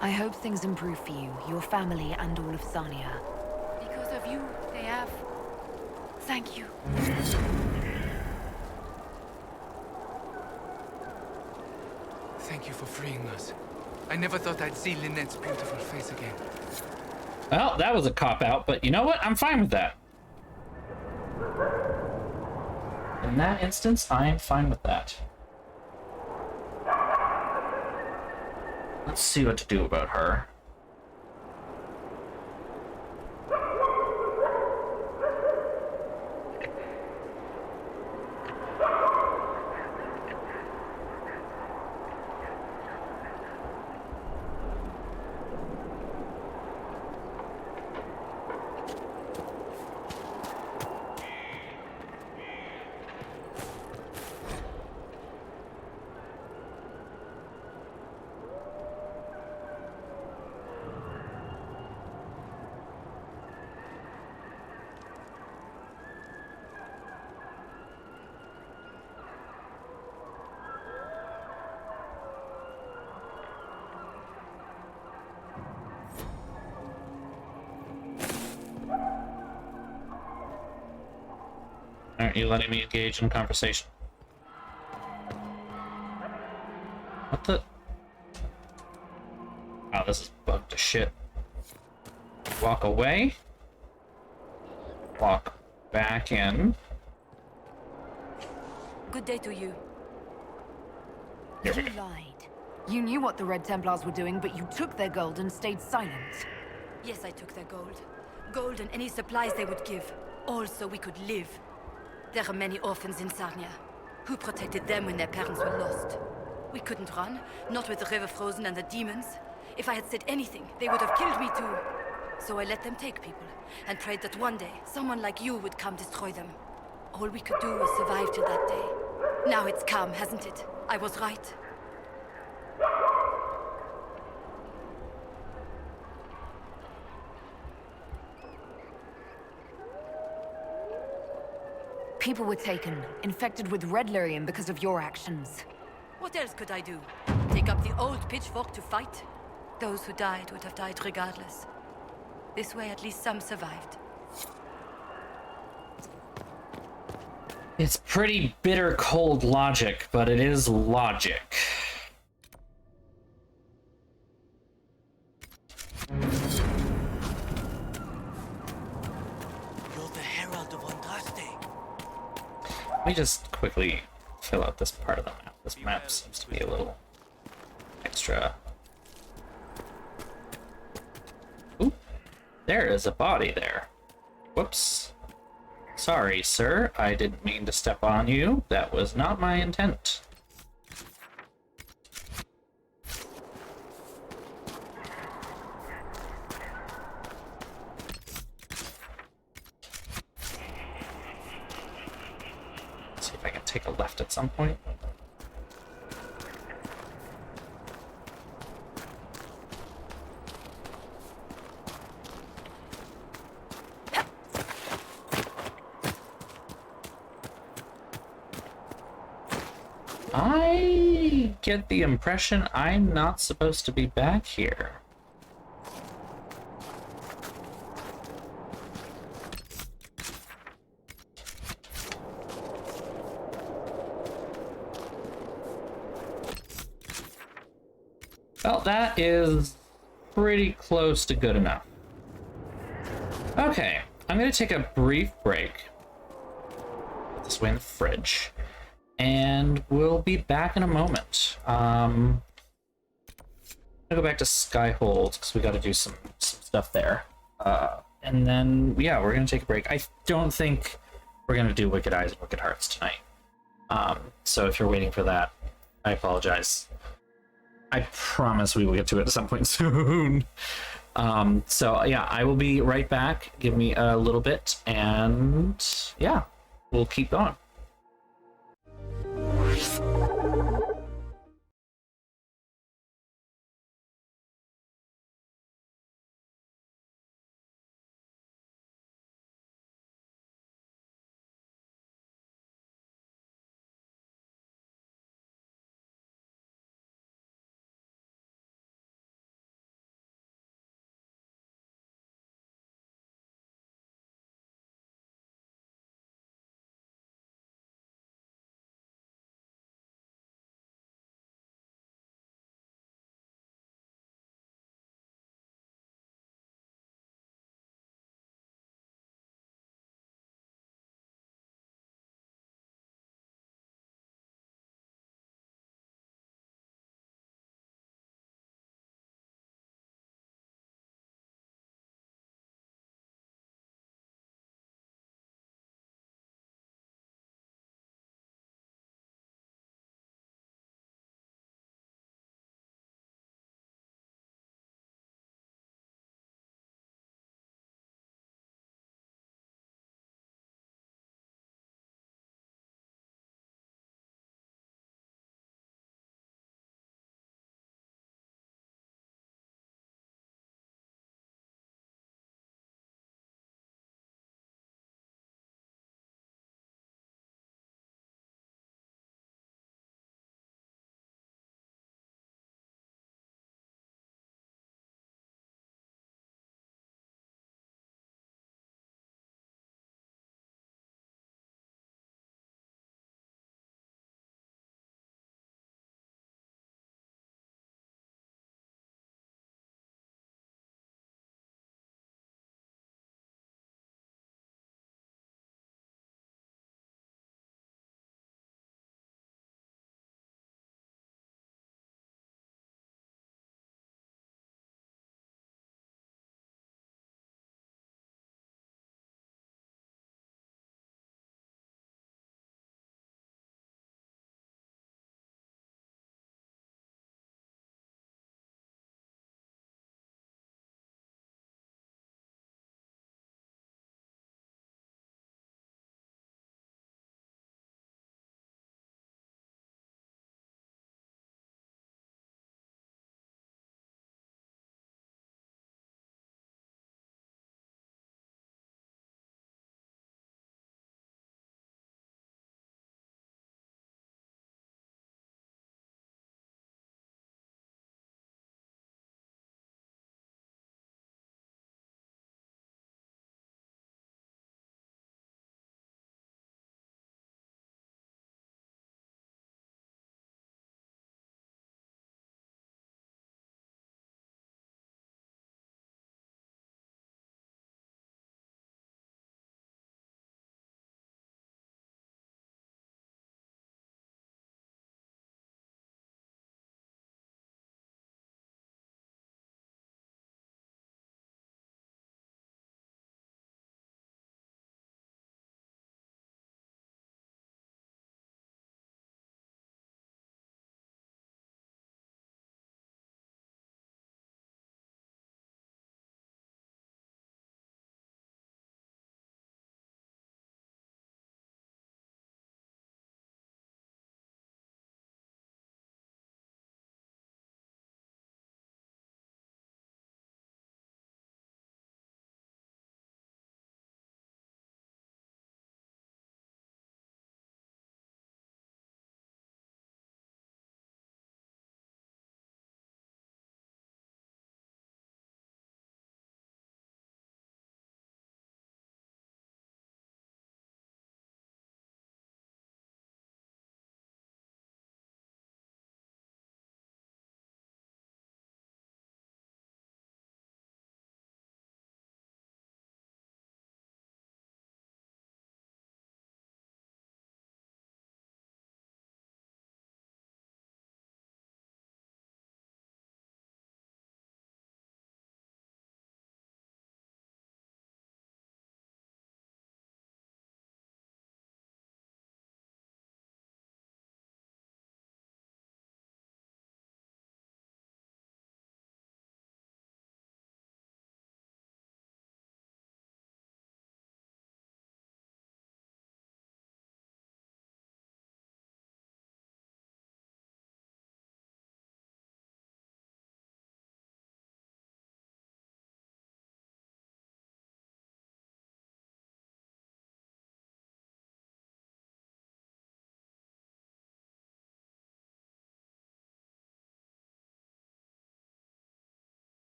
I hope things improve for you, your family, and all of Sarnia. Because of you, they have. Thank you. Thank you for freeing us. I never thought I'd see Lynette's beautiful face again. Well, that was a cop-out, but you know what? I'm fine with that. In that instance, I'm fine with that. Let's see what to do about her. Aren't you letting me engage in conversation? What the? Wow, this is bugged to shit. Walk away. Walk back in. Good day to you. Here we You go. lied. You knew what the Red Templars were doing, but you took their gold and stayed silent. Yes, I took their gold. Gold and any supplies they would give. All so we could live. There are many orphans in Sarnia. Who protected them when their parents were lost? We couldn't run, not with the river frozen and the demons. If I had said anything, they would have killed me too. So I let them take people, and prayed that one day, someone like you would come destroy them. All we could do was survive till that day. Now it's calm, hasn't it? I was right. People were taken, infected with red lyrium because of your actions. What else could I do? Take up the old pitchfork to fight? Those who died would have died regardless. This way, at least some survived. It's pretty bitter cold logic, but it is logic. You're the Herald of Andraste. Let me just quickly fill out this part of the map. This map seems to be a little extra. Ooh, there is a body there. Whoops. Sorry, sir. I didn't mean to step on you. That was not my intent. Let's see if I can take a left at some point. I get the impression I'm not supposed to be back here. Well, that is pretty close to good enough. Okay, I'm gonna take a brief break. Put this way in the fridge. And we'll be back in a moment. I'm gonna go back to Skyhold because we got to do some stuff there. And then, yeah, we're gonna take a break. I don't think we're gonna do Wicked Eyes and Wicked Hearts tonight. So if you're waiting for that, I apologize. I promise we will get to it at some point soon. So yeah, I will be right back. Give me a little bit, and yeah, we'll keep going.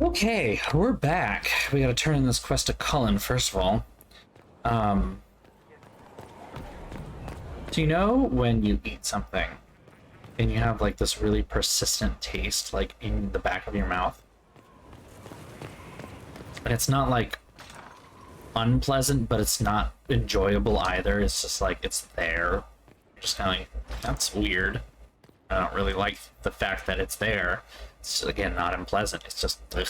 Okay, we're back. We gotta turn in this quest to Cullen, first of all. Do you know when you eat something and you have like this really persistent taste like in the back of your mouth? And it's not like unpleasant, but it's not enjoyable either. It's just like it's there. Just kind of like, that's weird. I don't really like the fact that it's there. It's again not unpleasant. It's just ugh.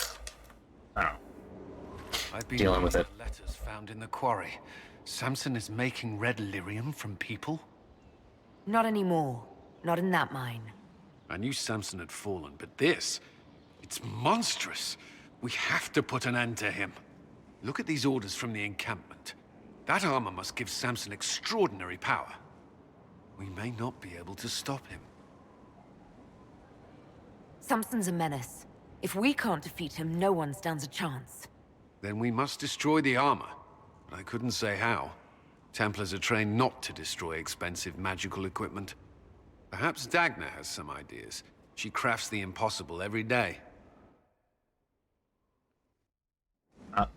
I don't know. I've been Dealing with it. the letters found in the quarry. Samson is making red lyrium from people? Not anymore. Not in that mine. I knew Samson had fallen, but this... it's monstrous. We have to put an end to him. Look at these orders from the encampment. That armor must give Samson extraordinary power. We may not be able to stop him. Samson's a menace. If we can't defeat him, no one stands a chance. Then we must destroy the armor. I couldn't say how. Templars are trained not to destroy expensive magical equipment. Perhaps Dagna has some ideas. She crafts the impossible every day.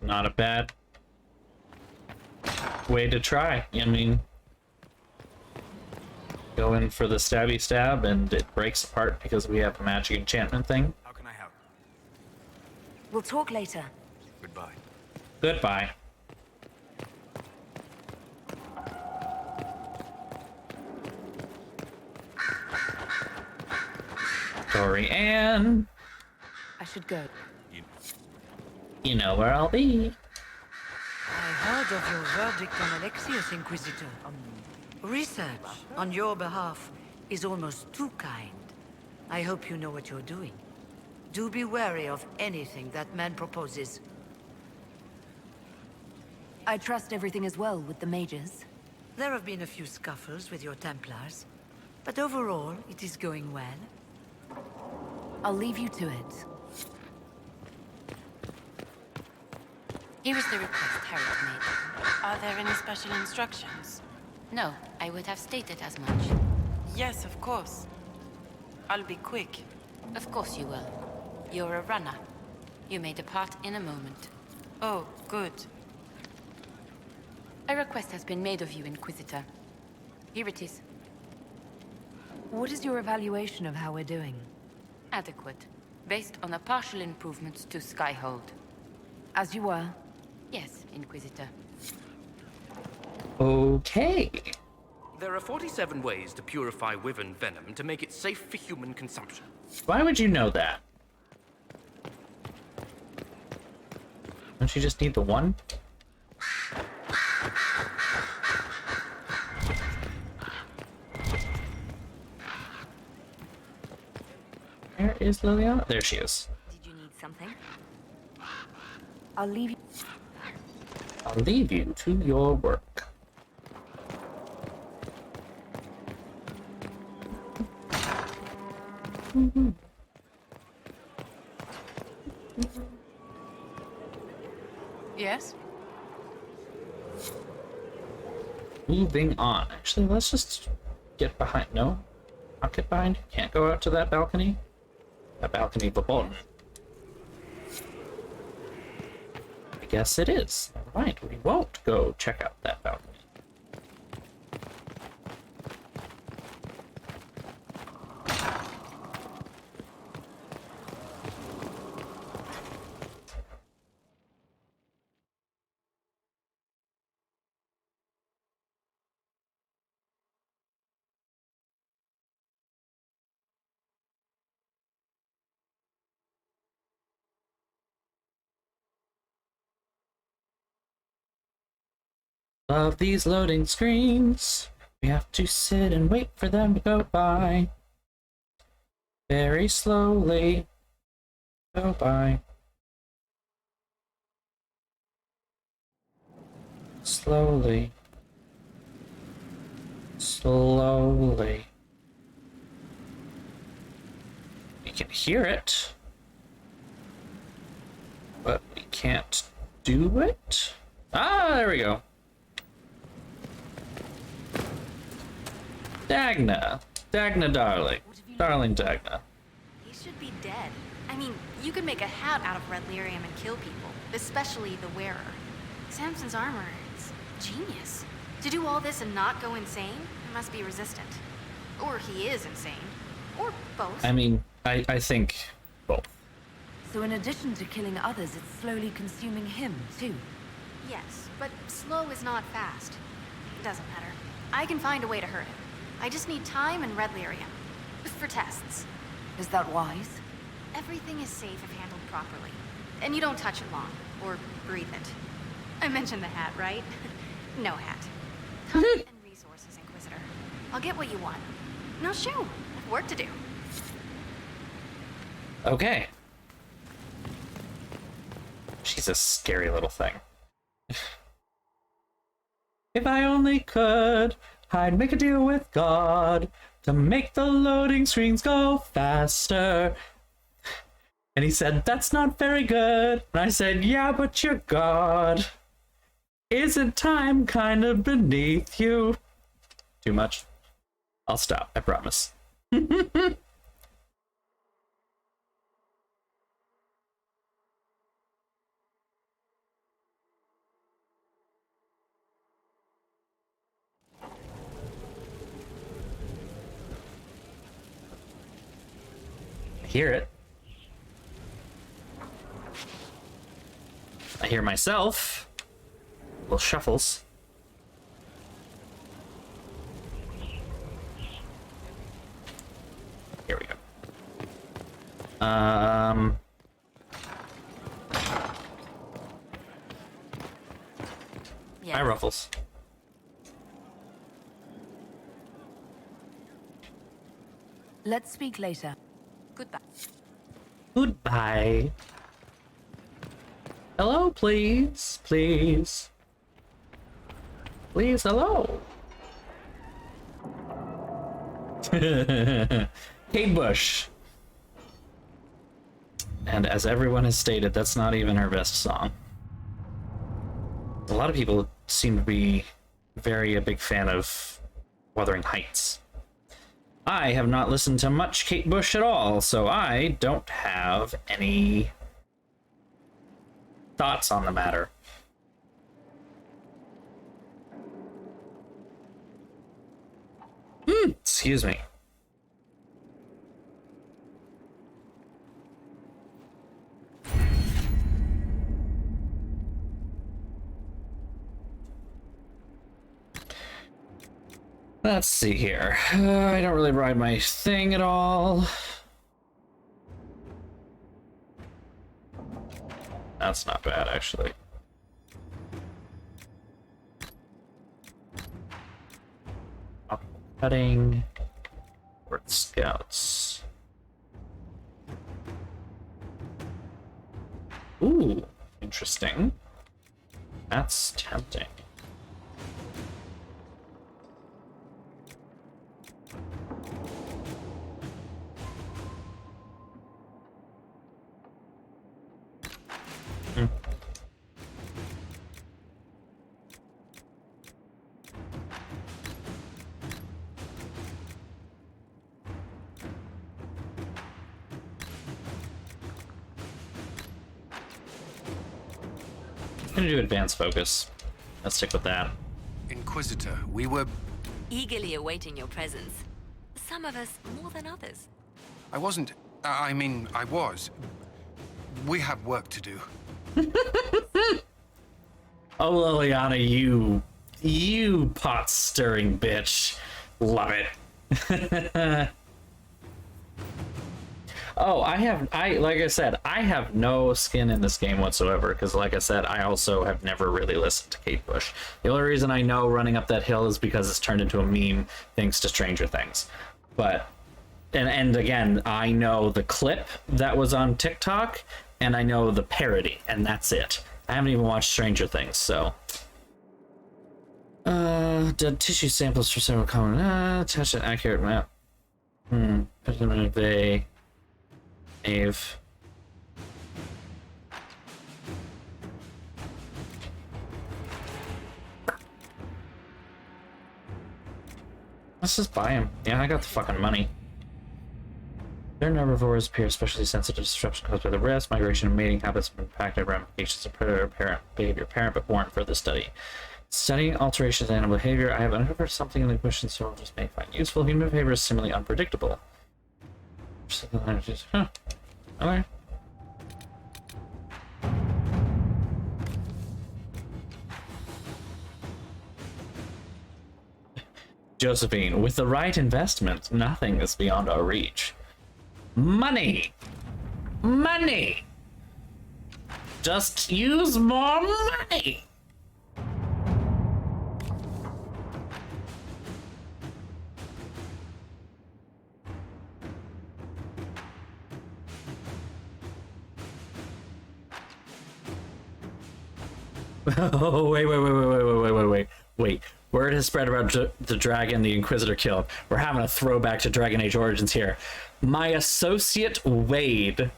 Not a bad way to try. I mean, go in for the stabby stab and it breaks apart because we have a magic enchantment thing. How can I help? We'll talk later. Goodbye. Goodbye. Dorian, I should go. you know where I'll be. I heard of your verdict on Alexius, Inquisitor. Research on your behalf is almost too kind. I hope you know what you're doing. Do be wary of anything that man proposes. I trust everything is well with the mages. There have been a few scuffles with your Templars, but overall, it is going well. I'll leave you to it. Here is the request Harriet made. Are there any special instructions? No, I would have stated as much. Yes, of course. I'll be quick. Of course you will. You're a runner. You may depart in a moment. Oh, good. A request has been made of you, Inquisitor. Here it is. What is your evaluation of how we're doing? Adequate. Based on the partial improvements to Skyhold. As you were. Yes, Inquisitor. Okay. There are 47 ways to purify wyvern venom to make it safe for human consumption. Why would you know that? Don't you just need the one? Where is Liliana? There she is. Did you need something? I'll leave you. I'll leave you to your work. Yes? Moving on. Actually, let's just get behind. No? Not get behind. Can't go out to that balcony. That balcony verboten. I guess it is. Never mind. We won't go check out that balcony. Love these loading screens. We have to sit and wait for them to go by. Very slowly. Go by. Slowly. Slowly. We can hear it. But we can't do it. Ah, there we go. Dagna. Dagna, darling. Darling Dagna. He should be dead. I mean, You could make a hat out of red lyrium and kill people, especially the wearer. Samson's armor is genius. To do all this and not go insane, he must be resistant. Or he is insane. Or both. I mean, I think both. So in addition to killing others, it's slowly consuming him, too? Yes, but slow is not fast. Doesn't matter. I can find a way to hurt him. I just need time and red lyrium. Just for tests. Is that wise? Everything is safe if handled properly. And you don't touch it long, or breathe it. I mentioned the hat, right? No hat. Time and resources, Inquisitor. I'll get what you want. Now shoo, I have work to do. Okay. She's a scary little thing. If I only could, I'd make a deal with God to make the loading screens go faster. And he said, that's not very good. And I said, yeah, but you're God. Isn't time kind of beneath you? Too much? I'll stop, I promise. I hear it. I hear myself. Little shuffles. Here we go. Yeah. Hi, Ruffles. Let's speak later. Goodbye. Goodbye. Hello, please. Please. Please, hello. Kate Bush. And as everyone has stated, that's not even her best song. A lot of people seem to be a big fan of Wuthering Heights. I have not listened to much Kate Bush at all, so I don't have any thoughts on the matter. Excuse me. Let's see here. I don't really ride my thing at all. That's not bad, actually. Cutting. Worth scouts. Ooh, interesting. That's tempting. I'm gonna do advanced focus. Let's stick with that. Inquisitor, we were... Eagerly awaiting your presence. Some of us more than others. I wasn't... I mean, I was. We have work to do. Oh, Liliana, you pot-stirring bitch. Love it. Oh, like I said, I have no skin in this game whatsoever, because like I said, I also have never really listened to Kate Bush. The only reason I know Running Up That Hill is because it's turned into a meme thanks to Stranger Things. But, and again, I know the clip that was on TikTok, and I know the parody, and that's it. I haven't even watched Stranger Things, so... Dead tissue samples for several common... attach an accurate map. Put them in a bay. Ave. Let's just buy him. Yeah, I got the fucking money. Certain herbivores appear especially sensitive to disruption caused by the rest, migration, and mating habits have impacted ramifications of predator-parent behavior, parent but warrant further study. Studying alterations in animal behavior, I have uncovered something in the Inquisition soldiers may find useful. Human behavior is similarly unpredictable. Huh. Okay. Josephine, with the right investment, nothing is beyond our reach. Money! Money! Just use more money! Oh, wait. Word has spread about the dragon the Inquisitor killed. We're having a throwback to Dragon Age Origins here. My associate Wade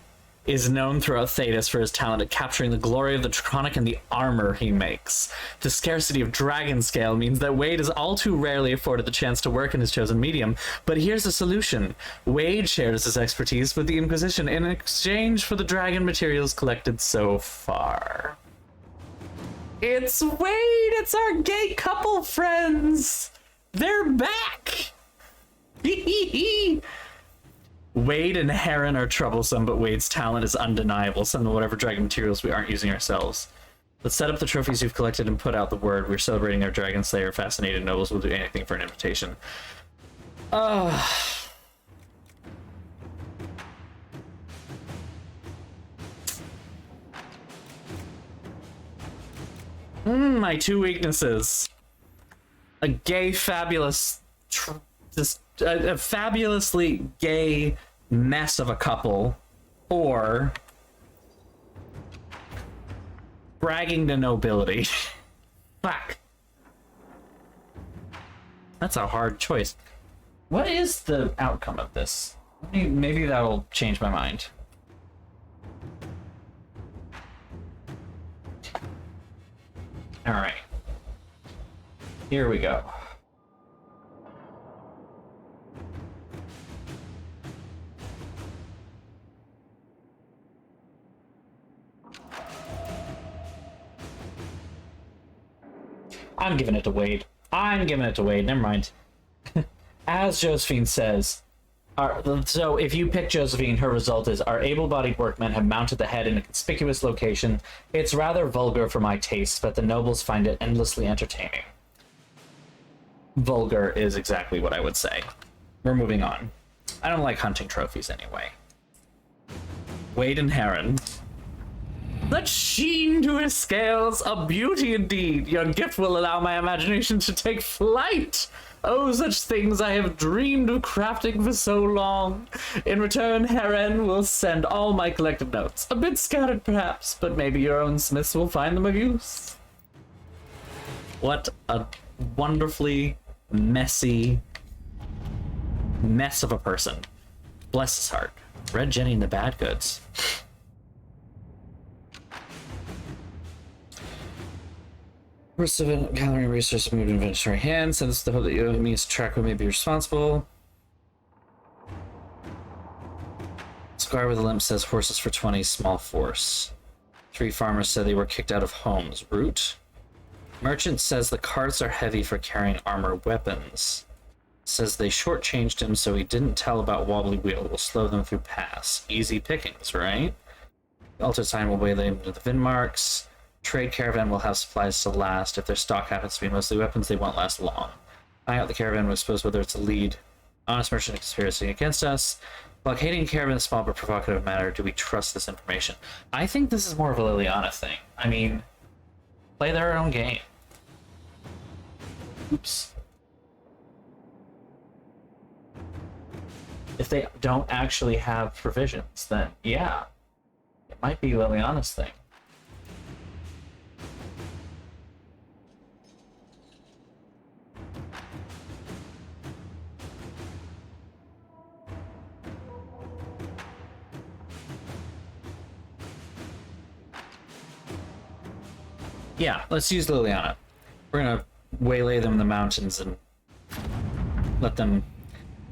is known throughout Thedas for his talent at capturing the glory of the Draconic and the armor he makes. The scarcity of dragon scale means that Wade is all too rarely afforded the chance to work in his chosen medium, but here's the solution. Wade shares his expertise with the Inquisition in exchange for the dragon materials collected so far. It's Wade! It's our gay couple friends! They're back! Wade and Heron are troublesome, but Wade's talent is undeniable. Some of whatever dragon materials we aren't using ourselves. Let's set up the trophies you've collected and put out the word. We're celebrating our Dragon Slayer. Fascinated nobles will do anything for an invitation. My two weaknesses. A gay, fabulous... a fabulously gay mess of a couple, or bragging to nobility. Fuck. That's a hard choice. What is the outcome of this? Maybe that'll change my mind. All right. Here we go. I'm giving it to Wade. Never mind. As Josephine says, so if you pick Josephine, her result is our able-bodied workmen have mounted the head in a conspicuous location. It's rather vulgar for my taste, but the nobles find it endlessly entertaining. Vulgar is exactly what I would say. We're moving on. I don't like hunting trophies anyway. Wade and Heron. The sheen to his scales, a beauty indeed. Your gift will allow my imagination to take flight. Oh, such things I have dreamed of crafting for so long. In return, Heron will send all my collected notes. A bit scattered, perhaps, but maybe your own smiths will find them of use. What a wonderfully messy mess of a person. Bless his heart. Red Jenny and the Bad Goods. First of it, gathering resources moved in inventory hand, since the hope that you means to track who may be responsible. Squire with a limp says horses for 20, small force. 3 farmers said they were kicked out of homes. Root. Merchant says the carts are heavy for carrying armor weapons. Says they shortchanged him so he didn't tell about wobbly wheel. Will slow them through pass. Easy pickings, right? Alter sign will waylay them to the Vin marks. Trade caravan will have supplies to last. If their stock happens to be mostly weapons, they won't last long. Buying out the caravan will expose whether it's a lead. Honest merchant conspiracy against us. Blockading a caravan is a small but provocative matter. Do we trust this information? I think this is more of a Liliana thing. I mean, play their own game. Oops. If they don't actually have provisions, then yeah, it might be Liliana's thing. Yeah, let's use Liliana. We're gonna waylay them in the mountains and let them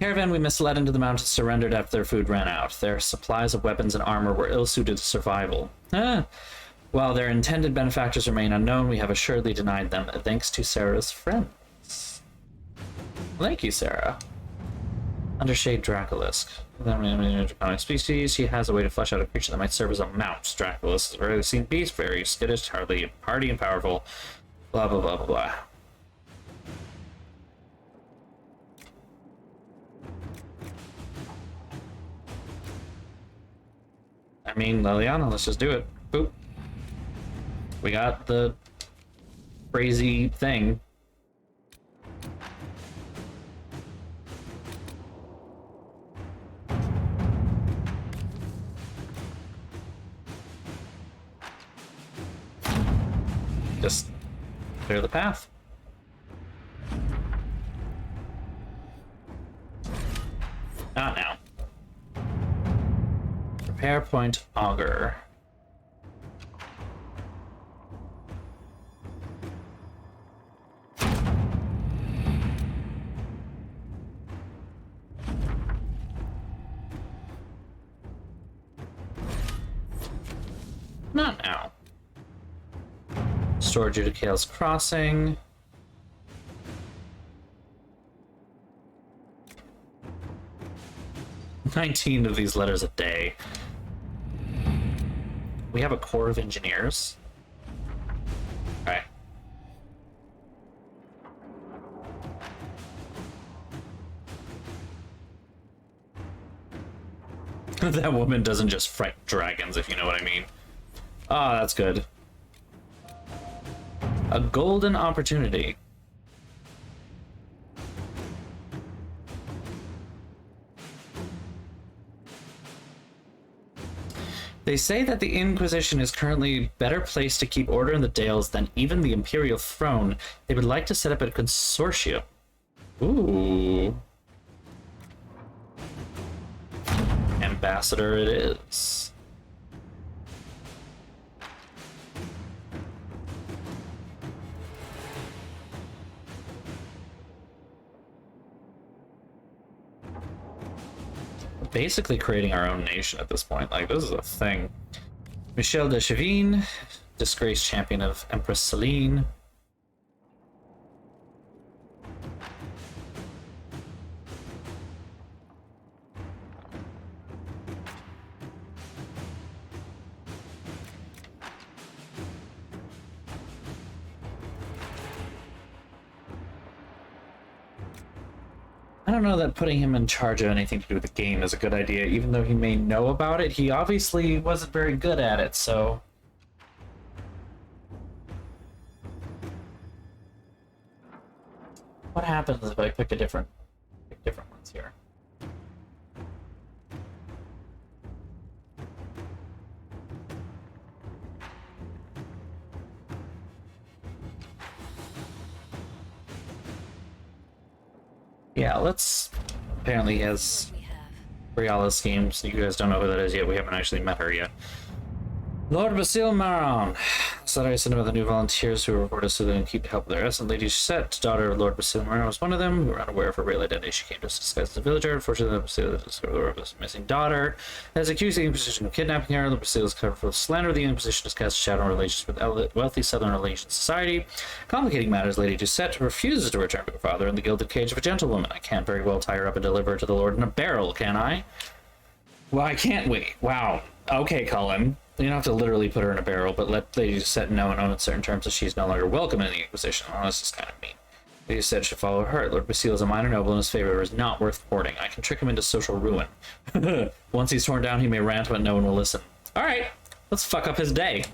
Caravan we misled into the mountains surrendered after their food ran out. Their supplies of weapons and armor were ill-suited to survival. While their intended benefactors remain unknown, we have assuredly denied them, thanks to Sarah's friends. Thank you, Sarah. Undershade Dracolisk. Draconic species. She has a way to flesh out a creature that might serve as a mount. Dracolisk is a rarely seen beast, very skittish, hardly hardy and powerful. Blah, blah, blah, blah, blah. I mean, Liliana, let's just do it. Boop. We got the crazy thing. Just clear the path. Not now. Repair point auger. Not now. Store Judicale's Crossing. "19 of these letters a day. We have a Corps of Engineers. Okay. That woman doesn't just frighten dragons, if you know what I mean. Ah, that's good. A golden opportunity. They say that the Inquisition is currently better placed to keep order in the Dales than even the Imperial throne. They would like to set up a consortium. Ooh. Ambassador it is. Basically creating our own nation at this point. Like, this is a thing. Michel de Chevine, disgraced champion of Empress Celine. I don't know that putting him in charge of anything to do with the game is a good idea, even though he may know about it. He obviously wasn't very good at it, so... What happens if I pick different ones here? Yeah, let's... Apparently he has Briala's schemes. You guys don't know who that is yet. We haven't actually met her yet. Lord Basile Maron. Saturday sent about the new volunteers who were reported so they can keep help their essence. Lady Shusette, daughter of Lord Basile Maron, was one of them. We were unaware of her real identity. She came to us disguised as a villager. Unfortunately, Basile discovered Lord Basile's missing daughter. Has accused the Inquisition of kidnapping her. Lord Basile is covered for slander. The Inquisition has cast a shadow on relations with wealthy Southern Relation Society. Complicating matters, Lady Shusette refuses to return to her father in the gilded cage of a gentlewoman. I can't very well tie her up and deliver her to the Lord in a barrel, can I? Why can't we? Wow. Okay, Cullen. You don't have to literally put her in a barrel, but let Lady Shusette know in certain terms that she's no longer welcome in the Inquisition. Well, this is kind of mean. Lady Shusette should follow her heart. Lord Basile is a minor noble and his favor is not worth courting. I can trick him into social ruin. Once he's torn down, he may rant, but no one will listen. Alright, let's fuck up his day.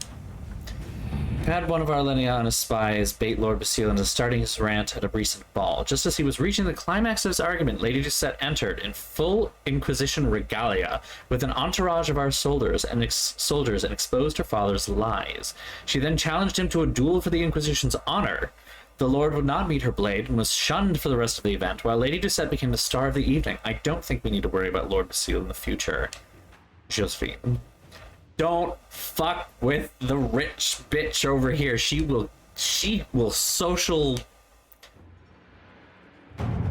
We had one of our Liliana spies bait Lord Basile into starting his rant at a recent ball. Just as he was reaching the climax of his argument, Lady Shusette entered in full Inquisition regalia with an entourage of our soldiers and exposed her father's lies. She then challenged him to a duel for the Inquisition's honor. The Lord would not meet her blade and was shunned for the rest of the event, while Lady Shusette became the star of the evening. I don't think we need to worry about Lord Basile in the future. Josephine. Don't fuck with the rich bitch over here. She will social...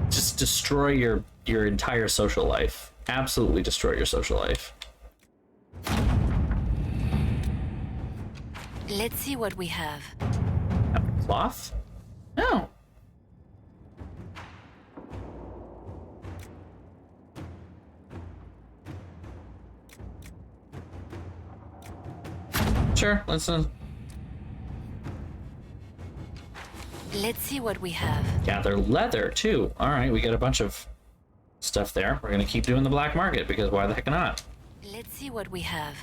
Just just destroy your entire social life. Absolutely destroy your social life. Let's see what we have. Cloth? No. Sure, listen. Let's see what we have. Gather leather too. All right, we got a bunch of stuff there. We're gonna keep doing the black market because why the heck not? Let's see what we have.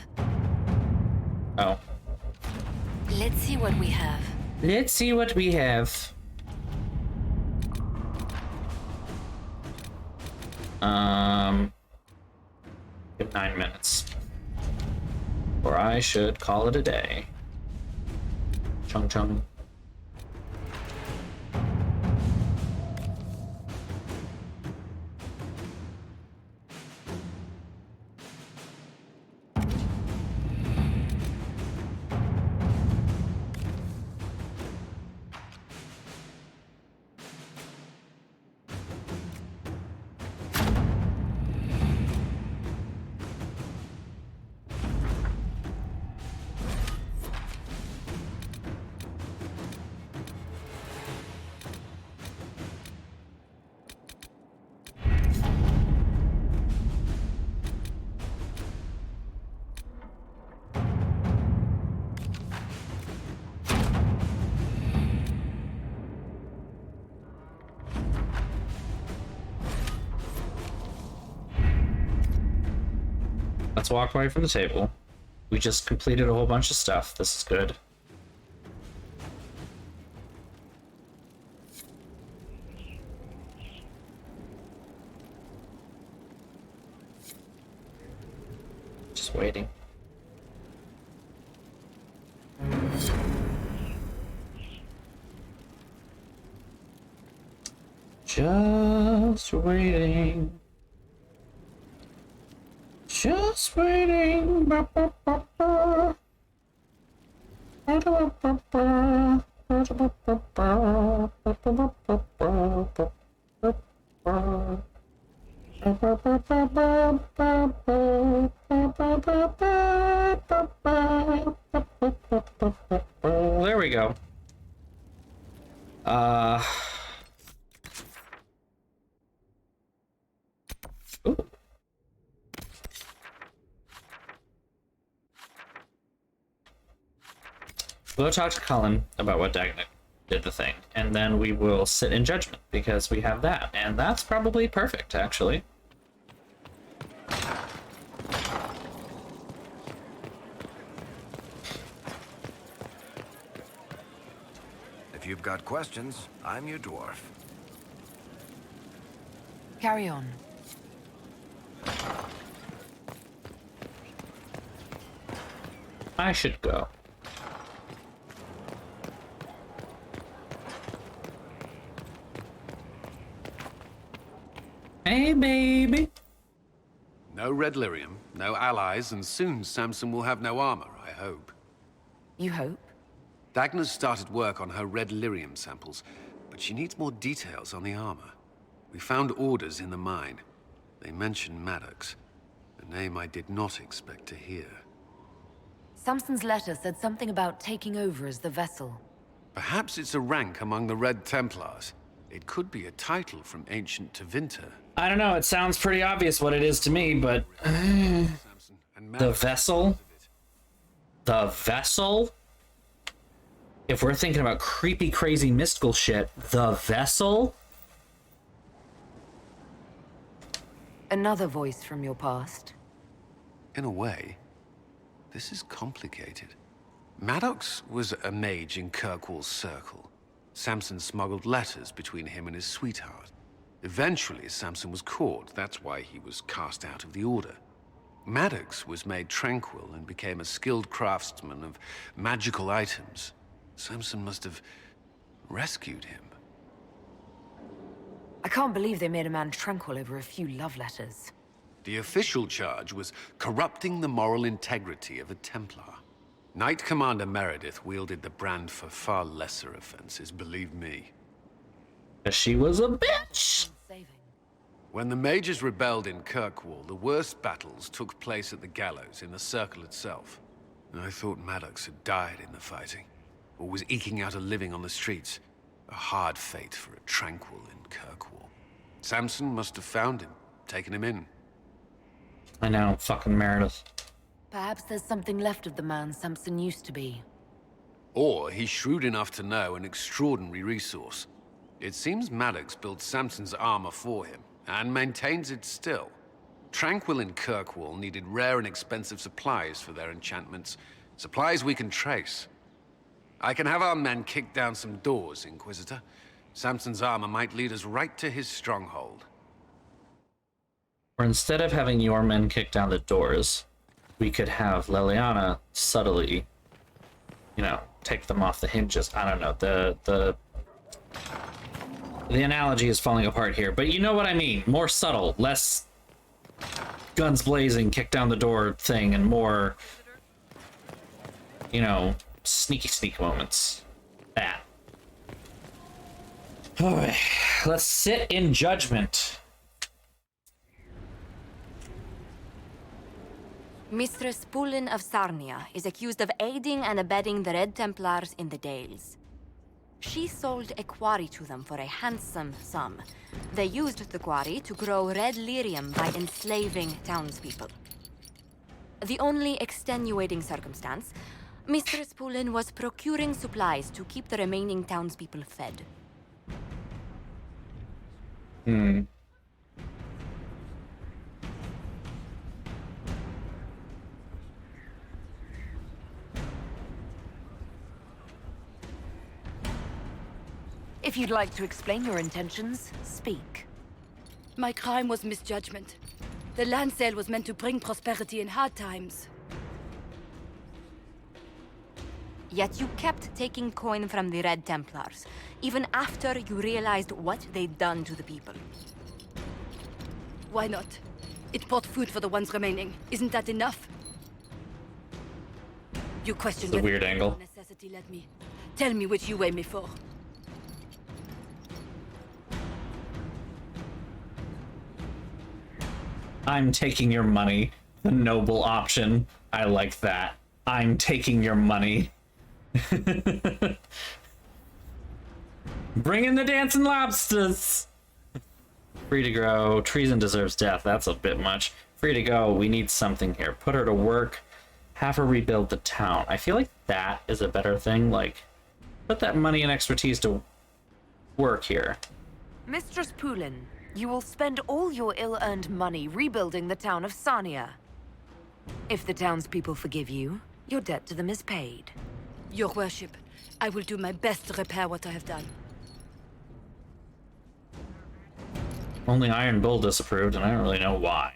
Oh. Let's see what we have. Let's see what we have. Give 9 minutes. Or I should call it a day. Chung chung. Let's walk away from the table. We just completed a whole bunch of stuff. This is good. Just waiting. Just waiting. Just waiting. Ba, ba, ba, ba. Ba, da, ba, ba. Ba, da, ba, ba, ba. Ba, da, ba, ba, ba. Ba, ba, ba. Ba, ba, ba, ba, ba, ba, ba. Ba, ba, ba, ba, ba, ba. Ba, ba, ba, ba, ba, ba. There we go. Ooh. We'll talk to Cullen about what Dagna did the thing, and then we will sit in judgment, because we have that, and that's probably perfect, actually. If you've got questions, I'm your dwarf. Carry on. I should go. Hey, baby. No red lyrium, no allies, and soon Samson will have no armor, I hope. You hope? Dagna's started work on her red lyrium samples, but she needs more details on the armor. We found orders in the mine. They mention Maddox, a name I did not expect to hear. Samson's letter said something about taking over as the vessel. Perhaps it's a rank among the Red Templars. It could be a title from ancient Tevinter. I don't know, it sounds pretty obvious what it is to me, but... the vessel? The vessel? If we're thinking about creepy, crazy, mystical shit, the vessel? Another voice from your past. In a way, this is complicated. Maddox was a mage in Kirkwall's circle. Samson smuggled letters between him and his sweetheart. Eventually, Samson was caught. That's why he was cast out of the Order. Maddox was made tranquil and became a skilled craftsman of magical items. Samson must have rescued him. I can't believe they made a man tranquil over a few love letters. The official charge was corrupting the moral integrity of a Templar. Knight Commander Meredith wielded the brand for far lesser offenses, believe me. She was a bitch! When the mages rebelled in Kirkwall, the worst battles took place at the gallows in the circle itself. I thought Maddox had died in the fighting, or was eking out a living on the streets. A hard fate for a tranquil in Kirkwall. Samson must have found him, taken him in. I know, fucking Meredith. Perhaps there's something left of the man Samson used to be. Or he's shrewd enough to know an extraordinary resource. It seems Maddox built Samson's armor for him, and maintains it still. Tranquil and Kirkwall needed rare and expensive supplies for their enchantments. Supplies we can trace. I can have our men kick down some doors, Inquisitor. Samson's armor might lead us right to his stronghold. Or instead of having your men kick down the doors, we could have Leliana subtly, you know, take them off the hinges. I don't know, the analogy is falling apart here, but you know what I mean. More subtle, less guns blazing, kick down the door thing, and more, you know, sneaky moments. That. Alright, let's sit in judgment. Mistress Pulin of Sarnia is accused of aiding and abetting the Red Templars in the Dales. She sold a quarry to them for a handsome sum. They used the quarry to grow red lyrium by enslaving townspeople. The only extenuating circumstance, Mistress Pulin was procuring supplies to keep the remaining townspeople fed. If you'd like to explain your intentions, speak. My crime was misjudgment. The land sale was meant to bring prosperity in hard times. Yet you kept taking coin from the Red Templars, even after you realized what they'd done to the people. Why not? It bought food for the ones remaining. Isn't that enough? You question It's a weird angle. Necessity led me. Tell me which you weigh me for. I'm taking your money. The noble option. I like that. I'm taking your money. Bring in the dancing lobsters. Free to grow. Treason deserves death. That's a bit much. Free to go. We need something here. Put her to work. Have her rebuild the town. I feel like that is a better thing. Like, put that money and expertise to work here. Mistress Pulin, you will spend all your ill-earned money rebuilding the town of Sarnia. If the townspeople forgive you, your debt to them is paid. Your worship, I will do my best to repair what I have done. Only Iron Bull disapproved, and I don't really know why.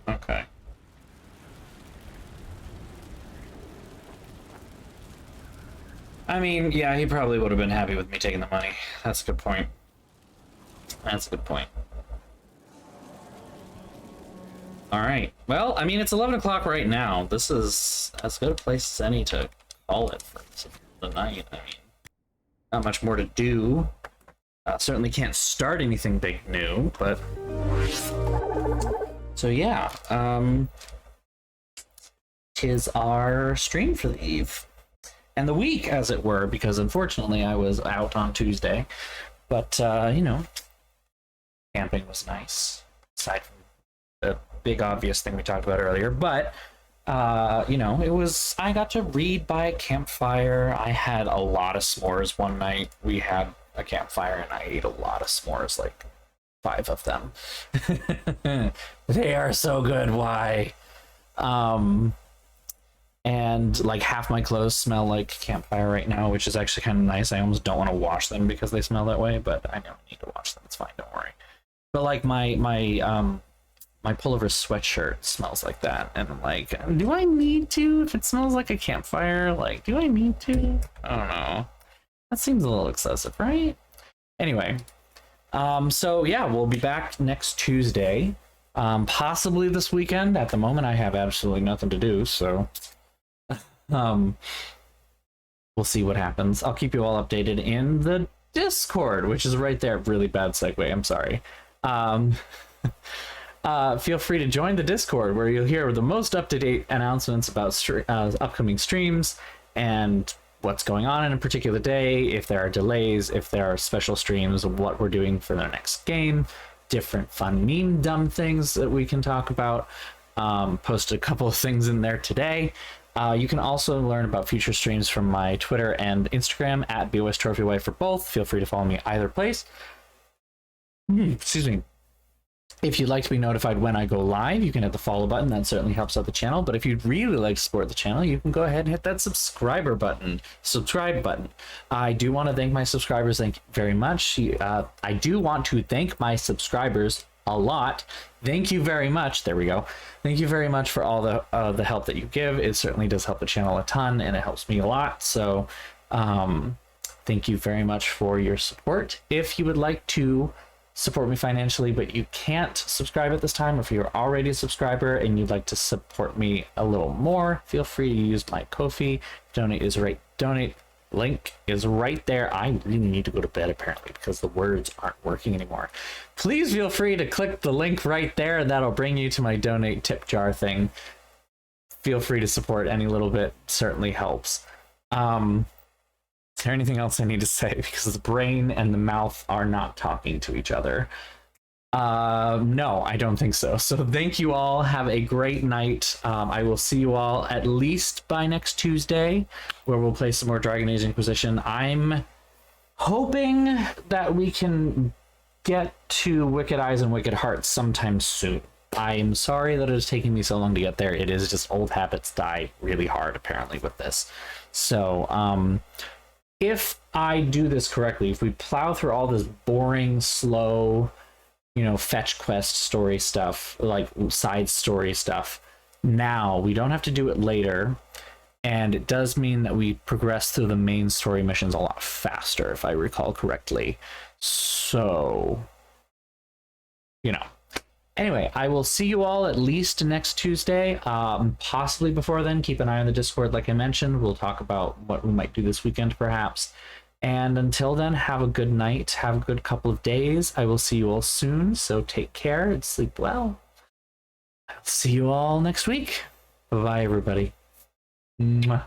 Okay. I mean, yeah, he probably would have been happy with me taking the money. That's a good point. That's a good point. Alright. Well, I mean, it's 11 o'clock right now. This is as good a place as any to call it for the night. I mean, not much more to do. Certainly can't start anything big new, but... So yeah, tis our stream for the eve. And the week, as it were, because unfortunately I was out on Tuesday. But, you know, camping was nice. Aside from the big obvious thing we talked about earlier, but you know, I got to read by a campfire. I had a lot of s'mores one night. We had a campfire and I ate a lot of s'mores, like 5 of them. They are so good. Why? And like half my clothes smell like campfire right now, which is actually kind of nice. I almost don't want to wash them because they smell that way, but I don't need to wash them. It's fine, don't worry. But like my pullover sweatshirt smells like that, and I'm like, do I need to? If it smells like a campfire, like, do I need to? I don't know. That seems a little excessive, right? Anyway, so yeah, we'll be back next Tuesday, possibly this weekend. At the moment, I have absolutely nothing to do, so we'll see what happens. I'll keep you all updated in the Discord, which is right there. Really bad segue, I'm sorry. Feel free to join the Discord, where you'll hear the most up-to-date announcements about upcoming streams and what's going on in a particular day, if there are delays, if there are special streams, what we're doing for the next game, different fun meme dumb things that we can talk about. Posted a couple of things in there today. You can also learn about future streams from my Twitter and Instagram at BOSTrophyWife for both. Feel free to follow me either place. Excuse me. If you'd like to be notified when I go live, you can hit the follow button. That certainly helps out the channel. But if you'd really like to support the channel, you can go ahead and hit that subscribe button. I do want to thank my subscribers. Thank you very much. I do want to thank my subscribers a lot. Thank you very much. There we go. Thank you very much for all the help that you give. It certainly does help the channel a ton, and it helps me a lot. So thank you very much for your support. If you would like to support me financially, but you can't subscribe at this time, or if you're already a subscriber and you'd like to support me a little more, feel free to use my Ko-fi. Donate link is right there. I really need to go to bed apparently because the words aren't working anymore. Please feel free to click the link right there. That'll bring you to my donate tip jar thing. Feel free to support any little bit, certainly helps. Is there anything else I need to say? Because the brain and the mouth are not talking to each other. No, I don't think so. So thank you all. Have a great night. I will see you all at least by next Tuesday, where we'll play some more Dragon Age Inquisition. I'm hoping that we can get to Wicked Eyes and Wicked Hearts sometime soon. I'm sorry that it is taking me so long to get there. It is just old habits die really hard, apparently, with this. So, if I do this correctly, if we plow through all this boring, slow, you know, fetch quest story stuff, like side story stuff, now we don't have to do it later, and it does mean that we progress through the main story missions a lot faster, if I recall correctly. So, you know. Anyway, I will see you all at least next Tuesday, possibly before then. Keep an eye on the Discord, like I mentioned. We'll talk about what we might do this weekend, perhaps. And until then, have a good night. Have a good couple of days. I will see you all soon, so take care and sleep well. I'll see you all next week. Bye-bye, everybody. Mwah.